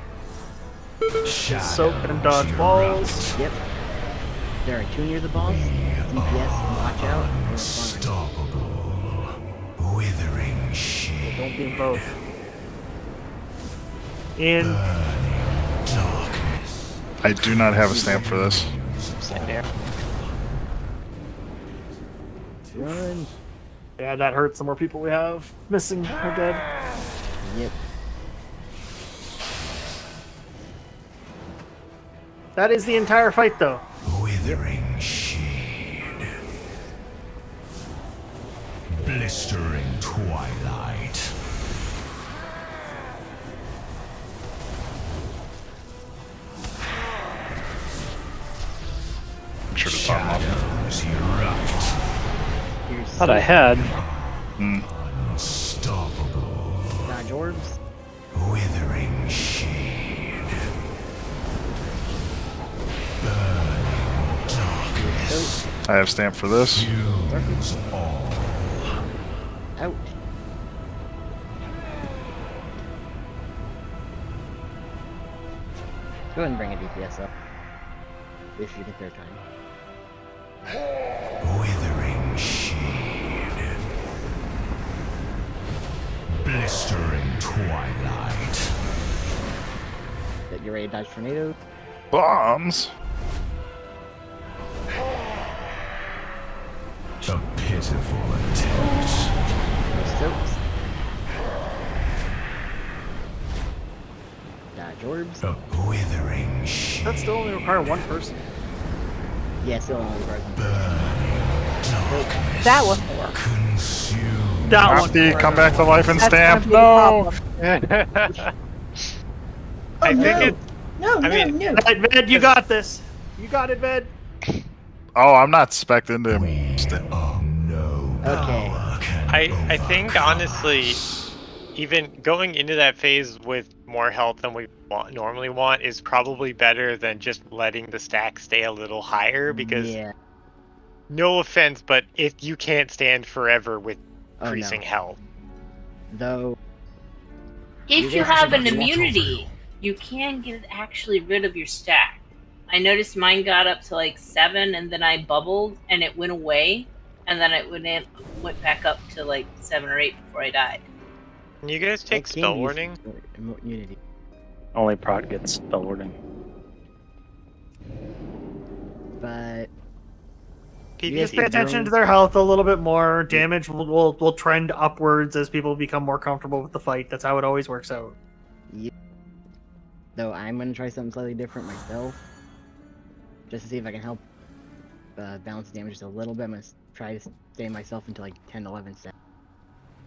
Soak and dodge balls. Yep. There are 2 near the balls. DPS, watch out. Unstoppable. Withering shade. Don't be both. In. Darkness. I do not have a stamp for this. Stand there. Run. Yeah, that hurts. The more people we have missing or dead. Yep. That is the entire fight, though. Withering shade. Blistering twilight. I'm sure to top them Shadows erupt. Thought I had. Unstoppable. Dodge orbs. Withering shade. Burning darkness. I have stamp for this. Use all. Out. Go ahead and bring a DPS up. If you get there time. Withering shade. Blistering twilight. Get your ready to dodge tornado. Bombs. A pitiful attempt. Soaks. Dodge orbs. A withering shade. That still only require 1 person. Yeah, still only requires 1 person. That one more. Consume. That one. Opti, come back to life and That's stamp. gonna be a No. problem. I think it. No, I mean, no. Ved, you got this. You got it, Ved. Oh, I'm not spec'd into him. Okay. I think honestly, even going into that phase with more health than we normally want is probably better than just letting the stack stay a little higher, because Yeah. no offense, but if you can't stand forever with Oh, increasing no. health. Though. If you have an immunity, you can get actually rid of your stack. I noticed mine got up to like 7, and then I bubbled, and it went away, and then it went back up to like 7 or 8 before I died. Can you guys take spell warning? Immunity. Only prod gets spell warding. But. You just pay attention to their health a little bit more. Damage will trend upwards as people become more comfortable with the fight. That's how it always works out. Yep. Though I'm gonna try something slightly different myself, just to see if I can help balance the damage just a little bit. I'm gonna try to stay myself into like 10-11 seconds.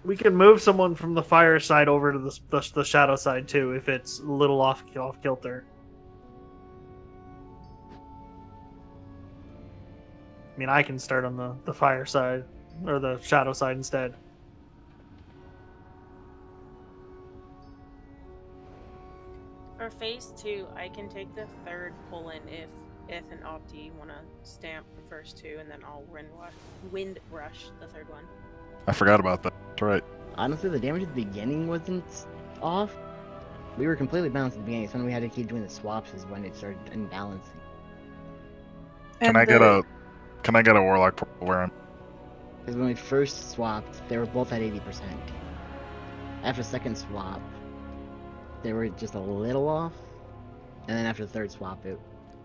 We can move someone from the fire side over to the shadow side too, if it's a little off kilter. I mean, I can start on the fire side or the shadow side instead. For phase 2, I can take the third pull-in if and Opti want to stamp the first 2, and then I'll wind rush the third one. I forgot about that. That's right. Honestly, the damage at the beginning wasn't off. We were completely balanced at the beginning. It's when we had to keep doing the swaps is when it started unbalancing. Can I get a warlock where I'm? Because when we first swapped, they were both at 80%. After the second swap, they were just a little off, and then after the third swap,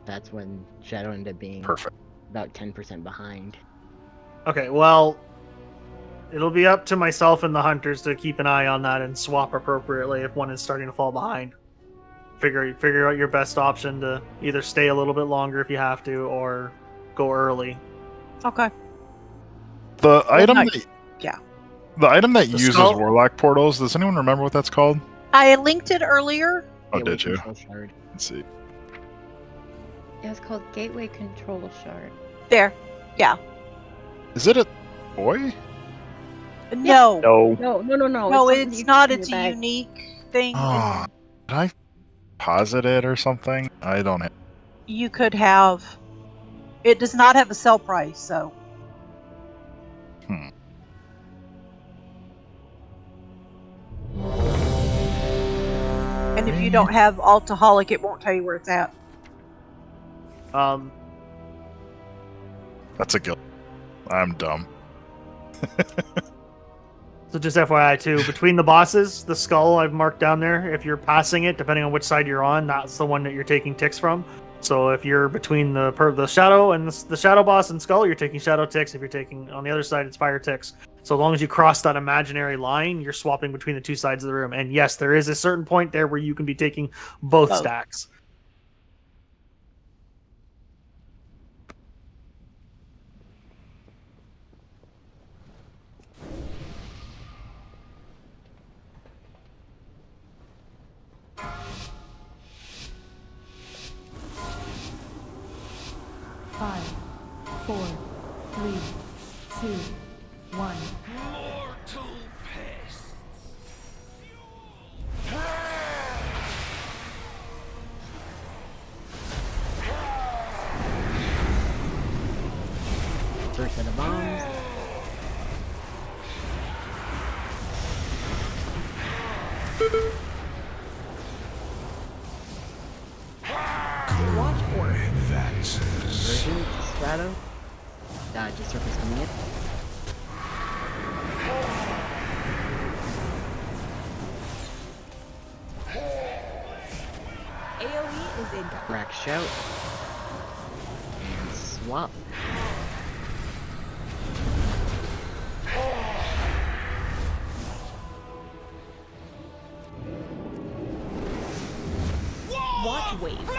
that's when Shadow ended up being perfect, about 10% behind. Okay, well, it'll be up to myself and the hunters to keep an eye on that and swap appropriately if one is starting to fall behind. Figure out your best option to either stay a little bit longer if you have to, or go early. Okay. The item, yeah. The item that The uses skull? warlock portals, does anyone remember what that's called? I linked it earlier. Oh, did you? Shard. Let's see. Yeah, it's called Gateway Control Shard. There. Yeah. Is it a toy? No. No. No. No, something it's you not. put in It's a your bag. unique thing. Oh, did I posit it or something? I don't have. You could have. It does not have a sell price, so. Hmm. And if you don't have Altaholic, it won't tell you where it's at. That's a guild. I'm dumb. So just FYI too, between the bosses, the skull I've marked down there, if you're passing it, depending on which side you're on, that's the one that you're taking ticks from. So if you're between the shadow and the shadow boss and skull, you're taking shadow ticks. If you're taking on the other side, it's fire ticks. So as long as you cross that imaginary line, you're swapping between the two sides of the room. And yes, there is a certain point there where you can be taking both stacks. Five, 4, 3, 2, 1. Mortal pests. First set of bombs. Watch orb. Version, Strato. Just surface coming in. AoE is in. Rack shout. And swap. Watch wave.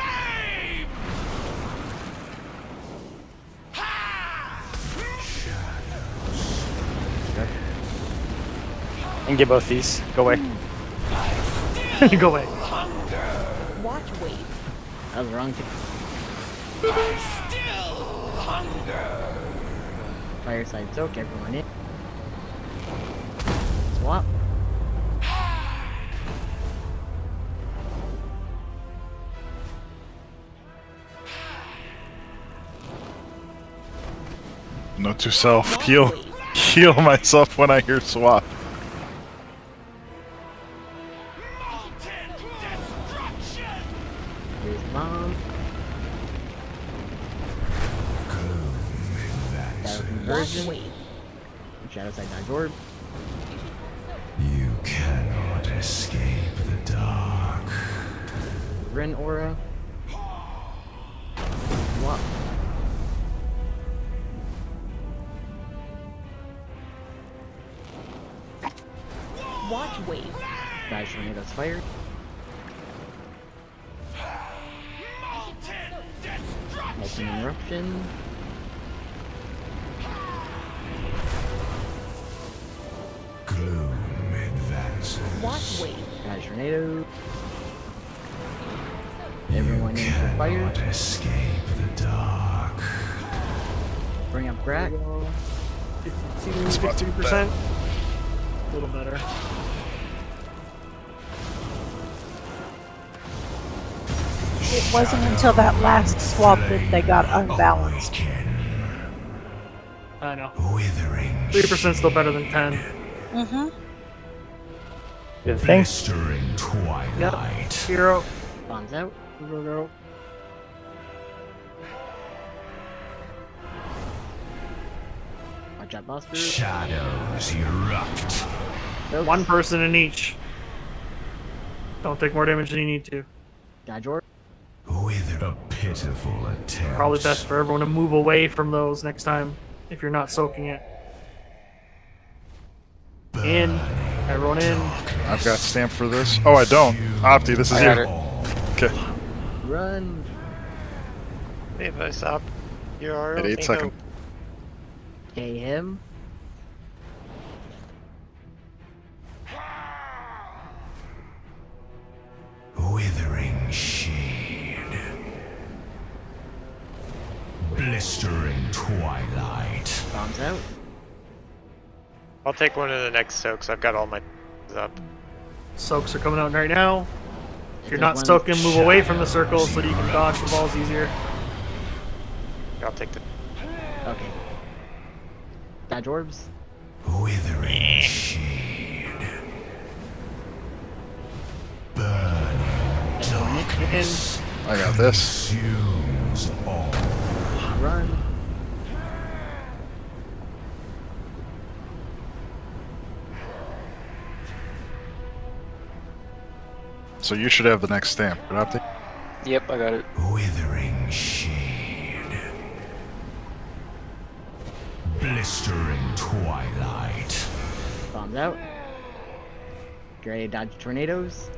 And get both these. Go away. Go away. Watch wave. That was the wrong thing. Fireside soak, everyone in. Swap. Note to self, heal myself when I hear swap. Here's bomb. Shadow conversion. Shadow side dodge orb. You cannot escape the dark. Ren aura. Swap. Watch wave. Dodge tornadoes fired. Making an eruption. Gloom advances. Watch wave. Dodge tornado. Everyone in for fire. Cannot escape the dark. Bring up Grak. 52%. A little better. It wasn't until that last swap that they got unbalanced. I know. 3% still better than 10. Mm-hmm. Good thing. Blistering twilight. Yep. Hero. Bombs out. Go. Watch out, boss group. Shadows erupt. One person in each. Don't take more damage than you need to. Dodge orb. Wither a pitiful attempt. Probably best for everyone to move away from those next time if you're not soaking it. In. Everyone in. I've got stamp for this. Oh, I don't. Opti, this is you. Okay. Run. Hey, what's up? You're At 8 seconds. Okay, him. twilight. Bombs out. I'll take one of the next soaks. I've got all my up. Soaks are coming out right now. If you're there's not one- soaking, move away from the circle so you can dodge the balls easier. I'll take the. Okay. Dodge orbs. Withering shade. Burning darkness. I got this. Consumes all. Run. So you should have the next stamp. But Yep, I got it. Withering shade. Blistering twilight. Bombs out. Get ready to dodge tornadoes.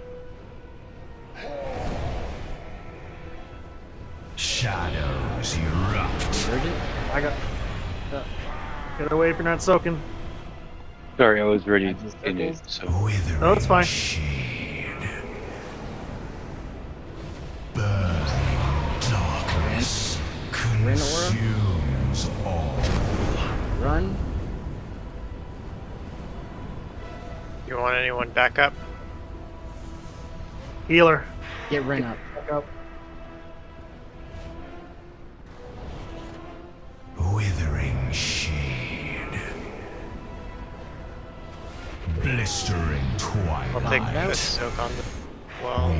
Shadows erupt. Convergent. I got. Get away if you're not soaking. Sorry, I was ready Dodge the in it. circles. So Withering No, it's fine. shade. Burning darkness. Rin aura. Consumes all. Run. You want anyone back up? Healer. Get Rin up. Back up. Withering shade. Blistering I'll take the twilight. soak on the. Well, We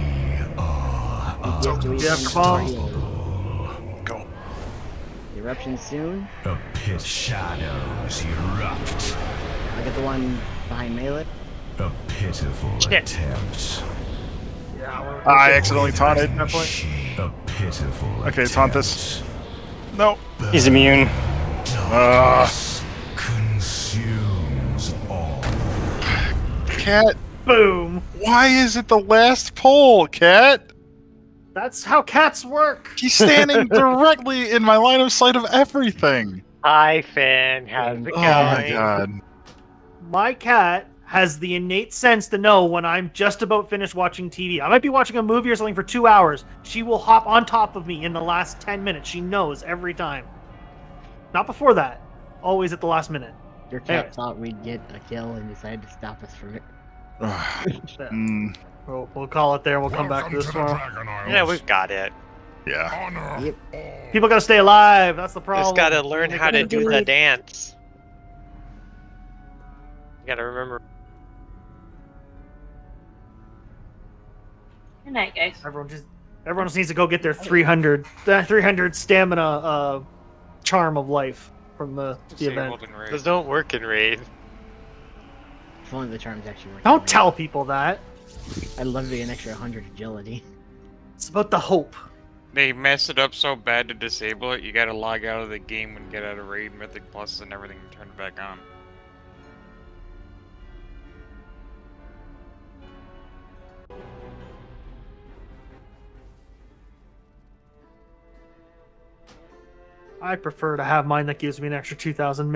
are Get to Yeah, each bomb. heal. go. Eruption soon. the pit shadows erupt. I get the one behind melee. A pitiful Shit. attempt. Yeah, I accidentally taunted. That point. A pitiful Okay, attempt. taunt this. No. He's immune. Darkness consumes all. Cat, Boom. why is it the last pull, Cat? That's how cats work. He's standing directly in my line of sight of everything. hi, Finn. How's it Oh my going? god. My cat has the innate sense to know when I'm just about finished watching TV. I might be watching a movie or something for 2 hours. She will hop on top of me in the last 10 minutes. She knows every time. Not before that. Always at the last minute. Your cat Anyways. thought we'd get a kill and decided to stop us from it. We'll call it there. We'll come back to this tomorrow. Yeah, we've got it. Yeah. Yep. People gotta stay alive. That's the problem. Just gotta learn They how to gotta do do the it. dance. You gotta remember. Good night, guys. Everyone just needs to go get their 300 stamina charm of life from the event. Those don't work in raid. If only the charms actually work. Don't tell people that. I'd love to be an extra 100 agility. It's about the hope. they messed it up so bad to disable it. You gotta log out of the game and get out of raid, mythic pluses, and everything, and turn it back on. I prefer to have mine that gives me an extra 2,000 mana.